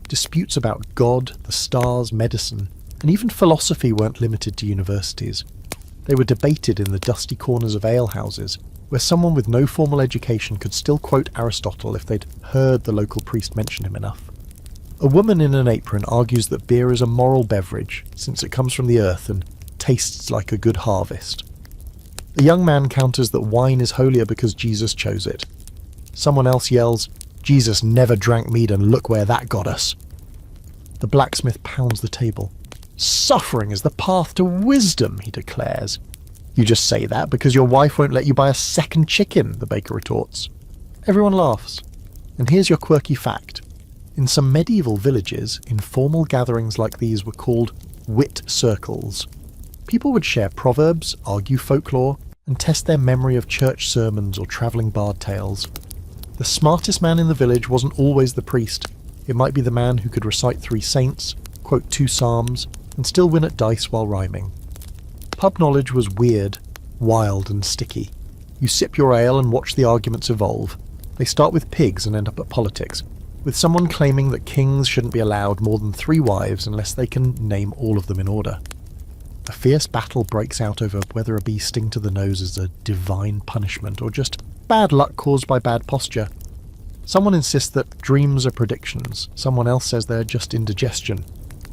Disputes about God, the stars, medicine, and even philosophy weren't limited to universities. They were debated in the dusty corners of alehouses, where someone with no formal education could still quote Aristotle if they'd heard the local priest mention him enough. A woman in an apron argues that beer is a moral beverage, since it comes from the earth and tastes like a good harvest. A young man counters that wine is holier because Jesus chose it. Someone else yells, "Jesus never drank mead and look where that got us." The blacksmith pounds the table. "Suffering is the path to wisdom," he declares. "You just say that because your wife won't let you buy a second chicken," the baker retorts. Everyone laughs. And here's your quirky fact. In some medieval villages, informal gatherings like these were called wit circles. People would share proverbs, argue folklore, and test their memory of church sermons or travelling bard tales. The smartest man in the village wasn't always the priest. It might be the man who could recite 3 saints, quote 2 psalms, and still win at dice while rhyming. Pub knowledge was weird, wild and sticky. You sip your ale and watch the arguments evolve. They start with pigs and end up at politics, with someone claiming that kings shouldn't be allowed more than 3 wives unless they can name all of them in order. A fierce battle breaks out over whether a bee sting to the nose is a divine punishment or just bad luck caused by bad posture. Someone insists that dreams are predictions, someone else says they're just indigestion.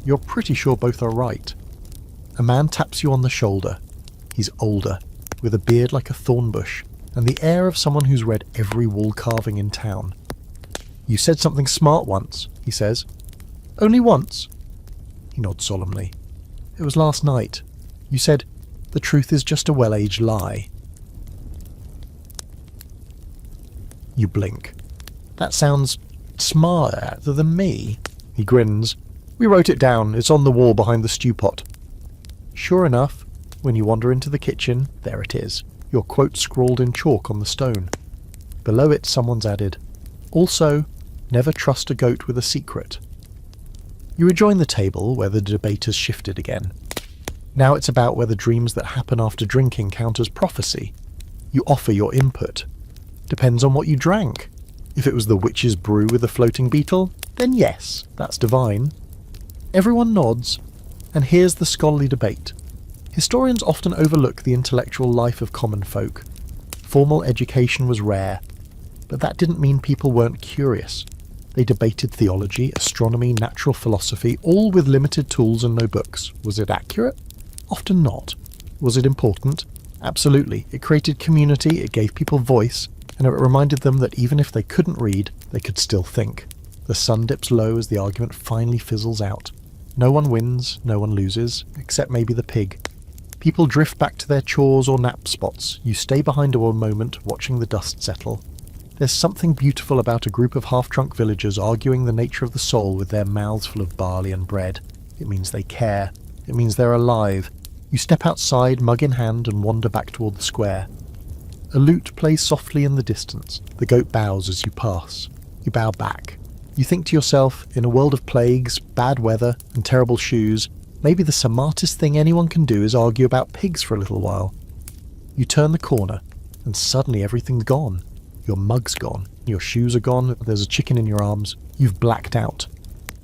You're pretty sure both are right. A man taps you on the shoulder. He's older, with a beard like a thorn bush, and the air of someone who's read every wall carving in town. "You said something smart once," he says. "Only once?" He nods solemnly. "It was last night. You said, 'The truth is just a well-aged lie.'" You blink. "That sounds smarter than me." He grins. "We wrote it down. It's on the wall behind the stew pot." Sure enough, when you wander into the kitchen, there it is, your quote scrawled in chalk on the stone. Below it, someone's added, "Also, never trust a goat with a secret." You rejoin the table, where the debate has shifted again. Now it's about whether dreams that happen after drinking count as prophecy. You offer your input. Depends on what you drank. If it was the witch's brew with a floating beetle, then yes, that's divine. Everyone nods, and here's the scholarly debate. Historians often overlook the intellectual life of common folk. Formal education was rare, but that didn't mean people weren't curious. They debated theology, astronomy, natural philosophy, all with limited tools and no books. Was it accurate? Often not. Was it important? Absolutely. It created community, it gave people voice, and it reminded them that even if they couldn't read, they could still think. The sun dips low as the argument finally fizzles out. No one wins, no one loses, except maybe the pig. People drift back to their chores or nap spots. You stay behind a moment, watching the dust settle. There's something beautiful about a group of half-drunk villagers arguing the nature of the soul with their mouths full of barley and bread. It means they care. It means they're alive. You step outside, mug in hand, and wander back toward the square. A lute plays softly in the distance. The goat bows as you pass. You bow back. You think to yourself, in a world of plagues, bad weather, and terrible shoes, maybe the smartest thing anyone can do is argue about pigs for a little while. You turn the corner, and suddenly everything's gone. Your mug's gone. Your shoes are gone. There's a chicken in your arms. You've blacked out.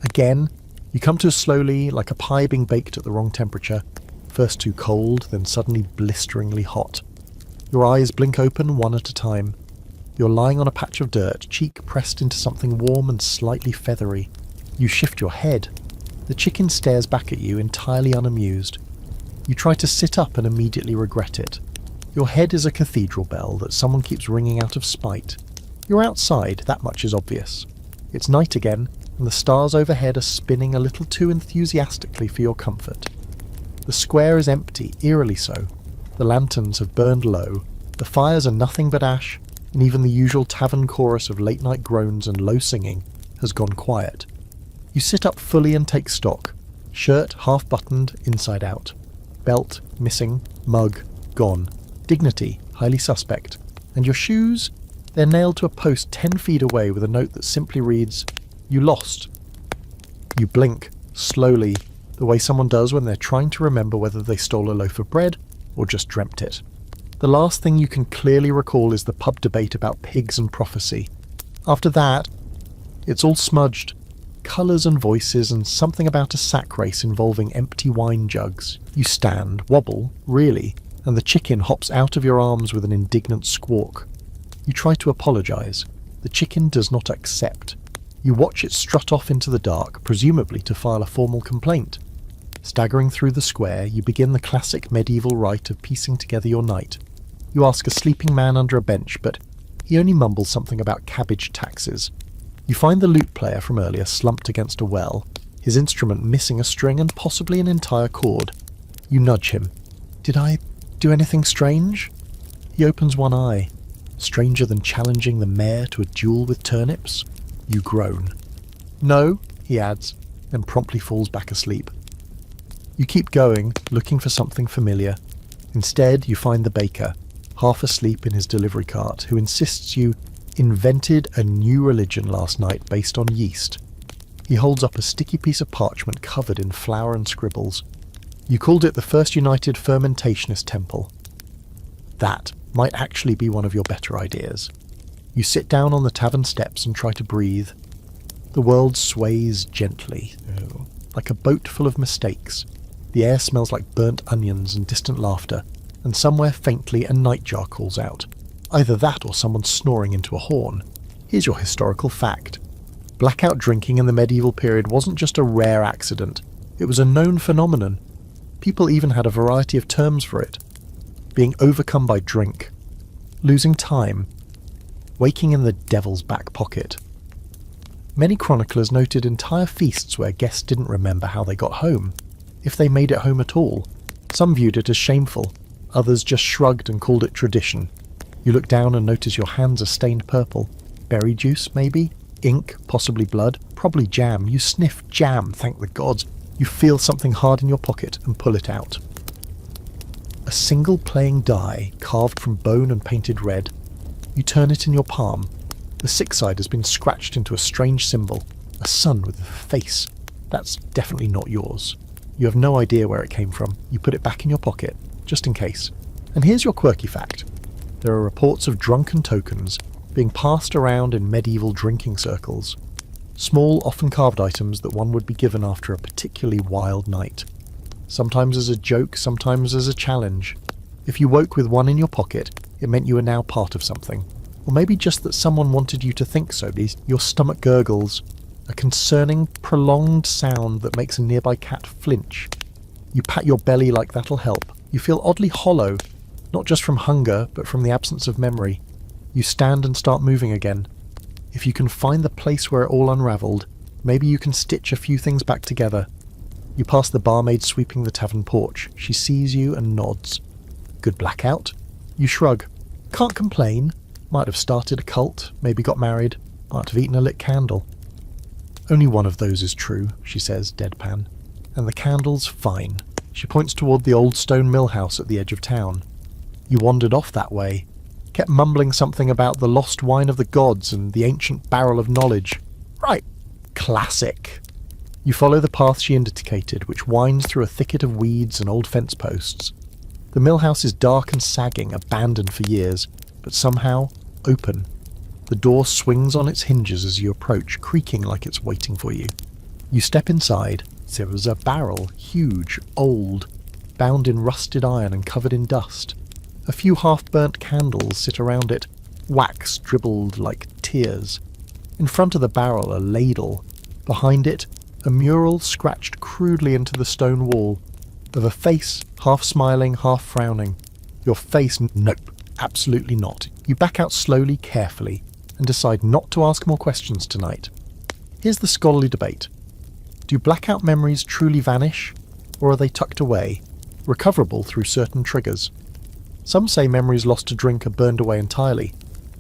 Again, you come to us slowly, like a pie being baked at the wrong temperature. First too cold, then suddenly blisteringly hot. Your eyes blink open one at a time. You're lying on a patch of dirt, cheek pressed into something warm and slightly feathery. You shift your head. The chicken stares back at you, entirely unamused. You try to sit up and immediately regret it. Your head is a cathedral bell that someone keeps ringing out of spite. You're outside, that much is obvious. It's night again, and the stars overhead are spinning a little too enthusiastically for your comfort. The square is empty, eerily so. The lanterns have burned low, the fires are nothing but ash, and even the usual tavern chorus of late-night groans and low singing has gone quiet. You sit up fully and take stock. Shirt half-buttoned, inside out. Belt missing, mug gone. Dignity highly suspect. And your shoes? They're nailed to a post 10 feet away with a note that simply reads, "You lost." You blink, slowly, the way someone does when they're trying to remember whether they stole a loaf of bread or just dreamt it. The last thing you can clearly recall is the pub debate about pigs and prophecy. After that, it's all smudged. Colours and voices and something about a sack race involving empty wine jugs. You stand, wobble, really, and the chicken hops out of your arms with an indignant squawk. You try to apologise. The chicken does not accept. You watch it strut off into the dark, presumably to file a formal complaint. Staggering through the square, you begin the classic medieval rite of piecing together your night. You ask a sleeping man under a bench, but he only mumbles something about cabbage taxes. You find the lute player from earlier slumped against a well, his instrument missing a string and possibly an entire chord. You nudge him. "Did I do anything strange?" He opens one eye. Stranger than challenging the mayor to a duel with turnips? You groan. "No," he adds, then promptly falls back asleep. You keep going, looking for something familiar. Instead, you find the baker, half asleep in his delivery cart, who insists you invented a new religion last night based on yeast. He holds up a sticky piece of parchment covered in flour and scribbles. You called it the First United Fermentationist Temple. That might actually be one of your better ideas. You sit down on the tavern steps and try to breathe. The world sways gently, like a boat full of mistakes. The air smells like burnt onions and distant laughter, and somewhere faintly a nightjar calls out. Either that or someone snoring into a horn. Here's your historical fact. Blackout drinking in the medieval period wasn't just a rare accident. It was a known phenomenon. People even had a variety of terms for it. Being overcome by drink, losing time, waking in the devil's back pocket. Many chroniclers noted entire feasts where guests didn't remember how they got home, if they made it home at all. Some viewed it as shameful, others just shrugged and called it tradition. You look down and notice your hands are stained purple. Berry juice, maybe? Ink, possibly blood, probably jam. You sniff jam, thank the gods. You feel something hard in your pocket and pull it out. A single playing die, carved from bone and painted red. You turn it in your palm. The sick side has been scratched into a strange symbol, a sun with a face. That's definitely not yours. You have no idea where it came from. You put it back in your pocket, just in case. And here's your quirky fact. There are reports of drunken tokens being passed around in medieval drinking circles. Small, often carved items that one would be given after a particularly wild night. Sometimes as a joke, sometimes as a challenge. If you woke with one in your pocket, it meant you were now part of something. Or maybe just that someone wanted you to think so. Your stomach gurgles, a concerning, prolonged sound that makes a nearby cat flinch. You pat your belly like that'll help. You feel oddly hollow, not just from hunger, but from the absence of memory. You stand and start moving again. If you can find the place where it all unravelled, maybe you can stitch a few things back together. You pass the barmaid sweeping the tavern porch. She sees you and nods. Good blackout? You shrug. Can't complain. Might have started a cult, maybe got married, might have eaten a lit candle. Only one of those is true, she says, deadpan. And the candle's fine. She points toward the old stone mill house at the edge of town. You wandered off that way, kept mumbling something about the lost wine of the gods and the ancient barrel of knowledge. Right, classic. You follow the path she indicated, which winds through a thicket of weeds and old fence posts. The mill house is dark and sagging, abandoned for years, but somehow open. The door swings on its hinges as you approach, creaking like it's waiting for you. You step inside. There was a barrel, huge, old, bound in rusted iron and covered in dust. A few half-burnt candles sit around it, wax dribbled like tears. In front of the barrel, a ladle. Behind it, a mural scratched crudely into the stone wall, of a face, half smiling, half frowning. Your face, nope, absolutely not. You back out slowly, carefully, and decide not to ask more questions tonight. Here's the scholarly debate. Do blackout memories truly vanish, or are they tucked away, recoverable through certain triggers? Some say memories lost to drink are burned away entirely.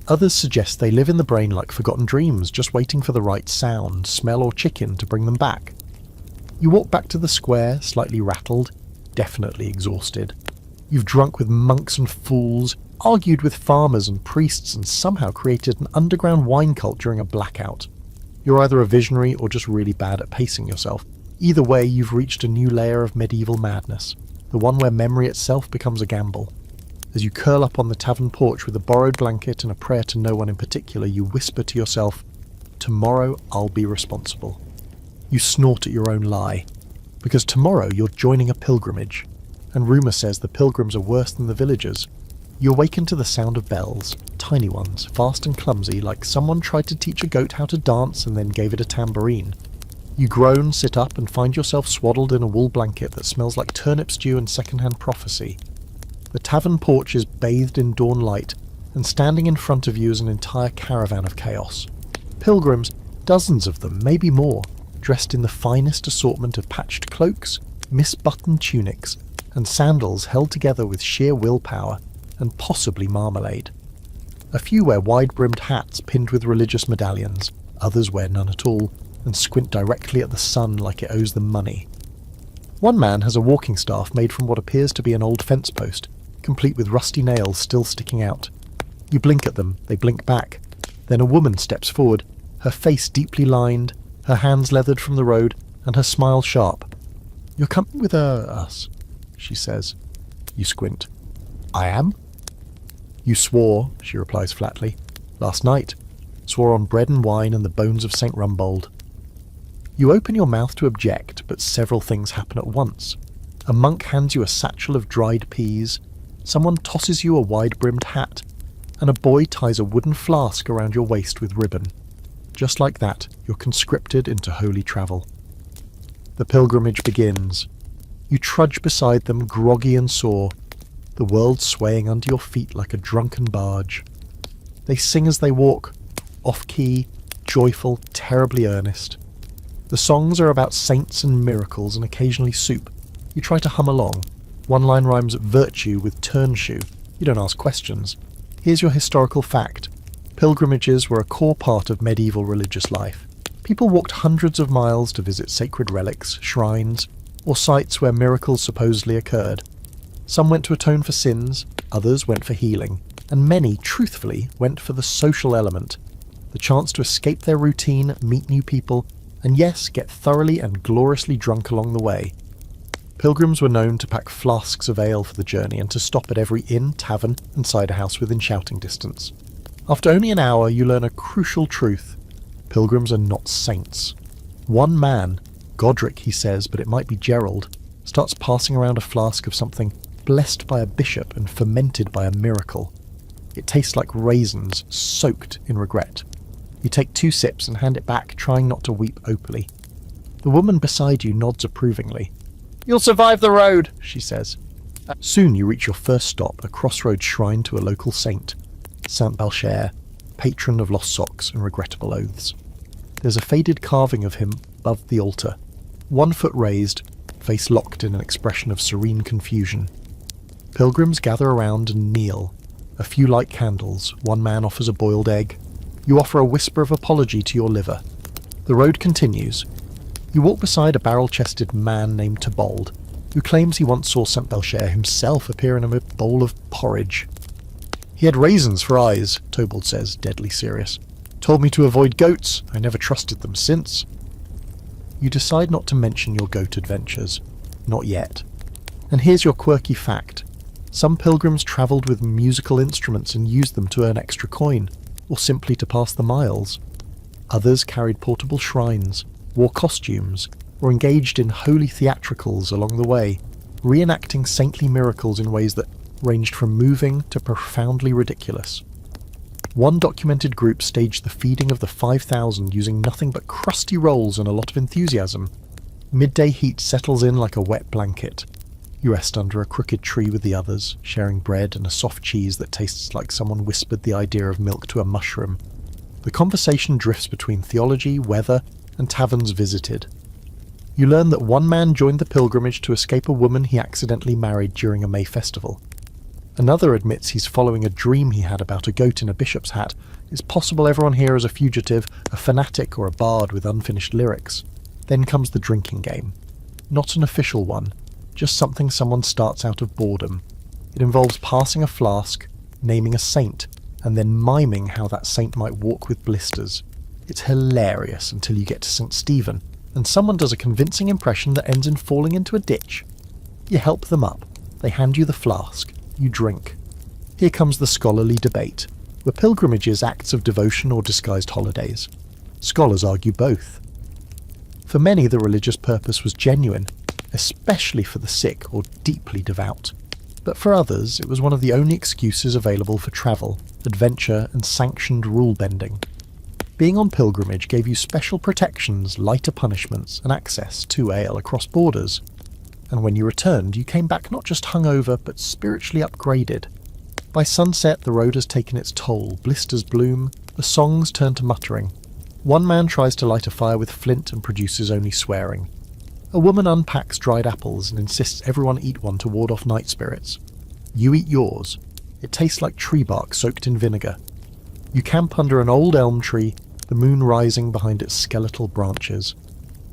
Others suggest they live in the brain like forgotten dreams, just waiting for the right sound, smell or chicken to bring them back. You walk back to the square, slightly rattled, definitely exhausted. You've drunk with monks and fools, argued with farmers and priests, and somehow created an underground wine cult during a blackout. You're either a visionary or just really bad at pacing yourself. Either way, you've reached a new layer of medieval madness, the one where memory itself becomes a gamble. As you curl up on the tavern porch with a borrowed blanket and a prayer to no one in particular, you whisper to yourself, "Tomorrow I'll be responsible." You snort at your own lie, because tomorrow you're joining a pilgrimage, and rumour says the pilgrims are worse than the villagers. You awaken to the sound of bells, tiny ones, fast and clumsy, like someone tried to teach a goat how to dance and then gave it a tambourine. You groan, sit up, and find yourself swaddled in a wool blanket that smells like turnip stew and second-hand prophecy. The tavern porch is bathed in dawn light, and standing in front of you is an entire caravan of chaos. Pilgrims, dozens of them, maybe more, dressed in the finest assortment of patched cloaks, misbuttoned tunics, and sandals held together with sheer willpower and possibly marmalade. A few wear wide-brimmed hats pinned with religious medallions, others wear none at all, and squint directly at the sun like it owes them money. One man has a walking staff made from what appears to be an old fence post, complete with rusty nails still sticking out. You blink at them, they blink back. Then a woman steps forward, her face deeply lined, her hands leathered from the road, and her smile sharp. "You're coming with us," she says. You squint. "I am?" "You swore," she replies flatly. "Last night. Swore on bread and wine and the bones of St. Rumbold." You open your mouth to object, but several things happen at once. A monk hands you a satchel of dried peas, someone tosses you a wide-brimmed hat, and a boy ties a wooden flask around your waist with ribbon. Just like that, you're conscripted into holy travel. The pilgrimage begins. You trudge beside them, groggy and sore, the world swaying under your feet like a drunken barge. They sing as they walk, off-key, joyful, terribly earnest. The songs are about saints and miracles and occasionally soup. You try to hum along. One line rhymes virtue with turn shoe. You don't ask questions. Here's your historical fact. Pilgrimages were a core part of medieval religious life. People walked hundreds of miles to visit sacred relics, shrines, or sites where miracles supposedly occurred. Some went to atone for sins, others went for healing, and many, truthfully, went for the social element, the chance to escape their routine, meet new people, and yes, get thoroughly and gloriously drunk along the way. Pilgrims were known to pack flasks of ale for the journey and to stop at every inn, tavern, and cider house within shouting distance. After only an hour, you learn a crucial truth. Pilgrims are not saints. One man, Godric he says, but it might be Gerald, starts passing around a flask of something blessed by a bishop and fermented by a miracle. It tastes like raisins, soaked in regret. You take 2 sips and hand it back, trying not to weep openly. The woman beside you nods approvingly. "You'll survive the road," she says. Soon you reach your first stop, a crossroads shrine to a local saint, Saint Balcher, patron of lost socks and regrettable oaths. There's a faded carving of him above the altar, 1 foot raised, face locked in an expression of serene confusion. Pilgrims gather around and kneel. A few light candles, one man offers a boiled egg. You offer a whisper of apology to your liver. The road continues. You walk beside a barrel-chested man named Tybalt, who claims he once saw St. Belcher himself appear in a bowl of porridge. "He had raisins for eyes," Tybalt says, deadly serious. "Told me to avoid goats. I never trusted them since." You decide not to mention your goat adventures. Not yet. And here's your quirky fact. Some pilgrims travelled with musical instruments and used them to earn extra coin, or simply to pass the miles. Others carried portable shrines, wore costumes, or engaged in holy theatricals along the way, reenacting saintly miracles in ways that ranged from moving to profoundly ridiculous. One documented group staged the feeding of the 5,000 using nothing but crusty rolls and a lot of enthusiasm. Midday heat settles in like a wet blanket. You rest under a crooked tree with the others, sharing bread and a soft cheese that tastes like someone whispered the idea of milk to a mushroom. The conversation drifts between theology, weather, and taverns visited. You learn that one man joined the pilgrimage to escape a woman he accidentally married during a May festival. Another admits he's following a dream he had about a goat in a bishop's hat. It's possible everyone here is a fugitive, a fanatic, or a bard with unfinished lyrics. Then comes the drinking game. Not an official one, just something someone starts out of boredom. It involves passing a flask, naming a saint, and then miming how that saint might walk with blisters. It's hilarious until you get to St. Stephen, and someone does a convincing impression that ends in falling into a ditch. You help them up. They hand you the flask. You drink. Here comes the scholarly debate. Were pilgrimages acts of devotion or disguised holidays? Scholars argue both. For many, the religious purpose was genuine, especially for the sick or deeply devout. But for others, it was one of the only excuses available for travel, adventure, and sanctioned rule-bending. Being on pilgrimage gave you special protections, lighter punishments, and access to ale across borders. and when you returned, you came back not just hungover, but spiritually upgraded. By sunset, the road has taken its toll, blisters bloom, the songs turn to muttering. One man tries to light a fire with flint and produces only swearing. A woman unpacks dried apples and insists everyone eat one to ward off night spirits. You eat yours. It tastes like tree bark soaked in vinegar. You camp under an old elm tree, the moon rising behind its skeletal branches.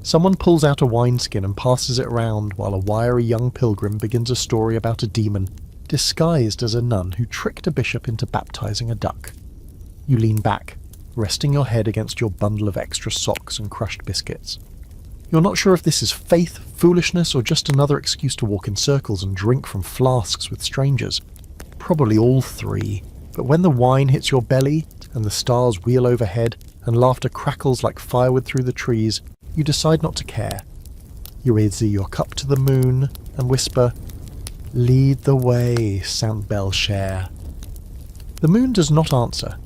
Someone pulls out a wineskin and passes it around while a wiry young pilgrim begins a story about a demon, disguised as a nun who tricked a bishop into baptizing a duck. You lean back, resting your head against your bundle of extra socks and crushed biscuits. You're not sure if this is faith, foolishness, or just another excuse to walk in circles and drink from flasks with strangers. Probably all three, but when the wine hits your belly and the stars wheel overhead and laughter crackles like firewood through the trees, you decide not to care. You raise your cup to the moon and whisper, "Lead the way, Saint Belcher." The moon does not answer,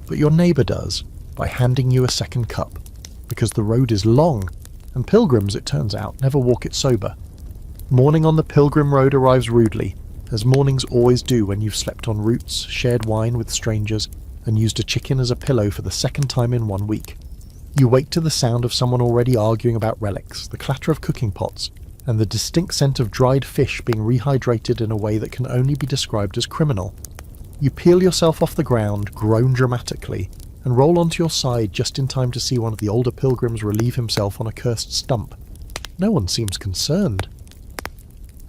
but your neighbour does by handing you a second cup, because the road is long, and pilgrims, it turns out, never walk it sober. Morning on the pilgrim road arrives rudely, as mornings always do when you've slept on roots, shared wine with strangers, and used a chicken as a pillow for the second time in 1 week. You wake to the sound of someone already arguing about relics, the clatter of cooking pots, and the distinct scent of dried fish being rehydrated in a way that can only be described as criminal. You peel yourself off the ground, groan dramatically, and roll onto your side just in time to see one of the older pilgrims relieve himself on a cursed stump. No one seems concerned.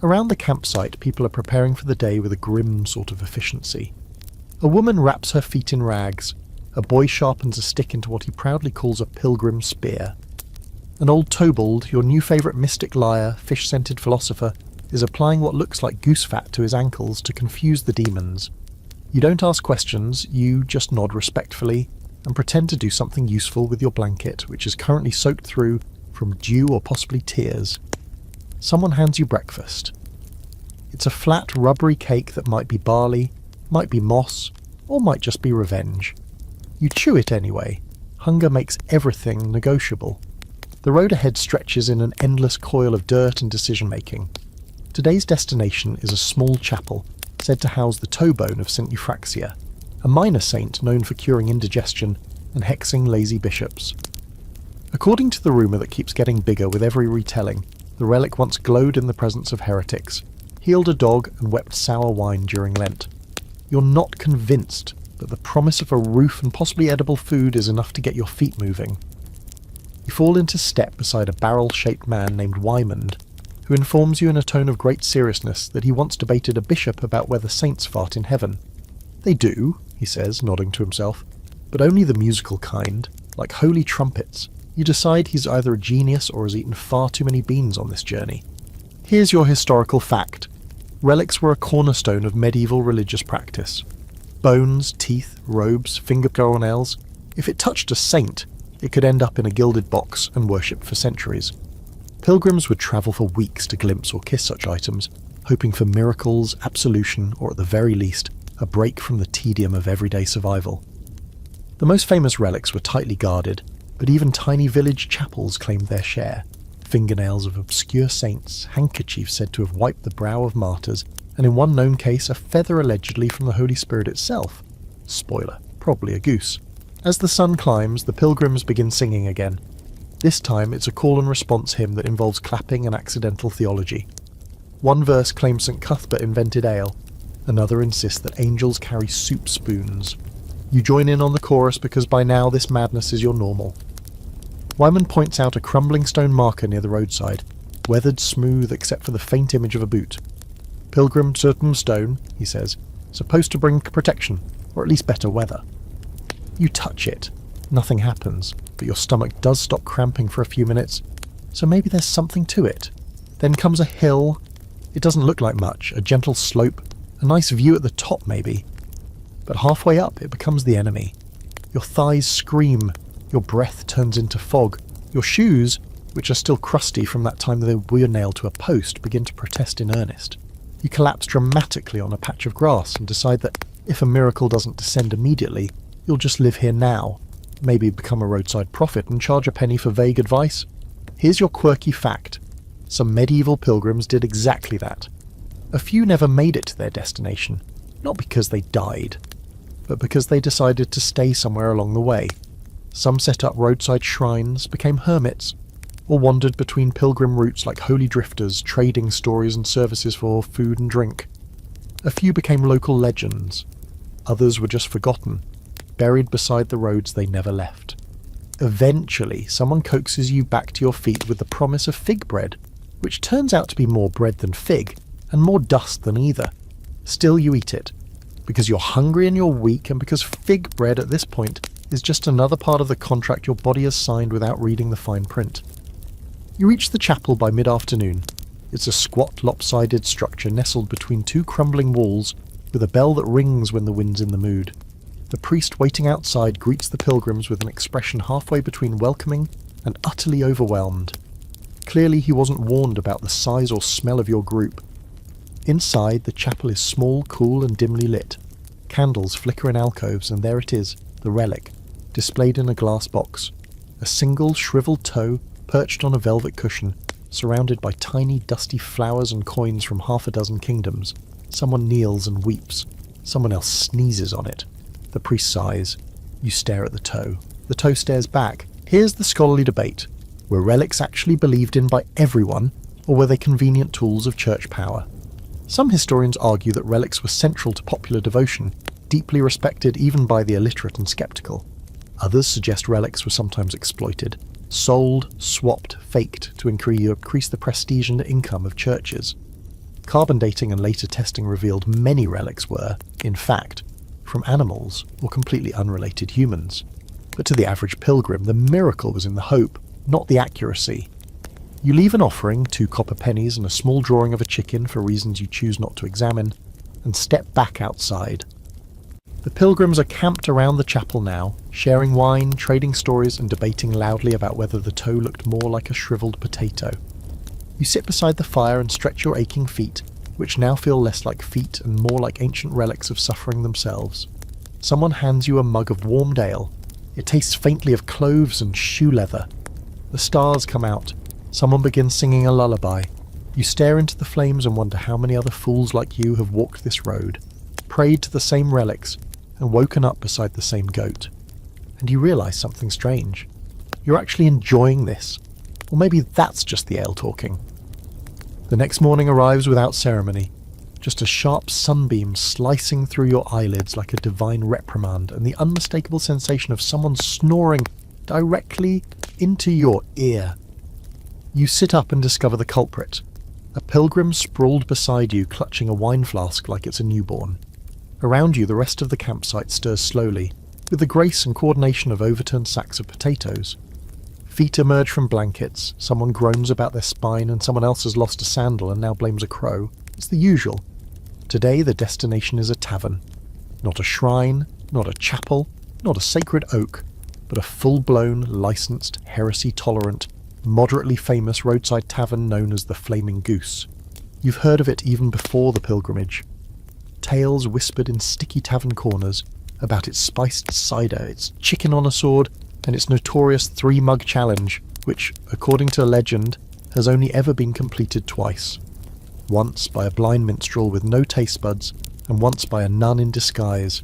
Around the campsite, people are preparing for the day with a grim sort of efficiency. A woman wraps her feet in rags. A boy sharpens a stick into what he proudly calls a pilgrim spear. An old Tobald, your new favourite mystic liar, fish-scented philosopher, is applying what looks like goose fat to his ankles to confuse the demons. You don't ask questions, you just nod respectfully and pretend to do something useful with your blanket, which is currently soaked through from dew or possibly tears. Someone hands you breakfast. It's a flat, rubbery cake that might be barley, might be moss, or might just be revenge. You chew it anyway. Hunger makes everything negotiable. The road ahead stretches in an endless coil of dirt and decision-making. Today's destination is a small chapel, said to house the toe bone of St. Euphraxia, a minor saint known for curing indigestion and hexing lazy bishops. According to the rumour that keeps getting bigger with every retelling, the relic once glowed in the presence of heretics, healed a dog and wept sour wine during Lent. You're not convinced that the promise of a roof and possibly edible food is enough to get your feet moving. You fall into step beside a barrel-shaped man named Wymond, who informs you in a tone of great seriousness that he once debated a bishop about whether saints fart in heaven. They do, he says, nodding to himself, but only the musical kind, like holy trumpets. You decide he's either a genius or has eaten far too many beans on this journey. Here's your historical fact. Relics were a cornerstone of medieval religious practice. Bones, teeth, robes, fingernails. If it touched a saint, it could end up in a gilded box and worshipped for centuries. Pilgrims would travel for weeks to glimpse or kiss such items, hoping for miracles, absolution, or at the very least, a break from the tedium of everyday survival. The most famous relics were tightly guarded, but even tiny village chapels claimed their share. Fingernails of obscure saints, handkerchiefs said to have wiped the brow of martyrs, and in one known case a feather allegedly from the Holy Spirit itself. Spoiler, probably a goose. As the sun climbs, the pilgrims begin singing again. This time it's a call and response hymn that involves clapping and accidental theology. One verse claims St. Cuthbert invented ale, another insists that angels carry soup spoons. You join in on the chorus because by now this madness is your normal. Wyman points out a crumbling stone marker near the roadside, weathered smooth except for the faint image of a boot. Pilgrim certain stone, he says, supposed to bring protection, or at least better weather. You touch it. Nothing happens, but your stomach does stop cramping for a few minutes, so maybe there's something to it. Then comes a hill. It doesn't look like much, a gentle slope, a nice view at the top maybe. But halfway up it becomes the enemy. Your thighs scream, your breath turns into fog, your shoes, which are still crusty from that time they were nailed to a post, begin to protest in earnest. You collapse dramatically on a patch of grass and decide that if a miracle doesn't descend immediately, you'll just live here now, maybe become a roadside prophet and charge a penny for vague advice. Here's your quirky fact. Some medieval pilgrims did exactly that. A few never made it to their destination, not because they died, but because they decided to stay somewhere along the way. Some set up roadside shrines, became hermits, or wandered between pilgrim routes like holy drifters, trading stories and services for food and drink. A few became local legends. Others were just forgotten, buried beside the roads they never left. Eventually, someone coaxes you back to your feet with the promise of fig bread, which turns out to be more bread than fig, and more dust than either. Still you eat it, because you're hungry and you're weak, and because fig bread at this point is just another part of the contract your body has signed without reading the fine print. You reach the chapel by mid-afternoon. It's a squat, lopsided structure nestled between two crumbling walls with a bell that rings when the wind's in the mood. The priest waiting outside greets the pilgrims with an expression halfway between welcoming and utterly overwhelmed. Clearly he wasn't warned about the size or smell of your group. Inside, the chapel is small, cool and dimly lit. Candles flicker in alcoves, and there it is, the relic, displayed in a glass box. A single shriveled toe perched on a velvet cushion, surrounded by tiny dusty flowers and coins from half a dozen kingdoms. Someone kneels and weeps. Someone else sneezes on it. The priest sighs. You stare at the toe. The toe stares back. Here's the scholarly debate. Were relics actually believed in by everyone, or were they convenient tools of church power? Some historians argue that relics were central to popular devotion, deeply respected even by the illiterate and sceptical. Others suggest relics were sometimes exploited, sold, swapped, faked to increase the prestige and income of churches. Carbon dating and later testing revealed many relics were, in fact, from animals or completely unrelated humans. But to the average pilgrim, the miracle was in the hope, not the accuracy. You leave an offering, 2 copper pennies and a small drawing of a chicken for reasons you choose not to examine, and step back outside. The pilgrims are camped around the chapel now, sharing wine, trading stories and debating loudly about whether the toe looked more like a shriveled potato. You sit beside the fire and stretch your aching feet, which now feel less like feet and more like ancient relics of suffering themselves. Someone hands you a mug of warmed ale. It tastes faintly of cloves and shoe leather. The stars come out. Someone begins singing a lullaby. You stare into the flames and wonder how many other fools like you have walked this road, prayed to the same relics, and woken up beside the same goat. And you realise something strange. You're actually enjoying this. Or maybe that's just the ale talking. The next morning arrives without ceremony. Just a sharp sunbeam slicing through your eyelids like a divine reprimand, and the unmistakable sensation of someone snoring directly into your ear. You sit up and discover the culprit. A pilgrim sprawled beside you, clutching a wine flask like it's a newborn. Around you, the rest of the campsite stirs slowly, with the grace and coordination of overturned sacks of potatoes. Feet emerge from blankets, someone groans about their spine, and someone else has lost a sandal and now blames a crow. It's the usual. Today the destination is a tavern. Not a shrine, not a chapel, not a sacred oak, but a full-blown, licensed, heresy-tolerant, moderately famous roadside tavern known as the Flaming Goose. You've heard of it even before the pilgrimage. Tales whispered in sticky tavern corners about its spiced cider, its chicken on a sword, and its notorious 3-mug challenge, which, according to legend, has only ever been completed twice. Once by a blind minstrel with no taste buds, and once by a nun in disguise.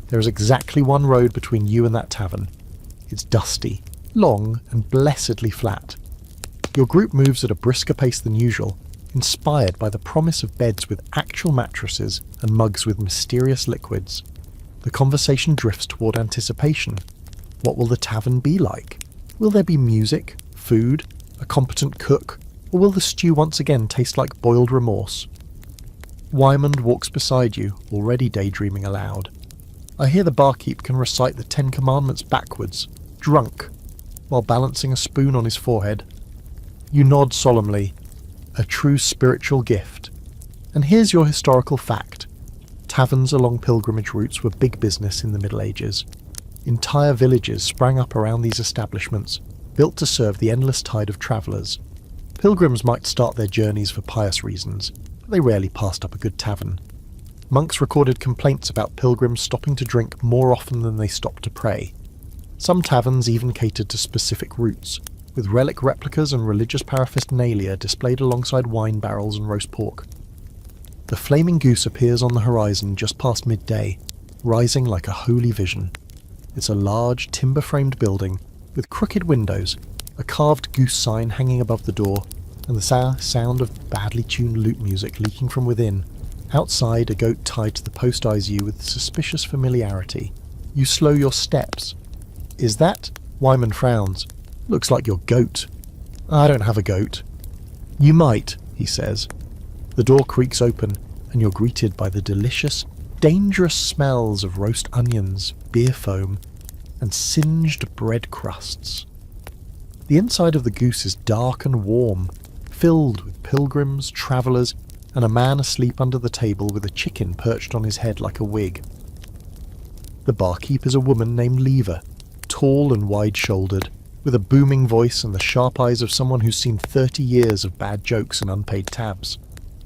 There is exactly one road between you and that tavern. It's dusty, long, and blessedly flat. Your group moves at a brisker pace than usual, inspired by the promise of beds with actual mattresses and mugs with mysterious liquids. The conversation drifts toward anticipation. What will the tavern be like? Will there be music, food, a competent cook, or will the stew once again taste like boiled remorse? Wymond walks beside you, already daydreaming aloud. I hear the barkeep can recite the 10 Commandments backwards, drunk, while balancing a spoon on his forehead. You nod solemnly. A true spiritual gift. And here's your historical fact. Taverns along pilgrimage routes were big business in the Middle Ages. Entire villages sprang up around these establishments, built to serve the endless tide of travellers. Pilgrims might start their journeys for pious reasons, but they rarely passed up a good tavern. Monks recorded complaints about pilgrims stopping to drink more often than they stopped to pray. Some taverns even catered to specific routes. with relic replicas and religious paraphernalia displayed alongside wine barrels and roast pork. The flaming goose appears on the horizon just past midday, rising like a holy vision. It's a large, timber-framed building with crooked windows, a carved goose sign hanging above the door, and the sound of badly tuned lute music leaking from within. Outside, a goat tied to the post eyes you with suspicious familiarity. You slow your steps. "Is that?" Wyman frowns. "Looks like your goat." "I don't have a goat." "You might," he says. The door creaks open, and you're greeted by the delicious, dangerous smells of roast onions, beer foam, and singed bread crusts. The inside of the goose is dark and warm, filled with pilgrims, travellers, and a man asleep under the table with a chicken perched on his head like a wig. The barkeep is a woman named Lever, tall and wide-shouldered, with a booming voice and the sharp eyes of someone who's seen 30 years of bad jokes and unpaid tabs.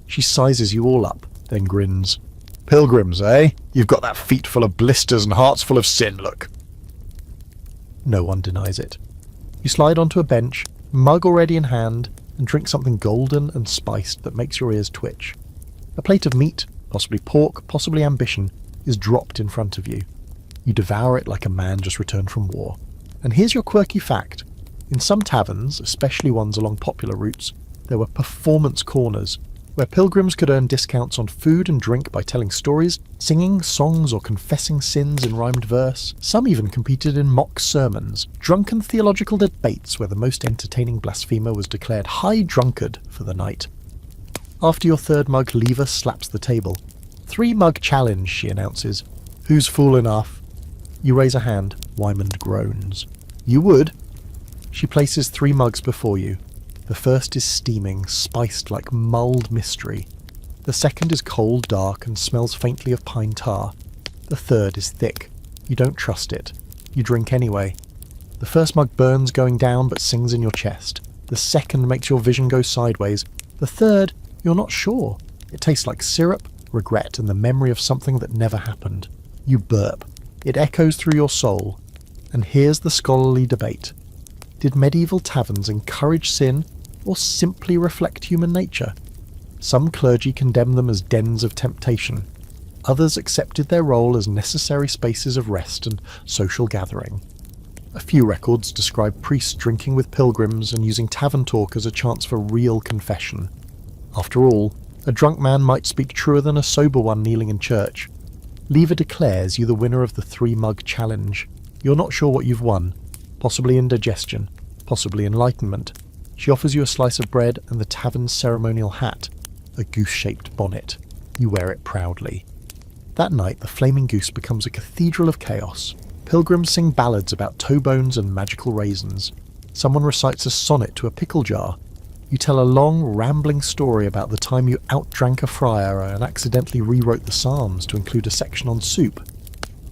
She sizes you all up, then grins. "Pilgrims, eh? You've got that feet full of blisters and hearts full of sin, look." No one denies it. You slide onto a bench, mug already in hand, and drink something golden and spiced that makes your ears twitch. A plate of meat, possibly pork, possibly ambition, is dropped in front of you. You devour it like a man just returned from war. And here's your quirky fact. In some taverns, especially ones along popular routes, there were performance corners, where pilgrims could earn discounts on food and drink by telling stories, singing songs, or confessing sins in rhymed verse. Some even competed in mock sermons, drunken theological debates where the most entertaining blasphemer was declared high drunkard for the night. After your third mug, Lever slaps the table. 3-mug challenge, she announces. "Who's fool enough?" You raise a hand. Wyman groans. "You would?" She places 3 mugs before you. The first is steaming, spiced like mulled mystery. The second is cold, dark, and smells faintly of pine tar. The third is thick. You don't trust it. You drink anyway. The first mug burns going down but sings in your chest. The second makes your vision go sideways. The third, you're not sure. It tastes like syrup, regret, and the memory of something that never happened. You burp. It echoes through your soul. And here's the scholarly debate. Did medieval taverns encourage sin, or simply reflect human nature? Some clergy condemned them as dens of temptation. Others accepted their role as necessary spaces of rest and social gathering. A few records describe priests drinking with pilgrims and using tavern talk as a chance for real confession. After all, a drunk man might speak truer than a sober one kneeling in church. Lever declares you the winner of the 3-mug challenge. You're not sure what you've won. Possibly indigestion, possibly enlightenment. She offers you a slice of bread and the tavern's ceremonial hat, a goose-shaped bonnet. You wear it proudly. That night, the flaming goose becomes a cathedral of chaos. Pilgrims sing ballads about toe bones and magical raisins. Someone recites a sonnet to a pickle jar. You tell a long, rambling story about the time you outdrank a friar and accidentally rewrote the Psalms to include a section on soup.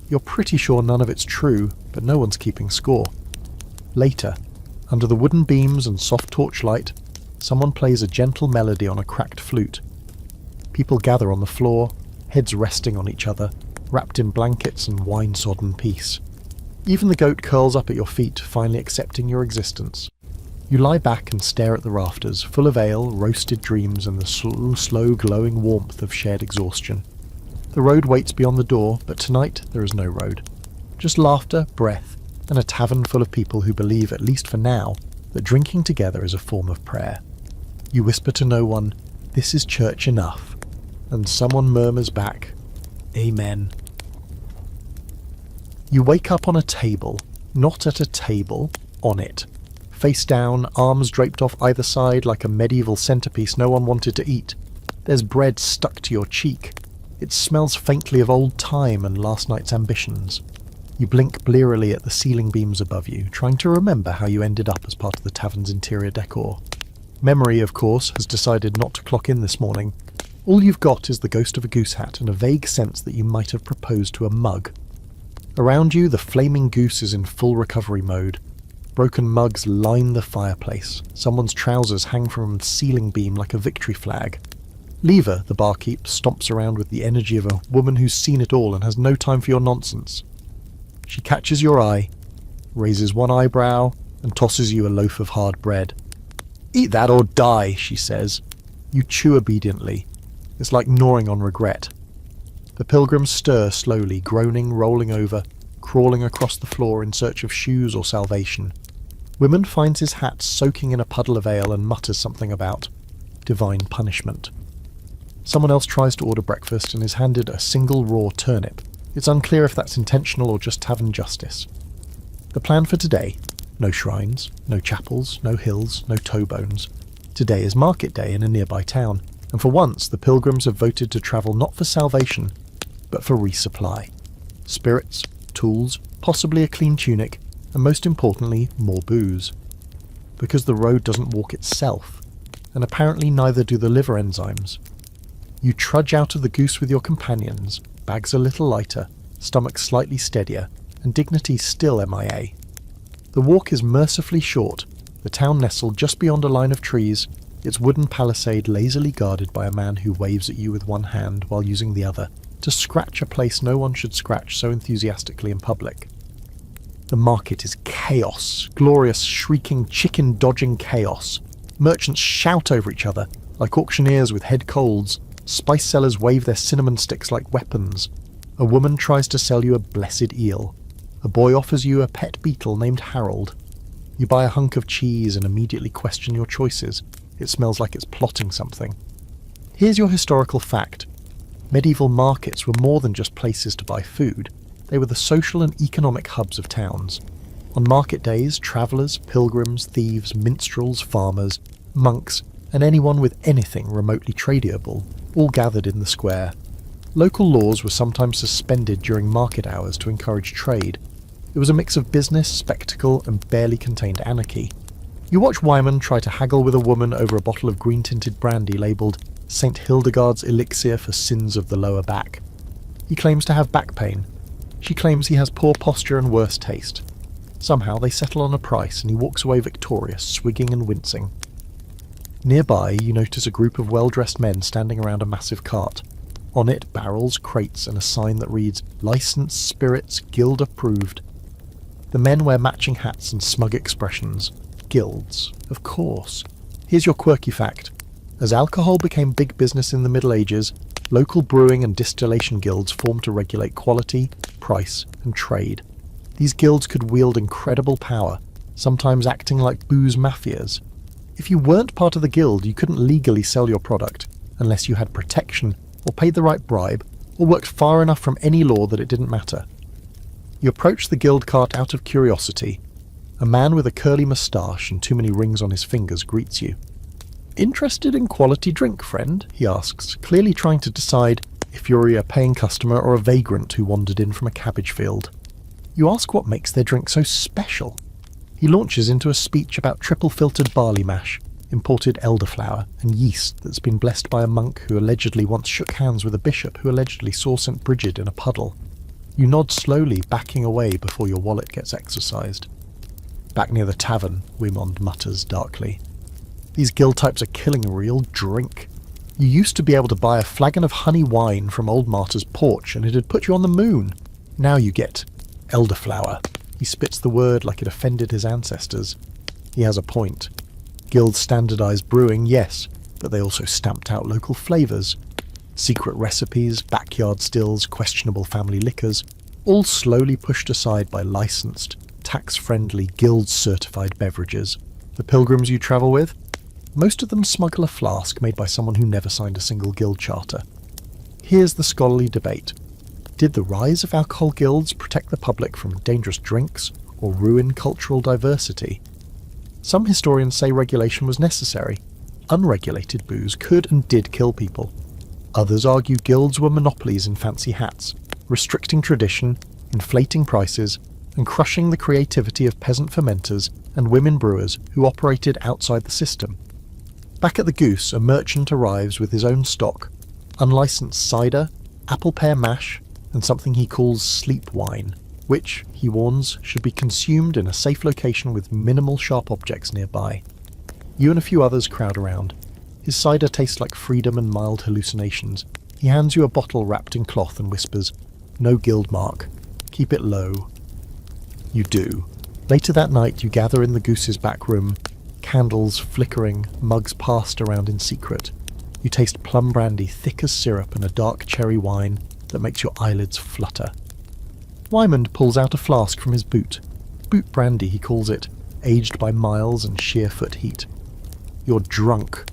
You're pretty sure none of it's true, but no one's keeping score. Later, under the wooden beams and soft torchlight, someone plays a gentle melody on a cracked flute. People gather on the floor, heads resting on each other, wrapped in blankets and wine-sodden peace. Even the goat curls up at your feet, finally accepting your existence. You lie back and stare at the rafters, full of ale, roasted dreams, and the slow glowing warmth of shared exhaustion. The road waits beyond the door, but tonight there is no road. Just laughter, breath, and a tavern full of people who believe, at least for now, that drinking together is a form of prayer. You whisper to no one, "This is church enough," and someone murmurs back, "Amen." You wake up on a table, not at a table, on it. Face down, arms draped off either side like a medieval centerpiece no one wanted to eat. There's bread stuck to your cheek. It smells faintly of old time and last night's ambitions. You blink blearily at the ceiling beams above you, trying to remember how you ended up as part of the tavern's interior decor. Memory, of course, has decided not to clock in this morning. All you've got is the ghost of a goose hat and a vague sense that you might have proposed to a mug. Around you, the flaming goose is in full recovery mode. Broken mugs line the fireplace. Someone's trousers hang from a ceiling beam like a victory flag. Lever, the barkeep, stomps around with the energy of a woman who's seen it all and has no time for your nonsense. She catches your eye, raises one eyebrow, and tosses you a loaf of hard bread. "Eat that or die," she says. You chew obediently. It's like gnawing on regret. The pilgrims stir slowly, groaning, rolling over, crawling across the floor in search of shoes or salvation. Women finds his hat soaking in a puddle of ale and mutters something about divine punishment. Someone else tries to order breakfast and is handed a single raw turnip. It's unclear if that's intentional or just tavern justice. The plan for today: no shrines, no chapels, no hills, no toe bones. Today is market day in a nearby town, and for once the pilgrims have voted to travel not for salvation, but for resupply. Spirits, tools, possibly a clean tunic, and most importantly, more booze. Because the road doesn't walk itself, and apparently neither do the liver enzymes. You trudge out of the Goose with your companions, bags a little lighter, stomachs slightly steadier, and dignity still MIA. The walk is mercifully short, the town nestled just beyond a line of trees, its wooden palisade lazily guarded by a man who waves at you with one hand while using the other to scratch a place no one should scratch so enthusiastically in public. The market is chaos, glorious, shrieking, chicken-dodging chaos. Merchants shout over each other, like auctioneers with head colds. Spice sellers wave their cinnamon sticks like weapons. A woman tries to sell you a blessed eel. A boy offers you a pet beetle named Harold. You buy a hunk of cheese and immediately question your choices. It smells like it's plotting something. Here's your historical fact. Medieval markets were more than just places to buy food. They were the social and economic hubs of towns. On market days, travellers, pilgrims, thieves, minstrels, farmers, monks, and anyone with anything remotely tradeable all gathered in the square. Local laws were sometimes suspended during market hours to encourage trade. It was a mix of business, spectacle, and barely contained anarchy. You watch Wyman try to haggle with a woman over a bottle of green-tinted brandy labelled St. Hildegard's Elixir for Sins of the Lower Back. He claims to have back pain. She claims he has poor posture and worse taste. Somehow they settle on a price and he walks away victorious, swigging and wincing. Nearby, you notice a group of well-dressed men standing around a massive cart. On it, barrels, crates, and a sign that reads, "Licensed Spirits, Guild Approved." The men wear matching hats and smug expressions. Guilds, of course. Here's your quirky fact. As alcohol became big business in the Middle Ages, local brewing and distillation guilds formed to regulate quality, price, and trade. These guilds could wield incredible power, sometimes acting like booze mafias. If you weren't part of the guild, you couldn't legally sell your product, unless you had protection, or paid the right bribe, or worked far enough from any law that it didn't matter. You approach the guild cart out of curiosity. A man with a curly moustache and too many rings on his fingers greets you. "Interested in quality drink, friend?" he asks, clearly trying to decide if you're a paying customer or a vagrant who wandered in from a cabbage field. You ask what makes their drink so special. He launches into a speech about triple-filtered barley mash, imported elderflower, and yeast that's been blessed by a monk who allegedly once shook hands with a bishop who allegedly saw St. Bridget in a puddle. You nod slowly, backing away before your wallet gets exercised. "Back near the tavern," Wimond mutters darkly. "These guild types are killing a real drink. You used to be able to buy a flagon of honey wine from Old Martyr's porch and it'd put you on the moon. Now you get elderflower." He spits the word like it offended his ancestors. He has a point. Guilds standardized brewing, yes, but they also stamped out local flavors. Secret recipes, backyard stills, questionable family liquors, all slowly pushed aside by licensed, tax-friendly, guild-certified beverages. The pilgrims you travel with? Most of them smuggle a flask made by someone who never signed a single guild charter. Here's the scholarly debate. Did the rise of alcohol guilds protect the public from dangerous drinks or ruin cultural diversity? Some historians say regulation was necessary. Unregulated booze could and did kill people. Others argue guilds were monopolies in fancy hats, restricting tradition, inflating prices, and crushing the creativity of peasant fermenters and women brewers who operated outside the system. Back at the Goose, a merchant arrives with his own stock, unlicensed cider, apple pear mash, and something he calls sleep wine, which, he warns, should be consumed in a safe location with minimal sharp objects nearby. You and a few others crowd around. His cider tastes like freedom and mild hallucinations. He hands you a bottle wrapped in cloth and whispers, "No guild mark. Keep it low." You do. Later that night, you gather in the goose's back room, candles flickering, mugs passed around in secret. You taste plum brandy thick as syrup and a dark cherry wine that makes your eyelids flutter. Wymond pulls out a flask from his boot. Boot brandy, he calls it, aged by miles and sheer foot heat. You're drunk,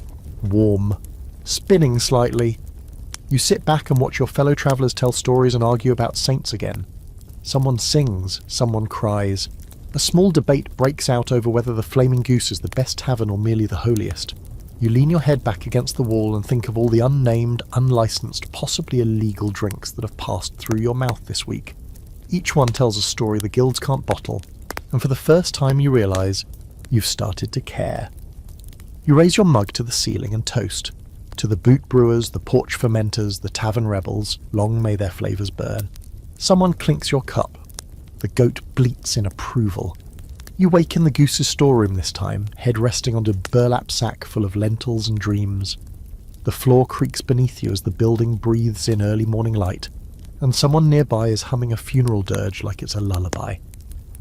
warm, spinning slightly. You sit back and watch your fellow travellers tell stories and argue about saints again. Someone sings, someone cries. A small debate breaks out over whether the Flaming Goose is the best tavern or merely the holiest. You lean your head back against the wall and think of all the unnamed, unlicensed, possibly illegal drinks that have passed through your mouth this week. Each one tells a story the guilds can't bottle, and for the first time you realise you've started to care. You raise your mug to the ceiling and toast. To the boot brewers, the porch fermenters, the tavern rebels, long may their flavours burn. Someone clinks your cup. The goat bleats in approval. You wake in the goose's storeroom this time, head resting on a burlap sack full of lentils and dreams. The floor creaks beneath you as the building breathes in early morning light, and someone nearby is humming a funeral dirge like it's a lullaby.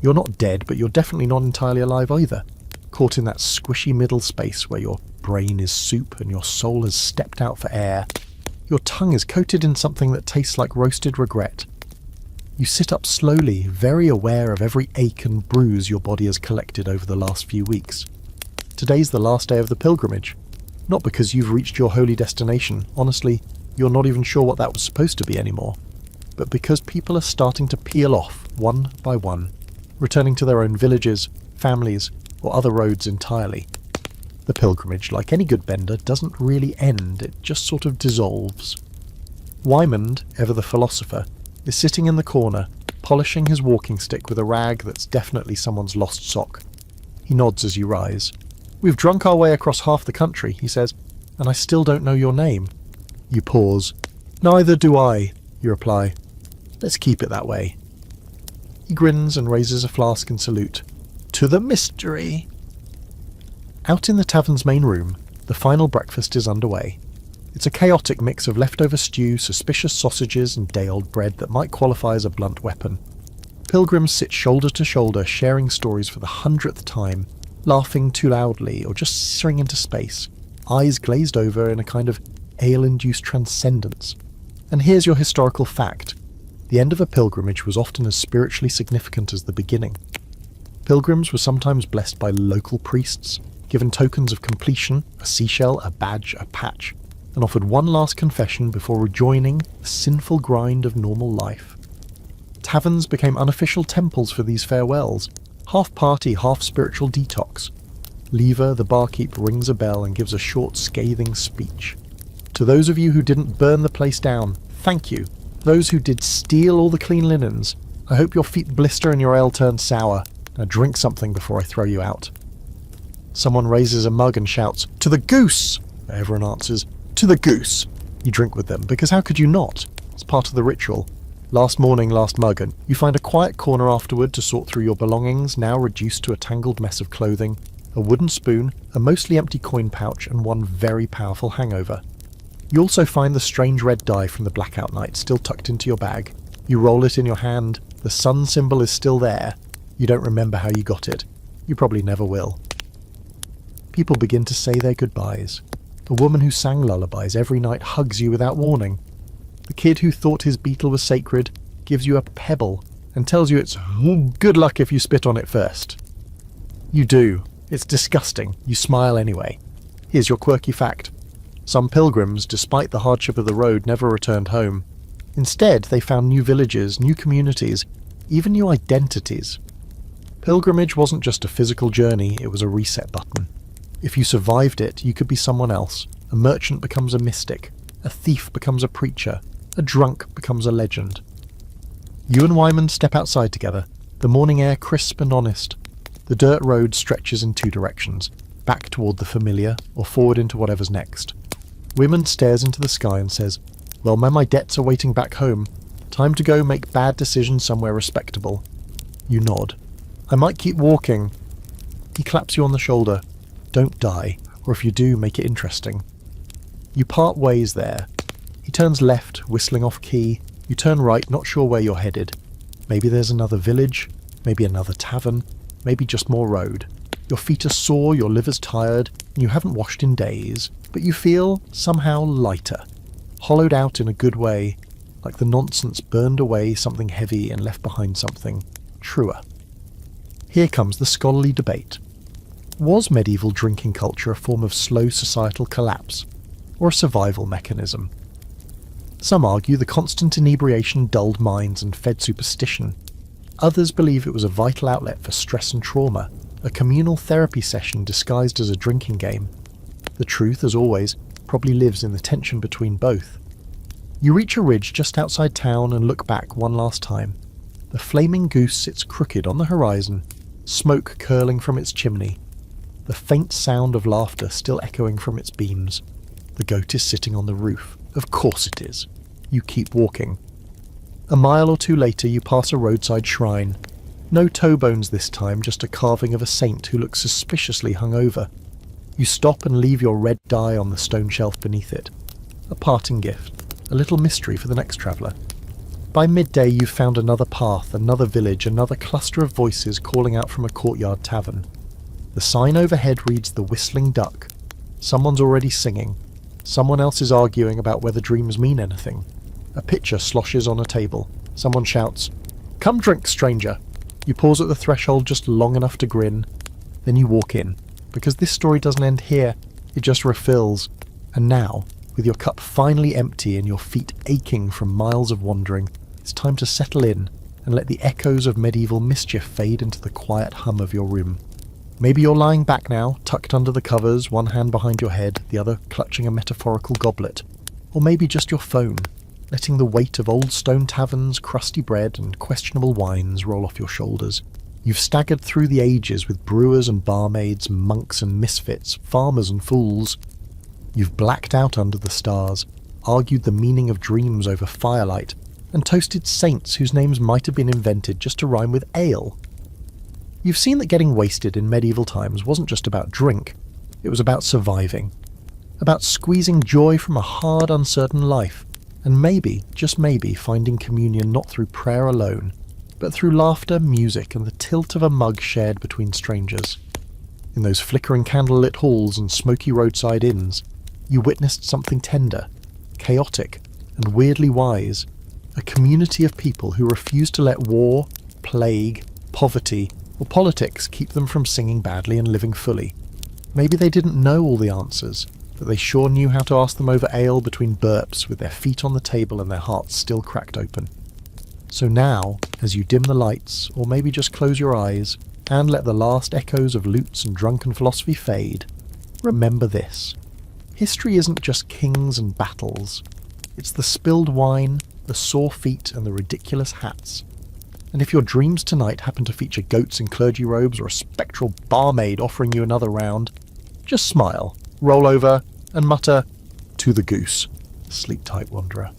You're not dead, but you're definitely not entirely alive either, caught in that squishy middle space where your brain is soup and your soul has stepped out for air. Your tongue is coated in something that tastes like roasted regret. You sit up slowly, very aware of every ache and bruise your body has collected over the last few weeks. Today's the last day of the pilgrimage. Not because you've reached your holy destination, honestly, you're not even sure what that was supposed to be anymore, but because people are starting to peel off, one by one, returning to their own villages, families, or other roads entirely. The pilgrimage, like any good bender, doesn't really end, it just sort of dissolves. Wymond, ever the philosopher, is sitting in the corner, polishing his walking stick with a rag that's definitely someone's lost sock. He nods as you rise. "We've drunk our way across half the country," he says, "and I still don't know your name." You pause. "Neither do I," you reply. "Let's keep it that way." He grins and raises a flask in salute. "To the mystery." Out in the tavern's main room, the final breakfast is underway. It's a chaotic mix of leftover stew, suspicious sausages, and day-old bread that might qualify as a blunt weapon. Pilgrims sit shoulder to shoulder, sharing stories for the 100th time, laughing too loudly or just staring into space, eyes glazed over in a kind of ale-induced transcendence. And here's your historical fact. The end of a pilgrimage was often as spiritually significant as the beginning. Pilgrims were sometimes blessed by local priests, given tokens of completion, a seashell, a badge, a patch, and offered one last confession before rejoining the sinful grind of normal life. Taverns became unofficial temples for these farewells, half party, half spiritual detox. Lever, the barkeep, rings a bell and gives a short, scathing speech. To those of you who didn't burn the place down, thank you. Those who did steal all the clean linens, I hope your feet blister and your ale turns sour. Now drink something before I throw you out. Someone raises a mug and shouts, "To the goose!" Everyone answers, "To the goose!" You drink with them, because how could you not? It's part of the ritual. Last morning, last mug, and you find a quiet corner afterward to sort through your belongings, now reduced to a tangled mess of clothing, a wooden spoon, a mostly empty coin pouch, and one very powerful hangover. You also find the strange red dye from the blackout night still tucked into your bag. You roll it in your hand, the sun symbol is still there. You don't remember how you got it. You probably never will. People begin to say their goodbyes. A woman who sang lullabies every night hugs you without warning. The kid who thought his beetle was sacred gives you a pebble and tells you it's good luck if you spit on it first. You do. It's disgusting. You smile anyway. Here's your quirky fact. Some pilgrims, despite the hardship of the road, never returned home. Instead, they found new villages, new communities, even new identities. Pilgrimage wasn't just a physical journey, it was a reset button. If you survived it, you could be someone else. A merchant becomes a mystic. A thief becomes a preacher. A drunk becomes a legend. You and Wymond step outside together, the morning air crisp and honest. The dirt road stretches in two directions, back toward the familiar, or forward into whatever's next. Wymond stares into the sky and says, "Well, my debts are waiting back home. Time to go make bad decisions somewhere respectable." You nod. "I might keep walking." He claps you on the shoulder. "Don't die, or if you do, make it interesting." You part ways there. He turns left, whistling off key. You turn right, not sure where you're headed. Maybe there's another village, maybe another tavern, maybe just more road. Your feet are sore, your liver's tired, and you haven't washed in days, but you feel somehow lighter, hollowed out in a good way, like the nonsense burned away something heavy and left behind something truer. Here comes the scholarly debate. Was medieval drinking culture a form of slow societal collapse, or a survival mechanism? Some argue the constant inebriation dulled minds and fed superstition. Others believe it was a vital outlet for stress and trauma, a communal therapy session disguised as a drinking game. The truth, as always, probably lives in the tension between both. You reach a ridge just outside town and look back one last time. The flaming goose sits crooked on the horizon, smoke curling from its chimney, the faint sound of laughter still echoing from its beams. The goat is sitting on the roof. Of course it is. You keep walking. A mile or two later you pass a roadside shrine. No toe bones this time, just a carving of a saint who looks suspiciously hungover. You stop and leave your red dye on the stone shelf beneath it. A parting gift, a little mystery for the next traveller. By midday you've found another path, another village, another cluster of voices calling out from a courtyard tavern. The sign overhead reads "The Whistling Duck." Someone's already singing. Someone else is arguing about whether dreams mean anything. A pitcher sloshes on a table. Someone shouts, "Come drink, stranger." You pause at the threshold just long enough to grin. Then you walk in, because this story doesn't end here, it just refills. And now, with your cup finally empty and your feet aching from miles of wandering, it's time to settle in and let the echoes of medieval mischief fade into the quiet hum of your room. Maybe you're lying back now, tucked under the covers, one hand behind your head, the other clutching a metaphorical goblet. Or maybe just your phone, letting the weight of old stone taverns, crusty bread, and questionable wines roll off your shoulders. You've staggered through the ages with brewers and barmaids, monks and misfits, farmers and fools. You've blacked out under the stars, argued the meaning of dreams over firelight, and toasted saints whose names might have been invented just to rhyme with ale. You've seen that getting wasted in medieval times wasn't just about drink, it was about surviving, about squeezing joy from a hard, uncertain life, and maybe, just maybe, finding communion not through prayer alone, but through laughter, music, and the tilt of a mug shared between strangers. In those flickering candlelit halls and smoky roadside inns, you witnessed something tender, chaotic, and weirdly wise, a community of people who refused to let war, plague, poverty, or politics keep them from singing badly and living fully. Maybe they didn't know all the answers, but they sure knew how to ask them over ale between burps with their feet on the table and their hearts still cracked open. So now, as you dim the lights, or maybe just close your eyes, and let the last echoes of lutes and drunken philosophy fade, remember this. History isn't just kings and battles. It's the spilled wine, the sore feet, and the ridiculous hats. And if your dreams tonight happen to feature goats in clergy robes or a spectral barmaid offering you another round, just smile, roll over, and mutter, "To the goose." Sleep tight, wanderer.